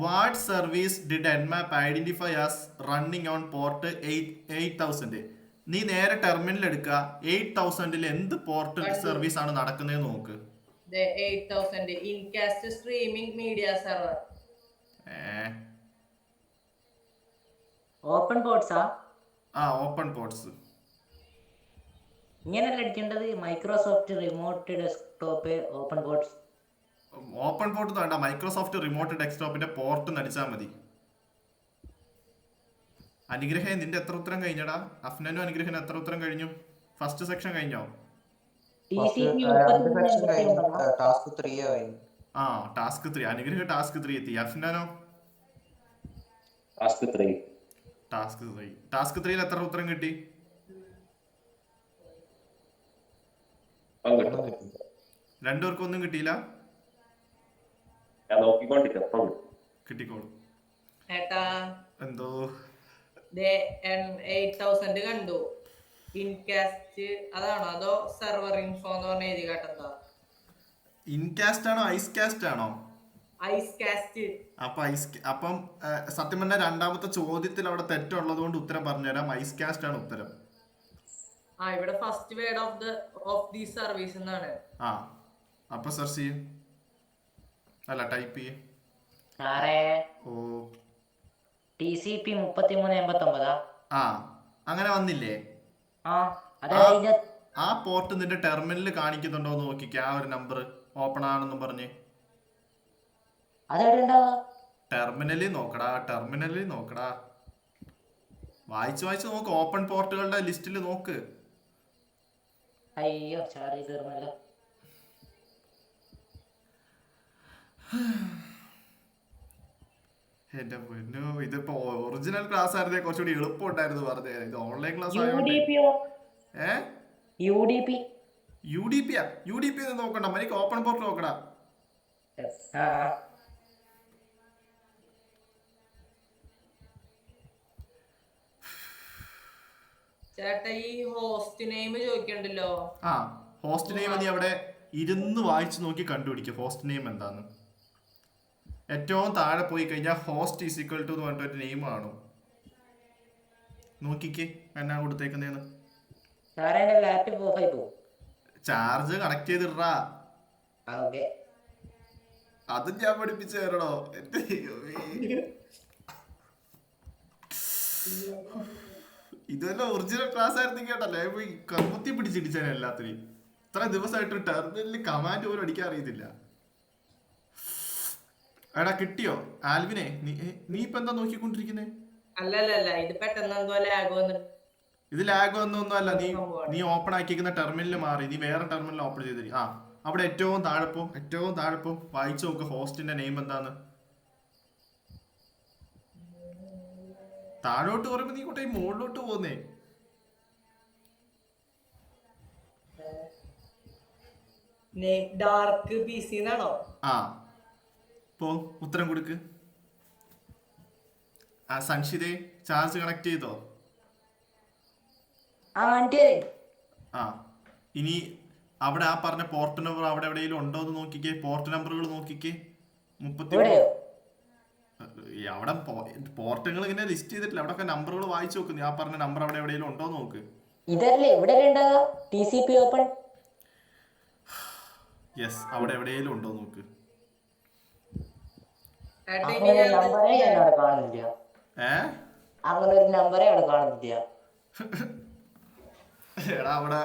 what service did nmap identify as running on port 8000? നീ നേരെ ടെർമിനൽ എടുക്കുക, 8000 എന്ത് പോർട്ട് സർവീസ് ആണ് നടക്കുന്നത് നോക്ക്. 8000 Icecast streaming media server. Open പോർട്സാ? Open ports. ഇങ്ങനെയല്ല അടിക്കേണ്ടത്. Microsoft remote desktop open ports. Open port വേണ്ട, മൈക്രോസോഫ്റ്റ് റിമോട്ട് ഡെസ്ക്ടോപ്പിന്റെ പോർട്ട് നടിച്ചാൽ മതി. അനുഗ്രഹേ, നിന്റെ എത്ര ഉത്തരം കഴിഞ്ഞടാ? അഫ്നനും അനുഗ്രഹനും എത്ര ഉത്തരം കഴിഞ്ഞു? ഫസ്റ്റ് സെക്ഷൻ കഴിഞ്ഞോ? ടാസ്ക് 3. അനുഗ്രഹ ടാസ്ക് 3 എത്തി. അഫ്നനോ? ടാസ്ക് 3 എത്ര ഉത്തരം കിട്ടി? രണ്ടുപേർക്കും ഒന്നും കിട്ടിയില്ല? കിട്ടിക്കോളും. എന്തോ 8000 കണ്ടു. ഇൻകാസ്റ്റ് അതാണോ അതോ സെർവർ ഇൻഫോ എന്ന് പറഞ്ഞ എഴുതി കേട്ടതാ? ഇൻകാസ്റ്റ് ആണോ ഐസ്കാസ്റ്റ് ആണോ? ഐസ്കാസ്റ്റ്. അപ്പം സത്യം പറഞ്ഞ രണ്ടാമത്തെ ചോദ്യത്തിൽ അവിടെ തെറ്റുള്ളത് കൊണ്ട് ഉത്തരം പറഞ്ഞുതരാം. ഐസ്കാസ്റ്റ് ആണ് ഉത്തരം. ഇവിടെ first word of the service എന്നാണ്. അപ്പൊ സെർച്ച് ചെയ്യും, അല്ല ടൈപ്പ് ചെയ്യും. TCP 3389. അങ്ങനെ വന്നില്ലേ? ആ പോർട്ട് നിന്റെ ടെർമിനലിൽ കാണിക്കുന്നുണ്ടോ എന്ന് നോക്കിക്കേ. ആ ഒരു നമ്പർ ഓപ്പൺ ആണെന്നും പറഞ്ഞ് ടെർമിനലിൽ നോക്കടാ. വായിച്ച് നോക്ക്. ഓപ്പൺ പോർട്ടുകളുടെ ലിസ്റ്റിൽ നോക്ക്. അയ്യോ, ചാർജ് തീർന്നല്ലോ. എന്റെ പൊന്നോ, ഇതിപ്പോ ഒറിജിനൽ ക്ലാസ് ആയിരുന്നേ കുറച്ചുകൂടി എളുപ്പം ഉണ്ടായിരുന്നു പറഞ്ഞേ. ഇത് ഓൺലൈൻ ക്ലാസ് UDP നോക്കണ്ട, മനിക്ക് ഓപ്പൺ പോർട്ട് നോക്കടാ. ചേട്ടാ ഈ ഹോസ്റ്റ് നെയിം ചോദിക്കണ്ടല്ലോ. ഹോസ്റ്റ് നെയിം നീ അവിടെ ഇരുന്ന് വായിച്ചു നോക്കി കണ്ടുപിടിക്കുക. ഹോസ്റ്റ് നെയിം എന്താന്ന് ഏറ്റവും താഴെ പോയി കഴിഞ്ഞാൽ ഹോസ്റ്റ് ഈസ് ഈക്വൽ ടു എന്ന് പറഞ്ഞിട്ട് ഒരു നെയിം കാണും. നോക്കിക്കേ എന്നാ കൊടുത്തേക്കുന്നേന്ന്. Charge connect ചെയ്തിടാ. അതും ഞാൻ പഠിപ്പിച്ചു തരണോ? ഇതെല്ലാം ഒറിജിനൽ ക്ലാസ് ആയിരുന്നു കേട്ടല്ലേ. പോയി കമ്പത്തി പിടിച്ചിടിച്ചാൽ എല്ലാത്തിനും. ഇത്ര ദിവസമായിട്ട് ടെർമിനലിൽ കമാൻഡ് പോലും അടിക്കാൻ അറിയത്തില്ല. എടാ കിട്ടിയോ ആൽവിനെ? നീ ഇപ്പൊ എന്താ നോക്കിക്കൊണ്ടിരിക്കുന്നേ? അല്ലല്ല, ഇത് പെട്ടെന്ന് ഇത് ലാഗ് ഒന്നും അല്ല. നീ ഓപ്പൺ ആക്കിയിരിക്കുന്ന ടെർമിനൽ മാറി നീ വേറെ ടെർമിനൽ ഓപ്പൺ ചെയ്തിരി. അവിടെ ഏറ്റവും താഴെപ്പോ വായിച്ചു നോക്ക് ഹോസ്റ്റിന്റെ നെയിം എന്താന്ന്. താഴോട്ട് പറയുമ്പോ നീ കൂട്ടെ മുകളിലോട്ട് പോന്നേ. ഡാർക്ക് PC എന്നാണോ? പോ ഉത്തരം കൊടുക്ക്. സംക്ഷിതേ, ചാർജ് കണക്ട് ചെയ്തോ? ഇനി അവിടെ ആ പറഞ്ഞ പോർട്ട് നമ്പർ അവിടെ എവിടെയെങ്കിലും ഉണ്ടോ എന്ന് നോക്കിക്കേ. പോർട്ട് നമ്പറുകൾ നോക്കിക്കേ. 30 അവിടെ പോർട്ടുകൾ ഇങ്ങനെ ലിസ്റ്റ് ചെയ്തിട്ടില്ല. അവിടെ നമ്പറുകൾ വായിച്ചു നോക്കുന്നു. ആ പറഞ്ഞ നമ്പർ അവിടെ എവിടെയെങ്കിലും ഉണ്ടോ നോക്ക്. യെസ്, അവിടെ എവിടെയെങ്കിലും ഉണ്ടോ നോക്ക്. അങ്ങനെ ഒരു നമ്പറേ ഞാൻ അവിടെ കാണുന്നില്ല. ഏ അങ്ങനെ ഒരു നമ്പറേ അവിടെ കാണുന്നില്ല. എടാ അവിടെ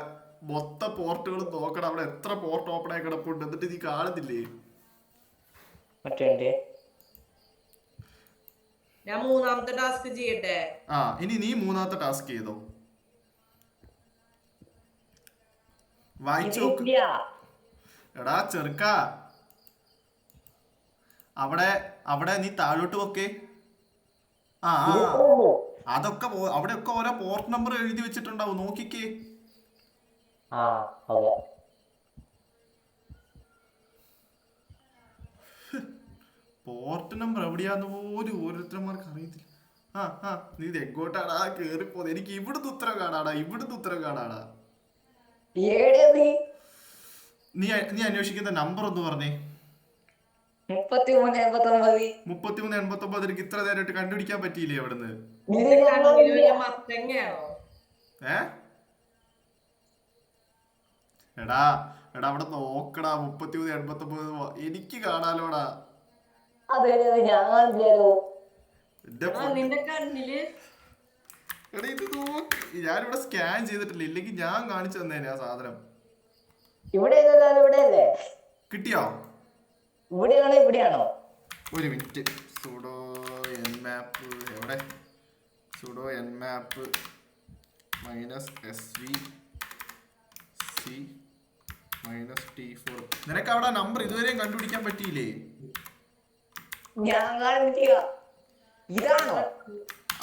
മൊത്തം പോർട്ടുകൾ നോക്കണം, അവിടെ എത്ര പോർട്ട് ഓപ്പൺ ആയി കിടപ്പുണ്ട്, എന്നിട്ട് നീ കാണുന്നില്ലേ? മറ്റേ ഞാൻ മൂന്നാമത്തെ ടാസ്ക് ചെയ്യട്ടെ. ആ ഇനി നീ മൂന്നാമത്തെ ടാസ്ക് ചെയ്തോ, വായിച്ചു നോക്ക്. എടാ ചെറുക്ക, അവിടെ നീ താഴോട്ട് വെക്കേ. ആ അതൊക്കെ അവിടെയൊക്കെ ഓരോ പോർട്ട് നമ്പർ എഴുതി വെച്ചിട്ടുണ്ടാവും, നോക്കിക്കേ. പോർട്ട് നമ്പർ എവിടെയാന്ന് പോലും ഓരോരുത്തന്മാർക്ക് അറിയത്തില്ല. നീ ഇത് എങ്ങോട്ടാടാ കേറിപ്പോത്? എനിക്ക് ഇവിടുന്ന് ഉത്തരം കാണാടാ. നീ അന്വേഷിക്കുന്ന നമ്പർ ഒന്ന് പറഞ്ഞേ. 3389. എനിക്ക് ഇത്ര നേരമായിട്ട് കണ്ടുപിടിക്കാൻ പറ്റിയില്ലേ അവിടുന്ന്? മത്തങ്ങയാണോ? എടാ അവിടെ നോക്കടാ, 3389 എനിക്ക് കാണാലോടാ. നിന്റെ കണ്ണില് എടാ ഇത് നോക്ക്, ഞാനിവിടെ സ്കാൻ ചെയ്തിട്ടില്ല, ഇല്ലെങ്കിൽ ഞാൻ കാണിച്ചു തന്നേനെ ആ സാധനം. കിട്ടിയോ? ഇവിടെയാണോ? ഒരു മിനിറ്റ്. സുഡോ എൻമാപ്പ് എവിടെ? Sudo nmap -SV -T4. നിനക്ക് അവിടെ നമ്പർ ഇതുവരെയും കണ്ടുപിടിക്കാൻ പറ്റിയില്ലേ? ഞാൻ കാണുന്നില്ല.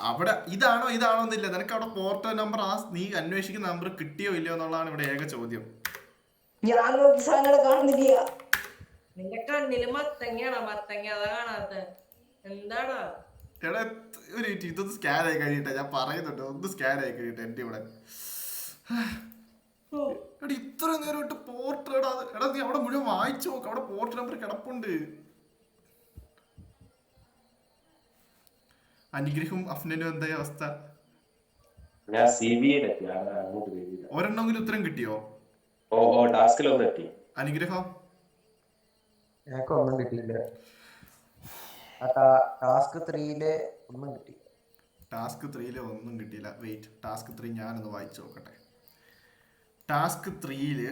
അവിടെ ഇതാണോ എന്നില്ല. നിനക്ക് അവിടെ പോർട്ട് നമ്പർ, നീ അന്വേഷിക്കുന്ന നമ്പർ കിട്ടിയോ ഇല്ലയോ എന്നുള്ളതാണ് ഇവിടെ ഏക ചോദ്യം. ഞാൻ കാണുന്നില്ല. നിന്റെ കണ്ണില് മത്തങ്ങയാണോ? മത്തങ്ങ അതാ കാണാത്ത എന്താടാ? എടാ ഒരു മിനിറ്റ്, ഇതൊന്ന് സ്കാൻ ആയി കഴിയട്ടെ, ഞാൻ പറയുന്നുണ്ട്, ഒന്ന് സ്കാൻ ആയി കഴിയട്ടെ എന്റെ ഇവിടെ. എടാ ഇത്ര നേരമായിട്ട് പോർട്ട് എടാ നീ അവിടെ മുഴുവൻ വായിച്ചു നോക്ക്, അവിടെ പോർട്ട് നമ്പർ കിടപ്പുണ്ട്. അനുഗ്രഹം അഫ്നനും എന്തായ അവസ്ഥ? ഒരെണ്ണമെങ്കിലും ഉത്തരം കിട്ടിയോ? അനുഗ്രഹം ഒന്നും കിട്ടിയില്ല. ടാസ്ക് 3 ഒന്നും കിട്ടിയില്ല. വെയിറ്റ്, ടാസ്ക് 3 ഞാനൊന്ന് വായിച്ചു നോക്കട്ടെ. ടാസ്ക് 3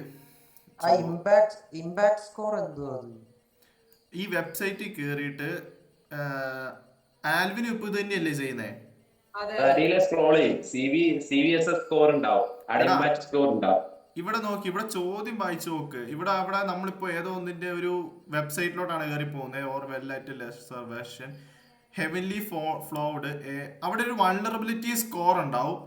ഇമ്പാക്ട് സ്കോർ എന്തുവാ? ഈ വെബ്സൈറ്റിൽ കേറിയിട്ട് ആൽവിനും ഇപ്പൊ ഇത് തന്നെയല്ലേ ചെയ്യുന്നേ? ഇവിടെ നോക്കി, ഇവിടെ ചോദ്യം വായിച്ചു നോക്ക്. അവിടെ നമ്മളിപ്പോ ഏതോ ഒന്നിന്റെ ഒരു വെബ്സൈറ്റിലോട്ടാണ് കയറി പോകുന്നത്. Or well light lesser version heavenly flowed. അവിടെ ഒരു വൾണറബിലിറ്റി സ്കോർ ഉണ്ടാവും.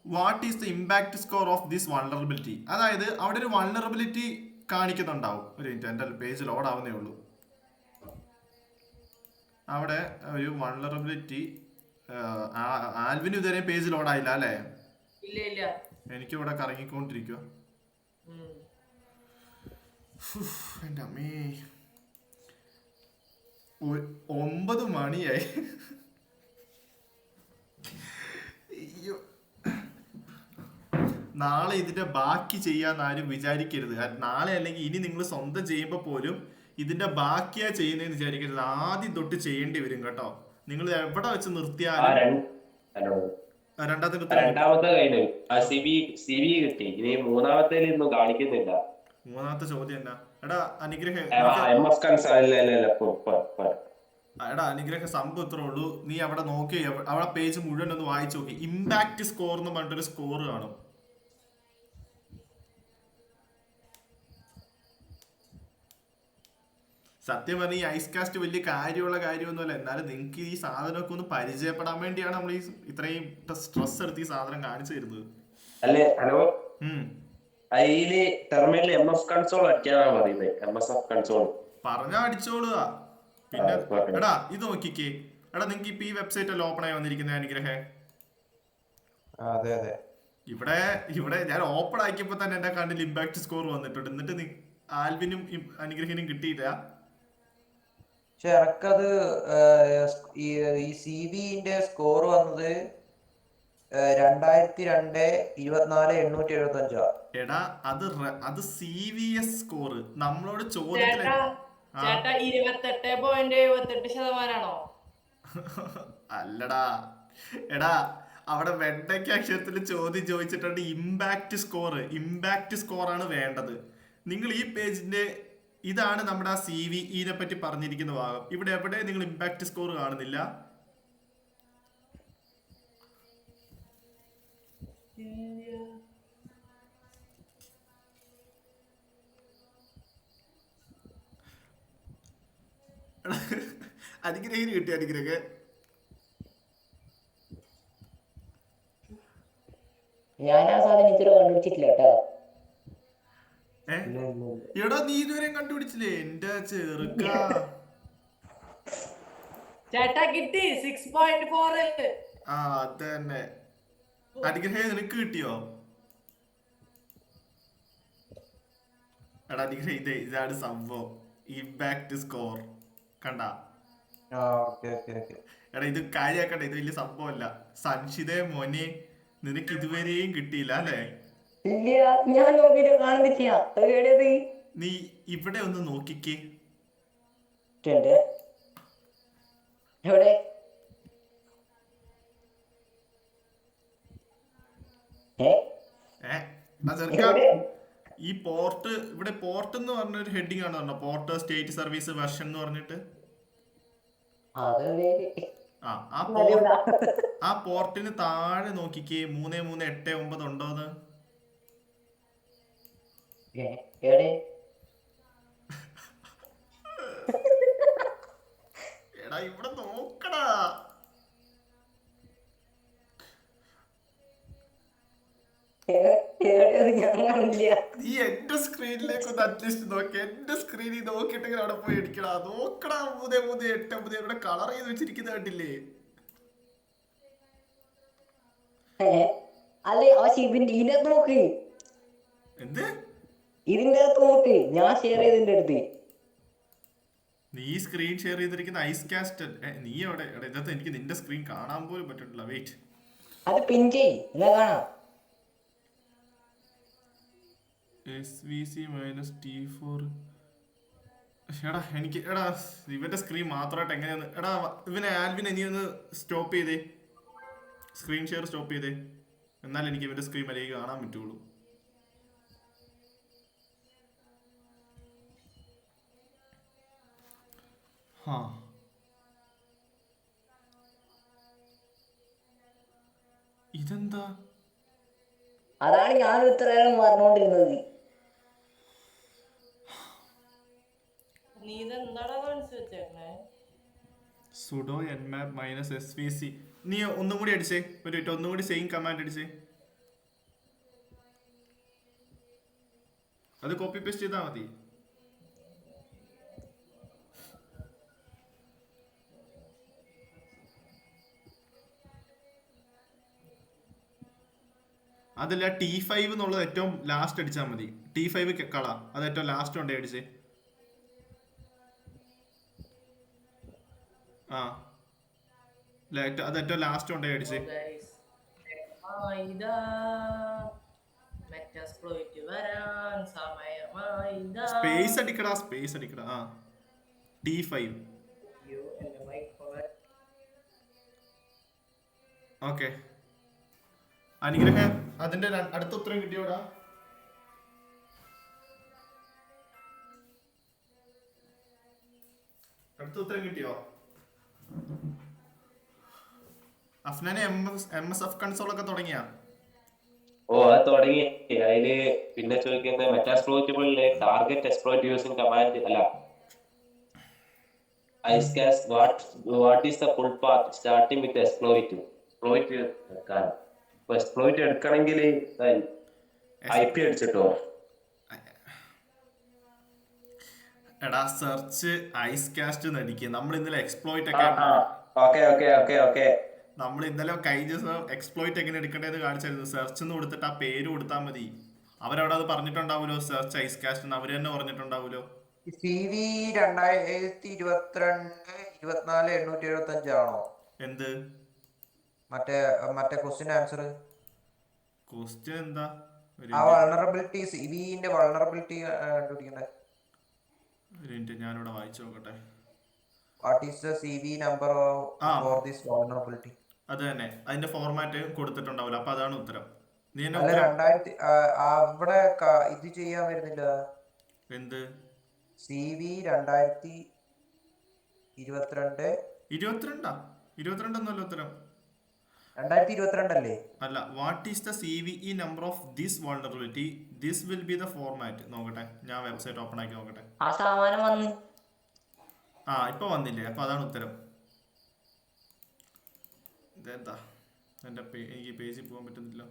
What is the impact score of this vulnerability? അതായത് അവിടെ ഒരു വൾണറബിലിറ്റി കാണിക്കുന്നുണ്ടാവും. ഒരു മിനിറ്റ്, എൻ്റെ പേജ് ലോഡ് ആവുന്നേ ഉള്ളൂ. അവിടെ ഒരു വൾണറബിലിറ്റി, ആൽവിന് ഇതുവരെ പേജ് ലോഡായില്ല അല്ലേ? ഇല്ല, എനിക്കിവിടെ കറങ്ങിക്കൊണ്ടിരിക്കുക. എൻ്റെ അമ്മേ, 9 മണിയായി. അയ്യോ, നാളെ ഇതിന്റെ ബാക്കി ചെയ്യാന്ന് ആരും വിചാരിക്കരുത്. നാളെ അല്ലെങ്കിൽ ഇനി നിങ്ങൾ സ്വന്തം ചെയ്യുമ്പോൾ പോലും ഇതിന്റെ ബാക്കിയാ ചെയ്യുന്നതെന്ന് വിചാരിക്കരുത്. ആദ്യം തൊട്ട് ചെയ്യേണ്ടി വരും കേട്ടോ. നിങ്ങൾ എവിടെ വെച്ച് നിർത്തിയാലും. മൂന്നാമത്തെ ചോദ്യം എന്നാ? എടാ അനുഗ്രഹം, സംഭവം ഇത്രേ ഉള്ളൂ. നീ അവിടെ നോക്കി, അവിടെ പേജ് മുഴുവൻ ഒന്ന് വായിച്ചു നോക്കി. ഇമ്പാക്ട് സ്കോർ എന്ന് പറഞ്ഞിട്ടൊരു സ്കോർ കാണും. സത്യം പറഞ്ഞ ഈ ഐസ് കാസ്റ്റ് വലിയ കാര്യമുള്ള കാര്യമൊന്നുമല്ല. എന്നാലും നിങ്ങൾക്ക് ഈ സാധനമൊക്കെ ഒന്ന് പരിചയപ്പെടാൻ വേണ്ടിയാണ് നമ്മൾ ഈ ഇത്രയും സ്ട്രെസ് എടുത്ത് ഈ സാധനം കാണിച്ചു തരുന്നത്. പറഞ്ഞാ അടിച്ചോളുക. പിന്നെ എടാ ഇത് നോക്കിക്കേ. എടാ നിങ്ങക്ക് ഇപ്പൊ ഈ വെബ്സൈറ്റ് അല്ല ഓപ്പൺ ആയി വന്നിരിക്കുന്നത് അനുഗ്രഹേ? ഇവിടെ ഞാൻ ഓപ്പൺ ആക്കിയപ്പോ തന്നെ എന്റെ കണ്ണിൽ ഇമ്പാക്ട് സ്കോർ വന്നിട്ടുണ്ട്. എന്നിട്ട് ആൽവിനും അനുഗ്രഹിനും കിട്ടിയില്ല. പക്ഷെ എനക്കത് ഈ CVന്റെ സ്കോർ വന്നത് 2002-24-875. എടാ അത് CVS സ്കോർ. നമ്മളോട് ചോദ്യത്തിൽ ആ. ചേട്ടാ 28.78%. അല്ലടാ എടാ, അവിടെ വെണ്ടയ്ക്ക അക്ഷരത്തിൽ ചോദ്യം ചോദിച്ചിട്ടുണ്ട് ഇമ്പാക്ട് സ്കോർ ആണ് വേണ്ടത്. നിങ്ങൾ ഈ പേജിന്റെ ഇതാണ് നമ്മുടെ ആ CVE പറ്റി പറഞ്ഞിരിക്കുന്ന ഭാഗം. ഇവിടെ എവിടെ നിങ്ങൾ ഇമ്പാക്ട് സ്കോർ കാണുന്നില്ല. അനുഗ്രഹം കിട്ടി. അനുഗ്രഹ ഞാൻ ആ സാധനം ഇതുവരെ കണ്ടുപിടിച്ചിട്ടില്ല കേട്ടോ. എടാ നീ ഇതുവരെ കണ്ടുപിടിച്ചില്ലേ എന്റെ ചെറുക്ക? ചേട്ടാ കിട്ടി 6.4. ആ അത് തന്നെ. അനുഗ്രഹ നിനക്ക് കിട്ടിയോ? എടാ അനുഗ്രഹ ഇതാണ് സംഭവം, ഇമ്പാക്ട് സ്കോർ. കണ്ട എടാ, ഇത് കാര്യാക്കണ്ട, ഇത് വലിയ സംഭവമല്ല. സംശിതേ മോനെ, നിനക്ക് ഇതുവരെയും കിട്ടിയില്ല അല്ലേ? ഇല്ല, ഞാൻ നോക്കിയിട്ട് കാണുന്നില്ല. എവിടെയത്? നീ ഇവിടെ ഒന്ന് നോക്കിക്കേ. എവിടെ? എടാ ചെറുക്ക, ഈ പോർട്ട്, ഇവിടെ പോർട്ട് എന്ന് പറഞ്ഞൊരു ഹെഡിങ് ആണ് പറഞ്ഞോ, പോർട്ട് സ്റ്റേറ്റ് സർവീസ് വെർഷൻ എന്ന് പറഞ്ഞിട്ട്. ആ പോർട്ടിന് താഴെ നോക്കിക്കേ, 3389 ഉണ്ടോന്ന്. എടാ ഇവിടെ നോക്കടാ. നീ എന്റെ സ്ക്രീനിലേക്ക് ഒന്ന് അറ്റ്ലീസ്റ്റ് നോക്കി. എന്റെ സ്ക്രീനിൽ നോക്കിയിട്ട് അവിടെ പോയി അടിക്കടാ. നോക്കടാ, 3389 ഇവിടെ കളർ ചെയ്ത് വെച്ചിരിക്കുന്ന കണ്ടില്ലേ? അല്ലേ ഇതിന്റെ നോക്ക്, എന്ത് ഇതിന്റെ അകത്ത് നോക്ക്, ഞാൻ ഷെയർ ചെയ്തിന്റെ അടുത്ത്. നീ സ്ക്രീൻ ഷെയർ ചെയ്തിരിക്കുന്ന ഐസ് കാസ്റ്റ്. നീ എവിടെ? ഇതിനകത്ത് എനിക്ക് നിന്റെ സ്ക്രീൻ കാണാൻ പോലും പറ്റില്ല. വെയിറ്റ്, അത് പിൻ ചെയ്, എന്നാ കാണാം. SVC -T4. എടാ എനിക്ക് ഇവന്റെ സ്ക്രീൻ മാത്രമായിട്ട് എങ്ങനെയാന്ന്. എടാ ആൽവിനെ നീ ഒന്ന് സ്റ്റോപ്പ് ചെയ്തേ, സ്ക്രീൻ ഷെയർ സ്റ്റോപ്പ് ചെയ്തേ, എന്നാൽ എനിക്ക് ഇവന്റെ സ്ക്രീൻ വരെയും കാണാൻ പറ്റുള്ളൂ. ഇതെന്താ? അതാണ് ഞാൻ ഇത്രയും പറഞ്ഞോണ്ടിരുന്നത്. നീ ഇതെന്താടാ കാണിച്ചു വെച്ചേക്കണേ? sudo nmap -svc. നീ ഒന്നും കൂടി അടിച്ചേ, ഒന്നും കൂടി സെയിം കമാൻഡ് അടിച്ചേ. അത് കോപ്പി പേസ്റ്റ് ചെയ്താൽ മതി. അതല്ല, T5 എന്നുള്ളത് ഏറ്റവും ലാസ്റ്റ് അടിച്ചാൽ മതി. T5 കള, അത് ഏറ്റവും ലാസ്റ്റ് കൊണ്ടേ അടിച്ചേ. അത് ഏറ്റവും ലാസ്റ്റ് കൊണ്ടേ അടിച്ചേ. സ്പേസ് അടിക്കടാ, സ്പേസ് അടിക്കടാ. T5. ഓക്കെ അനുഗ്രഹ, അതിന്റെ അടുത്ത ഉത്തരം കിട്ടിയോടാ? അടുത്ത ഉത്തരം കിട്ടിയോ? അഫ്നാനെ MSF കൺസോൾ ഒക്കെ തുടങ്ങിയാ? അത് തുടങ്ങി. അതില് പിന്നെ ചോദിക്കുന്നത് മെറ്റാസ്പ്ലോയിറ്റബിളിലെ ടാർഗറ്റ് എക്സ്പ്ലോയിറ്റ് യൂസിങ് കമാൻഡ് അല്ല, Icecast what is the full path starting with exploit എടുക്കാൻ. അപ്പൊ എക്സ്പ്ലോയിറ്റ് എടുക്കണമെങ്കിൽ IP അടിച്ചിട്ടോ? എടാ സെർച്ച് ഐസ് കാസ്റ്റ് നടിക്കുക. നമ്മൾ ഇന്നലെ എക്സ്പ്ലോയിറ്റ് ഒക്കെ നമ്മൾ ഇന്നലെ കഴിഞ്ഞ ദിവസം എക്സ്പ്ലോയിറ്റ് എങ്ങനെ എടുക്കേണ്ടത് കാണിച്ചായിരുന്നു. സെർച്ച് എന്ന് കൊടുത്തിട്ട് ആ പേര് കൊടുത്താൽ മതി. അവരവിടെ അത് പറഞ്ഞിട്ടുണ്ടാവുമല്ലോ, സെർച്ച് ഐസ് കാസ്റ്റ് എന്ന് അവര് തന്നെ പറഞ്ഞിട്ടുണ്ടാവുമല്ലോ. CV 2022-24-875 ആണോ? എന്ത് മറ്റേ ക്വസ്റ്റ്യൻ ആൻസർ? ക്വസ്റ്റ്യൻ എന്താ? ആ വൾണറബിലിറ്റി, CVന്റെ വൾണറബിലിറ്റി കണ്ടുപിടിക്കണ്ടേ? ഒരു മിനിറ്റ് ഞാനിവിടെ വായിച്ചു നോക്കട്ടെ. What is the CV number ആ. For this vulnerability? അത് തന്നെ, അതിന്റെ ഫോർമാറ്റ് കൊടുത്തിട്ടുണ്ടാവില്ല, അപ്പൊ അതാണ് ഉത്തരം. നീ എന്നെ അല്ല, ഉത്തരം 2000 അവിടെ ഇത് ചെയ്യാൻ വരുന്നില്ല. എന്ത് CV 2022 22 ഉത്തരം 2022 അല്ലേ? അല്ല. What is the CVE number of this vulnerability, this will be the format. നോക്കട്ടെ, ഞാൻ വെബ്സൈറ്റ് ഓപ്പൺ ആക്കി നോക്കട്ടെ. ആ സാമാനം വന്ന് ഇപ്പൊ വന്നില്ലേ, അപ്പൊ അതാണ് ഉത്തരം. ഇതെന്താ എനിക്ക് പേജിൽ പോകാൻ പറ്റുന്നില്ല.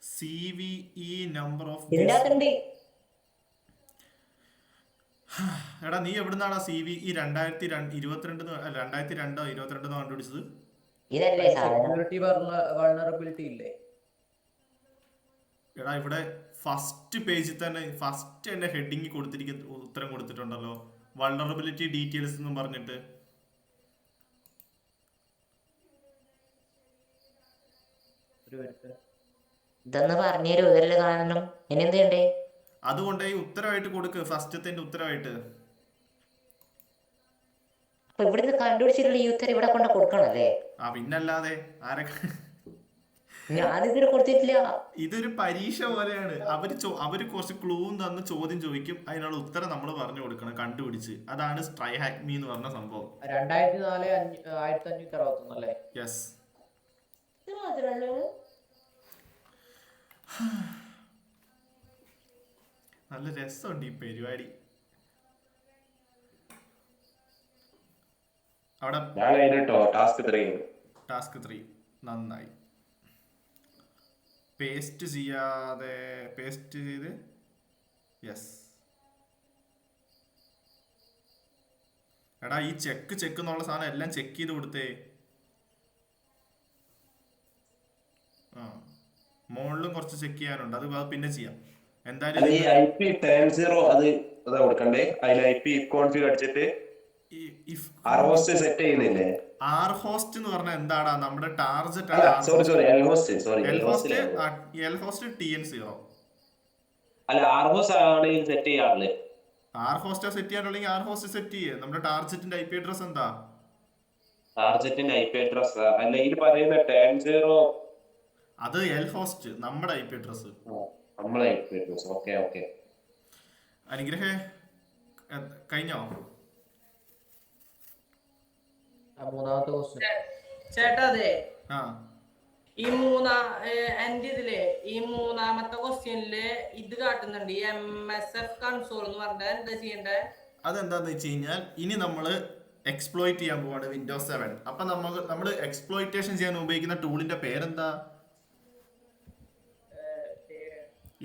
CVE നമ്പർ ഓഫ് ഇതിന്റെ അകത്തുണ്ട്. എടാ, നീ എവിടുന്നാണ് CVE 2022 കണ്ടുപിടിച്ചത്? ഇതല്ലേ സാധനം? സെക്യൂരിറ്റി വൾണറബിലിറ്റി ഇല്ലേ? എടാ, ഇവിടെ ഫസ്റ്റ് പേജിൽ തന്നെ ഫസ്റ്റ് എന്റെ ഹെഡിങ് കൊടുത്തിരിക്കുന്ന ഉത്തരം കൊടുത്തിട്ടുണ്ടല്ലോ, വൾണറബിലിറ്റി ഡീറ്റെയിൽസ് എന്നും പറഞ്ഞിട്ട്. ഇതൊന്ന് പറഞ്ഞുതരൂ, ഇതല്ലേ സാധനം? ഇനി എന്ത് ചെയ്യണ്ടേ? അതുകൊണ്ട് ഈ ഉത്തരവായിട്ട് കൊടുക്ക്, ഫസ്റ്റത്തെ ഉത്തരവായിട്ട്. അപ്പൊ ഇവിടുന്ന് കണ്ടുപിടിച്ചിട്ടുള്ള ഈ ഉത്തരം ഇവിടെ കൊണ്ട് കൊടുക്കണല്ലേ? പിന്നല്ലാതെ ആരൊക്കെ. ഞാനിതിന് കൊടുത്തിട്ടില്ല. ഇതൊരു പരീക്ഷ പോലെയാണ്. അവര് കുറച്ച് ക്ലൂവും തന്ന് ചോദ്യം ചോദിക്കും, അതിനുള്ള ഉത്തരം നമ്മൾ പറഞ്ഞു കൊടുക്കണം കണ്ടുപിടിച്ച്. അതാണ് ട്രൈ ഹാക്ക് മീ എന്ന് പറഞ്ഞ സംഭവം. 2004 1561 അല്ലേ? യെസ്. ഇത് മാത്രമേ ഉള്ളൂ. നല്ല രസമുണ്ട് ഈ പരിപാടി. അവിടെ ഞാൻ കഴിഞ്ഞിട്ടോ ടാസ്ക് 3. ടാസ്ക് 3 നന്നായി. പേസ്റ്റ് ചെയ്ത് യെസ്. എടാ, ഈ ചെക്ക് എന്നുള്ള സാധനം എല്ലാം ചെക്ക് ചെയ്ത് കൊടുത്തേ. മോളിലും കുറച്ച് ചെക്ക് ചെയ്യാനുണ്ട്, അത് പിന്നെ ചെയ്യാം. എന്തായാലും ഈ IP 10.0 അത് കൊടുക്കണ്ടേ? അതിൽ IP കോൺഫിഗ് അടിച്ചിട്ട് host സെറ്റ് ചെയ്യുന്നില്ലേ? host എന്ന് പറഞ്ഞാൽ എന്താടാ? നമ്മുടെ ടാർഗറ്റ് സോറി Lhost TN0. അല്ല, host ആണ് സെറ്റ് ചെയ്യാറില്ലേ? host സെറ്റ് ചെയ്യാനുണ്ടെങ്കിൽ host സെറ്റ് ചെയ്യേ. നമ്മുടെ ടാർഗറ്റിന്റെ IP അഡ്രസ് എന്താ? ടാർഗറ്റിന്റെ IP അഡ്രസ് അല്ല ഇതിൽ പറയുന്ന 10.0. അത് Lhost, നമ്മുടെ IP അഡ്രസ്. നമ്മളെ IP അഡ്രസ്. ഓക്കെ. അനുഗ്രഹേ, കഴിഞ്ഞോ? മൂന്നാമത്തെ ക്വസ്റ്റ്യൻ ചേട്ടാ, അതെ ആ ഈ എന്റെ ഇതില് ഈ മൂന്നാമത്തെ ക്വസ്റ്റ്യനില് ഇത് കാട്ടുന്നുണ്ട്, ഈ MSF കൺസോൾ എന്ന് പറഞ്ഞാൽ എന്താ ചെയ്യണ്ടേ? അതെന്താന്ന് വെച്ച് കഴിഞ്ഞാൽ, ഇനി നമ്മള് എക്സ്പ്ലോയിറ്റ് ചെയ്യാൻ പോവാണ് വിൻഡോസ് 7. അപ്പൊ നമ്മൾ എക്സ്പ്ലോയിറ്റേഷൻ ചെയ്യാൻ ഉപയോഗിക്കുന്ന ടൂളിന്റെ പേരെന്താ?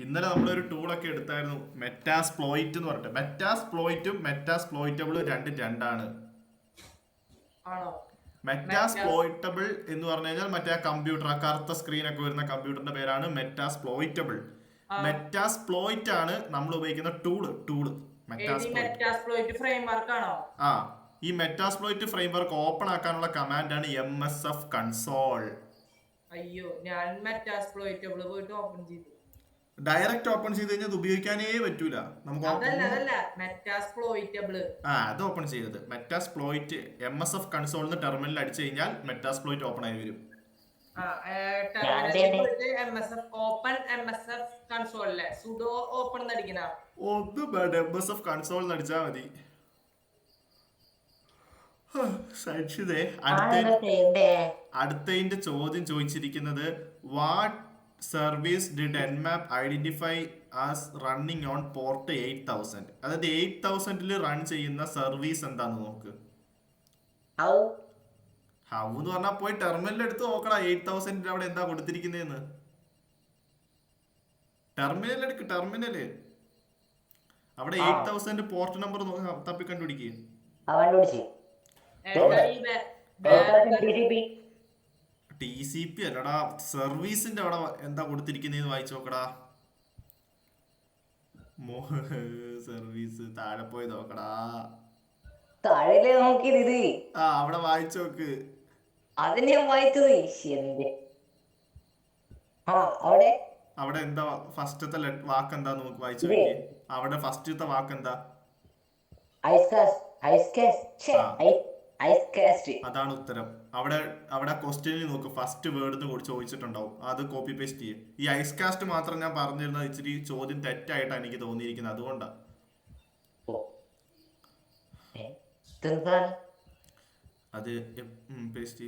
ഇന്നലെ നമ്മളൊരു ടൂളൊക്കെ എടുത്തായിരുന്നു, മെറ്റാസ്പ്ലോയിറ്റ് എന്ന് പറഞ്ഞിട്ട്. മെറ്റാസ്പ്ലോയിറ്റും മെറ്റാസ്പ്ലോയിറ്റബിളും രണ്ടാണ്. ആണോ? മെറ്റാസ്പ്ലോയിറ്റബിൾ എന്ന് പറഞ്ഞു കഴിഞ്ഞാൽ മറ്റേ കമ്പ്യൂട്ടർ, കറുത്ത സ്ക്രീൻ ഒക്കെ വരുന്ന കമ്പ്യൂട്ടറിന്റെ പേരാണ് മെറ്റാസ്പ്ലോയിറ്റബിൾ. മെറ്റാസ്പ്ലോയിറ്റ് ആണ് നമ്മൾ ഉപയോഗിക്കുന്ന ടൂള്. മെറ്റാസ്പ്ലോയിറ്റ് ഫ്രെയിംവർക്ക് ആണോ? ഈ മെറ്റാസ്പ്ലോയിറ്റ് ഫ്രെയിംവർക്ക് ഓപ്പൺ ആക്കാനുള്ള കമാൻഡ് ആണ് MSF കൺസോൾ. അയ്യോ, ഞാൻ മെറ്റാസ്പ്ലോയിറ്റബിൾ പോയിട്ട് ഓപ്പൺ ചെയ്തു. ഡയറക്റ്റ് ഓപ്പൺ ചെയ്ത് കഴിഞ്ഞാൽ അത് ഉപയോഗിക്കാനേ പറ്റൂല നമുക്ക്. അതല്ല മെറ്റാസ്പ്ലോയിറ്റബിൾ. അത് ഓപ്പൺ ചെയ്തത് മെറ്റാസ്പ്ലോയിറ്റ് MSF കൺസോളിന് ടെർമിനൽ അടിച്ചു കഴിഞ്ഞാൽ മെറ്റാസ്പ്ലോയിറ്റ് ഓപ്പൺ ആയി വരും. MSF കൺസോളിലെ സുഡോ ഓപ്പൺ അടിക്കണ ഒന്നും വേണ്ട, MSF കൺസോൾ അടിച്ചാ മതി. അടുത്തതിന്റെ ചോദ്യം ചോദിച്ചിരിക്കുന്നത്, what service did Nmap identify as running on port 8000? അതായത് 8000 റൺ ചെയ്യുന്ന സർവീസ് എന്താന്ന് നോക്ക്. ഹൗ എന്ന് പറഞ്ഞാൽ പോയി ടെർമിനൽ എടുത്ത് നോക്കടാ, 8000 അവിടെ എന്താ കൊടുത്തിരിക്കുന്നതെന്ന്. ടെർമിനൽ എടുക്ക്, ടെർമിനല്. അവിടെ 8000 പോർട്ട് നമ്പർ തപ്പി കണ്ടുപിടിക്കുക. TCP അല്ലടാ, സർവീസിന്റെ അവിടെ എന്താ കൊടുത്തിരിക്കുന്നതെന്ന് വായിച്ചു നോക്കടാ. സർവീസ് താഴെ പോയി നോക്കടാ. അവിടെ വായിച്ചു നോക്ക്. അവിടെ എന്താ ഫസ്റ്റത്തെ വാക്ക് എന്താ നോക്ക്, വായിച്ചു നോക്കി. അവിടെ ഫസ്റ്റത്തെ വാക്ക് എന്താ? അതാണ് ഉത്തരം. അവിടെ അവിടെ ക്വസ്റ്റ്യനിൽ നോക്ക്, ഫസ്റ്റ് വേർഡ് ചോദിച്ചിട്ടുണ്ടാവും, അത് കോപ്പി പേസ്റ്റ് ചെയ്യും. ഈ ഐസ് കാസ്റ്റ് മാത്രം ഞാൻ പറഞ്ഞിരുന്നത് ഇച്ചിരി ചോദ്യം തെറ്റായിട്ടാണ് എനിക്ക് തോന്നിയിരിക്കുന്നത്, അതുകൊണ്ടാണ്. അത് പേസ്റ്റ്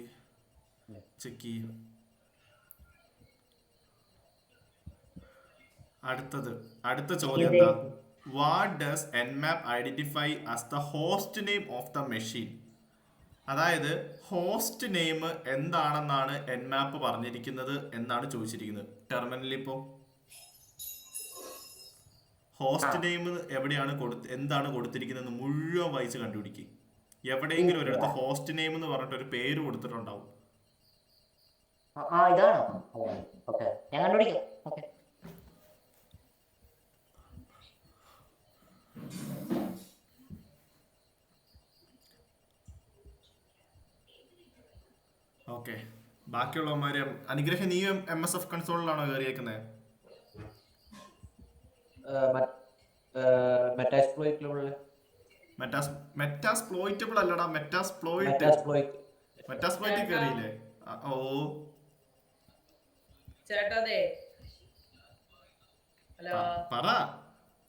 ചെക്ക് ചെയ്യും. അടുത്ത ചോദ്യം എന്താ? What does nmap identify as the host name of the machine? അതായത് ഹോസ്റ്റ് നെയിം എന്താണെന്നാണ് എൻമാപ്പ് പറഞ്ഞിരിക്കുന്നത് എന്നാണ് ചോദിച്ചിരിക്കുന്നത്. ടെർമിനലിൽ ഇപ്പോൾ ഹോസ്റ്റ് നെയിം എവിടെയാണ് എന്താണ് കൊടുത്തിരിക്കുന്നത് മുഴുവൻ വായിച്ച് കണ്ടുപിടിക്കുക. എവിടെയെങ്കിലും ഒരിടത്ത് ഹോസ്റ്റ് നെയിം എന്ന് പറഞ്ഞിട്ട് ഒരു പേര് കൊടുത്തിട്ടുണ്ടാവും. ഓക്കെ, ബാക്കിയുള്ളവന്മാര് അനുഗ്രഹം, നീയും MSF കൺസോളിലാണോ കയറിയേക്കുന്നത്? മെറ്റാസ്പ്ലോയിറ്റബിൾ അല്ലടാ, മെറ്റാസ്പ്ലോയിറ്റ് കയറിയില്ലേ? ഓ ചേട്ടാ, അതെ, ഹലോ, പറ.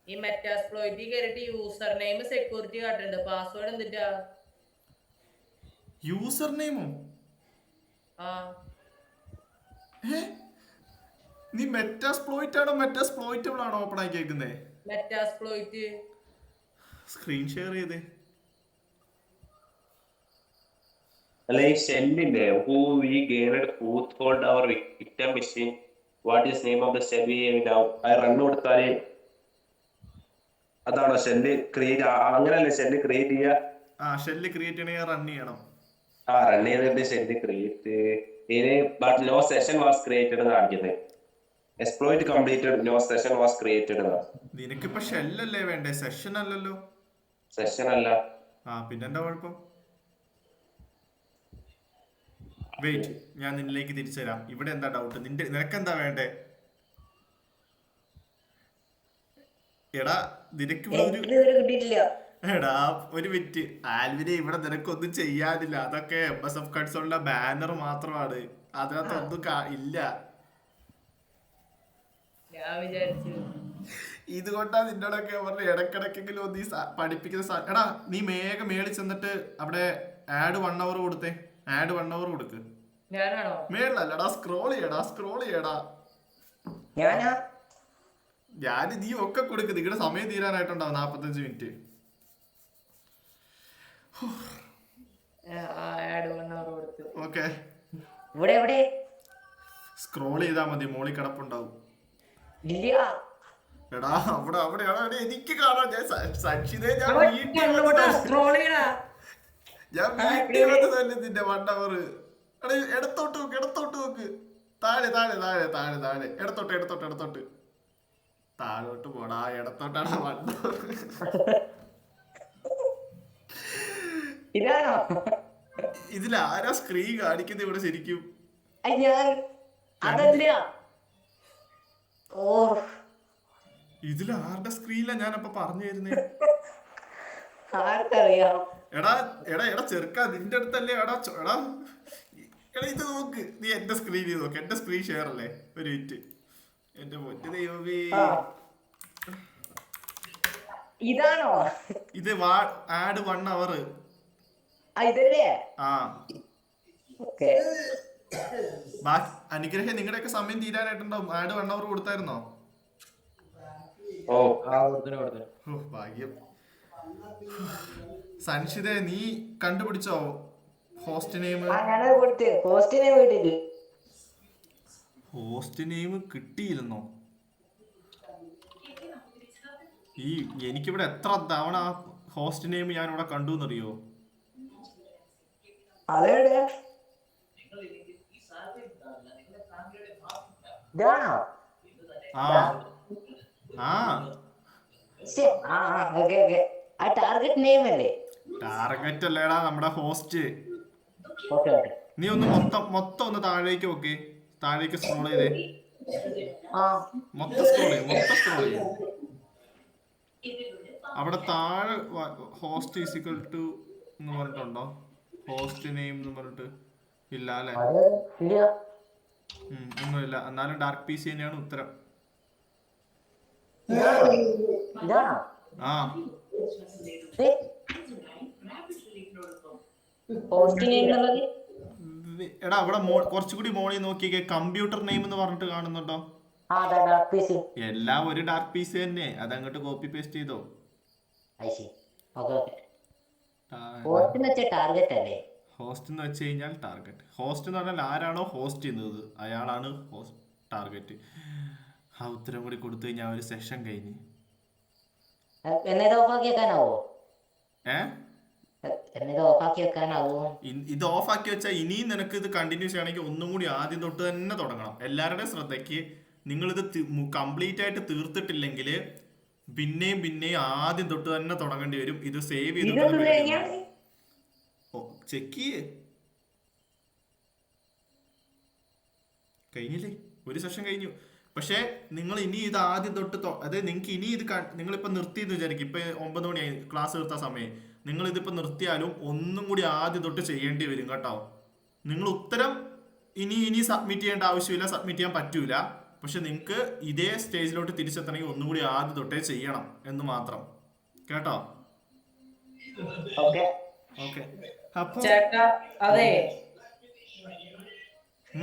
ഈ മെറ്റാസ്പ്ലോയിറ്റ് കയറിയിട്ട് യൂസർ നെയിം സെക്യൂരിറ്റി കാട്ടുന്നുണ്ട്, പാസ്വേഡ് എന്തിട്ടാ? യൂസർ നെയിമോ? നീ മെറ്റാസ്പ്ലോയിറ്റ് ആണോ മെറ്റാസ്പ്ലോയിറ്റബിൾ ആണോ ഓപ്പൺ ആക്കി കേൾക്കുന്നേ? മെറ്റാസ്പ്ലോയിറ്റ്. സ്ക്രീൻ ഷെയർ ചെയ്തേ. അല്ല, ഈ ഷെല്ലില്ലേ, who we gained foothold our victim machine, what is name of the shell we now? അത് റൺ കൊടുത്താല് അതാണോ ഷെല്ല് ക്രിയേറ്റ്? അങ്ങനല്ലേ ഷെല്ല് ക്രിയേറ്റ് ചെയ്യുക? ഷെല്ല് ക്രിയേറ്റ് ചെയ്യണമെങ്കിൽ റൺ ചെയ്യണം. റൺ ചെയ്തിട്ട് shell create but no session was created കാണിക്കുന്നത്. Exploit completed, no session was created. നിനക്കിപ്പോ ഷെല്ലല്ലേ വേണ്ടേ, സെഷൻ അല്ലല്ലോ. സെഷൻ അല്ല. പിന്നെന്താ കുഴപ്പം? വെയിറ്റ്, ഞാൻ നിന്നിലേക്ക് തിരിച്ചു തരാം. ഇവിടെ എന്താ ഡൗട്ട്? നിനക്കെന്താ വേണ്ടേ? എടാ നിനക്ക് എടാ ഒരു മിനിറ്റ് ആൽവിനെ, ഇവിടെ നിനക്കൊന്നും ചെയ്യാനില്ല. അതൊക്കെ MSF കൺസോളിന്റെ ബാനർ മാത്രമാണ്, അതിനകത്തൊന്നും ഇല്ല. ഞാൻ വിചാരിച്ചു ഇതുകൊണ്ടാ നിന്നോടൊക്കെ പറഞ്ഞ ഇടക്കിടക്കെങ്കിലും നീ പഠിപ്പിക്കുന്ന. എടാ നീ മേളിൽ ചെന്നിട്ട് അവിടെ ആഡ് 1 hour കൊടുത്തേ. ആഡ് 1 hour കൊടുക്ക്. ഞാനാണോ? മേളിലല്ലടാ, സ്ക്രോൾ ചെയ്യടാ. ഞാൻ നീ ഒക്കെ കൊടുക്ക്. നിങ്ങളുടെ സമയം തീരാനായിട്ടുണ്ടാവും 45 മിനിറ്റ്. ഓക്കെ, സ്ക്രോൾ ചെയ്താ മതി, മോളിൽ കിടപ്പുണ്ടാവും. എടാ അവിടെയാണോ? എനിക്ക് കാണാം. ഞാൻ സക്ഷിതേ ഞാൻ വീട്ടിൽ വന്നതല്ലേ നിന്റെ 1 hour. എടാ ഇടത്തോട്ട് നോക്ക്. താഴെ ഇടത്തോട്ട് താഴോട്ട് പോടാ. ഇടത്തോട്ടാണ് 1 hour. ഇതിലാരാ സ്ക്രീൻ കാണിക്കുന്നത് ഇവിടെ ശരിക്കും? ഇതിലാരുടെ സ്ക്രീനിലാ ഞാനപ്പൊ പറഞ്ഞു തരുന്നേ? എടാ ചെറുക്ക, നിന്റെ അടുത്തല്ലേ? എടാ ഇത് നോക്ക്, നീ എന്റെ സ്ക്രീനിൽ നോക്ക്. എന്റെ സ്ക്രീൻ ഷെയർ അല്ലേ? ഒരു മിനിറ്റ്. എന്റെ പൊന്നു ദൈവമേ, ഇതാണോ ഇത്? Add 1 hour. അനുഗ്രഹം, നിങ്ങളുടെയൊക്കെ സമയം തീരാനായിട്ടുണ്ടാവും. Add 1 hour കൊടുത്തായിരുന്നോ? ഭാഗ്യം. സൻഷിത, നീ കണ്ടുപിടിച്ചോ ഹോസ്റ്റ് നെയിം? ഹോസ്റ്റ് നെയിം കിട്ടിയിരുന്നോ? എനിക്കിവിടെ എത്ര തവണ ഹോസ്റ്റ് നെയിം ഞാൻ ഇവിടെ കണ്ടു എന്നറിയോ? ടാർഗറ്റ് അല്ലേടാ നമ്മുടെ ഹോസ്റ്റ്. നീ ഒന്ന് മൊത്തം ഒന്ന് താഴേക്ക് നോക്ക്. താഴേക്ക് സ്ക്രോൾ ചെയ്തേ. മൊത്തം സ്ക്രോൾ ചെയ്യും. അവിടെ താഴെ ഹോസ്റ്റ് ഈസിക്കൽ ടു എന്ന് പറഞ്ഞിട്ടുണ്ടോ? ഹോസ്റ്റ് നെയിം എന്ന് പറഞ്ഞിട്ട് ഇല്ല അല്ലേ? അത് ഇല്ല. ഒന്നുമില്ല. എന്നാലും ഡാർക്ക് പി സി തന്നെയാണ് ഉത്തരം. ഇതാണോ? ആ പോസ്റ്റ് നെയിം എന്നുള്ളത്? എടാ അവിടെ കുറച്ചുകൂടി മോളിൽ നോക്കിയേ, കമ്പ്യൂട്ടർ നെയിം എന്ന് പറഞ്ഞിട്ട് കാണുന്നുണ്ടോ? ആ അതാ ഡാർക്ക് പീസ്. എല്ലാം ഒരു ഡാർക്ക് പീസ് തന്നെ. അതങ്ങോട്ട് കോപ്പി പേസ്റ്റ് ചെയ്തോ. Okay okay. പോസ്റ്റ് എന്ന് വെച്ചാൽ ടാർഗറ്റ് അല്ലേ? ഹോസ്റ്റ് എന്ന് വെച്ച് കഴിഞ്ഞാൽ ടാർഗറ്റ്. ഹോസ്റ്റ് എന്ന് പറഞ്ഞാൽ ആരാണോ ഹോസ്റ്റ് ചെയ്യുന്നത് അയാളാണ് ടാർഗറ്റ്. ആ ഉത്തരം കൂടി കൊടുത്തു കഴിഞ്ഞാൽ ഒരു സെഷൻ കഴിഞ്ഞ്. എന്നത് ഓഫാക്കി വെക്കാനാവോ? ഏഹ് എന്നത് ഓഫാക്കി വെക്കാനാവോ? ഇത് ഓഫ് ആക്കി വെച്ചാൽ ഇനിയും നിനക്ക് ഇത് കണ്ടിന്യൂ ചെയ്യണമെങ്കിൽ ഒന്നും കൂടി ആദ്യം തൊട്ട് തന്നെ തുടങ്ങണം. എല്ലാവരുടെയും ശ്രദ്ധയ്ക്ക്, നിങ്ങളിത് കംപ്ലീറ്റ് ആയിട്ട് തീർത്തിട്ടില്ലെങ്കിൽ പിന്നെയും ആദ്യം തൊട്ട് തന്നെ തുടങ്ങേണ്ടി വരും. ഇത് സേവ് ചെയ്ത് ചെക്ക് ചെയ്യേ. കഴിഞ്ഞില്ലേ? ഒരു സെഷൻ കഴിഞ്ഞു. പക്ഷേ നിങ്ങൾ ഇനി ഇത് ആദ്യം തൊട്ട് അതായത് നിങ്ങൾക്ക് ഇനി ഇത് നിങ്ങളിപ്പോൾ നിർത്തിയെന്ന് വിചാരിക്കും. ഇപ്പം 9 മണിയായി ക്ലാസ് തീർത്ത സമയം. നിങ്ങൾ ഇതിപ്പോൾ നിർത്തിയാലും ഒന്നും കൂടി ആദ്യം തൊട്ട് ചെയ്യേണ്ടി വരും കേട്ടോ. നിങ്ങൾ ഉത്തരം ഇനി സബ്മിറ്റ് ചെയ്യേണ്ട ആവശ്യമില്ല, സബ്മിറ്റ് ചെയ്യാൻ പറ്റൂല. പക്ഷെ നിങ്ങൾക്ക് ഇതേ സ്റ്റേജിലോട്ട് തിരിച്ചെത്തണമെങ്കിൽ ഒന്നും കൂടി ആദ്യം തൊട്ടേ ചെയ്യണം എന്ന് മാത്രം കേട്ടോ. Okay okay. അപ്പൊ ചേട്ടാ അതെ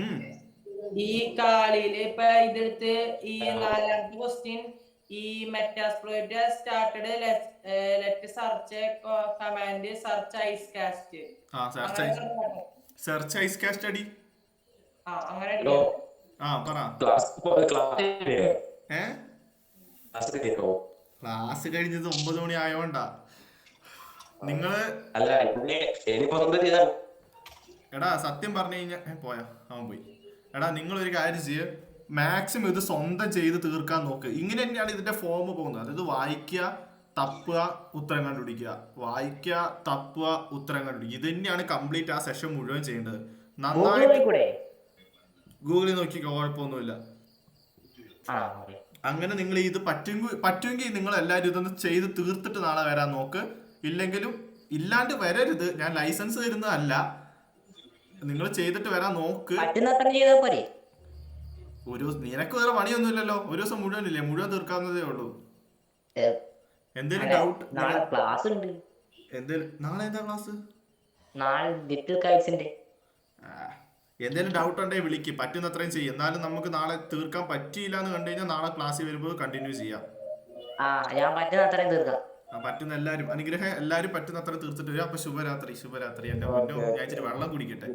ഉം ഈ കളിയില് ഇപ്പൊ ഇതെടുത്ത് ഈ 4ാമത്തെ ക്വസ്റ്റ്യൻ ഈ Metasploit started let search command search Icecast. Search Icecast അടി. അങ്ങനെ പറ. ക്ലാസ് കഴിഞ്ഞത് 9 മണി ആയോണ്ടാ. നിങ്ങള് എടാ സത്യം പറഞ്ഞു കഴിഞ്ഞാൽ പോയാ അവൻ പോയി. എടാ നിങ്ങളൊരു കാര്യം ചെയ്യ്, മാക്സിമം ഇത് സ്വന്തം ചെയ്ത് തീർക്കാൻ നോക്ക്. ഇങ്ങനെ തന്നെയാണ് ഇതിന്റെ ഫോം പോകുന്നത്. അതായത് വായിക്കുക, തപ്പുക, ഉത്തരം കണ്ടുപിടിക്കുക, വായിക്കുക, തപ്പുക, ഉത്തരം കണ്ടുപിടിക്കുക. ഇത് തന്നെയാണ് കംപ്ലീറ്റ് ആ സെഷൻ മുഴുവൻ ചെയ്യേണ്ടത്. നന്നായിട്ട് ഗൂഗിളിൽ നോക്കിക്കോ, കുഴപ്പമൊന്നുമില്ല. അങ്ങനെ നിങ്ങൾ ഇത് പറ്റുമെങ്കിൽ നിങ്ങൾ എല്ലാവരും ഇതൊന്ന് ചെയ്ത് തീർത്തിട്ട് നാളെ വരാൻ നോക്ക്. ഇല്ലെങ്കിലും ഇല്ലാണ്ട് വരരുത്. ഞാൻ ലൈസൻസ് തരുന്നതല്ല, നിങ്ങൾ ചെയ്തിട്ട് വരാൻ നോക്ക്. നിനക്ക് വേറെ പണിയൊന്നുമില്ലല്ലോ. ഒരു ദിവസം മുഴുവനില്ലേ, മുഴുവൻ തീർക്കാവുന്നതേ ഉള്ളൂ. എന്തേലും ഡൗട്ട്? നാളെ ക്ലാസ് ഉണ്ട്. നാളെ എന്താ ക്ലാസ്? നാളെ ലിറ്റിൽ കൈറ്റ്സിന്റെ. എന്തേലും ഡൗട്ട് ഉണ്ടെങ്കിൽ വിളിക്ക്, പറ്റുന്നത്രയും ചെയ്യും. എന്നാലും നമുക്ക് നാളെ തീർക്കാൻ പറ്റിയില്ല എന്ന് കണ്ടു കഴിഞ്ഞാൽ നാളെ ക്ലാസ്സിൽ വരുമ്പോൾ കണ്ടിന്യൂ ചെയ്യാം. ഞാൻ പറ്റുന്നത്രയും തീർക്കാം. പറ്റുന്ന എല്ലാരും അനുഗ്രഹം, എല്ലാരും പറ്റുന്നത്രയും തീർത്തിട്ട് വരും. അപ്പൊ ശുഭരാത്രി. എന്റെ മുന്നോ ഞാൻ ഇച്ചിരി വെള്ളം കുടിക്കട്ടെ.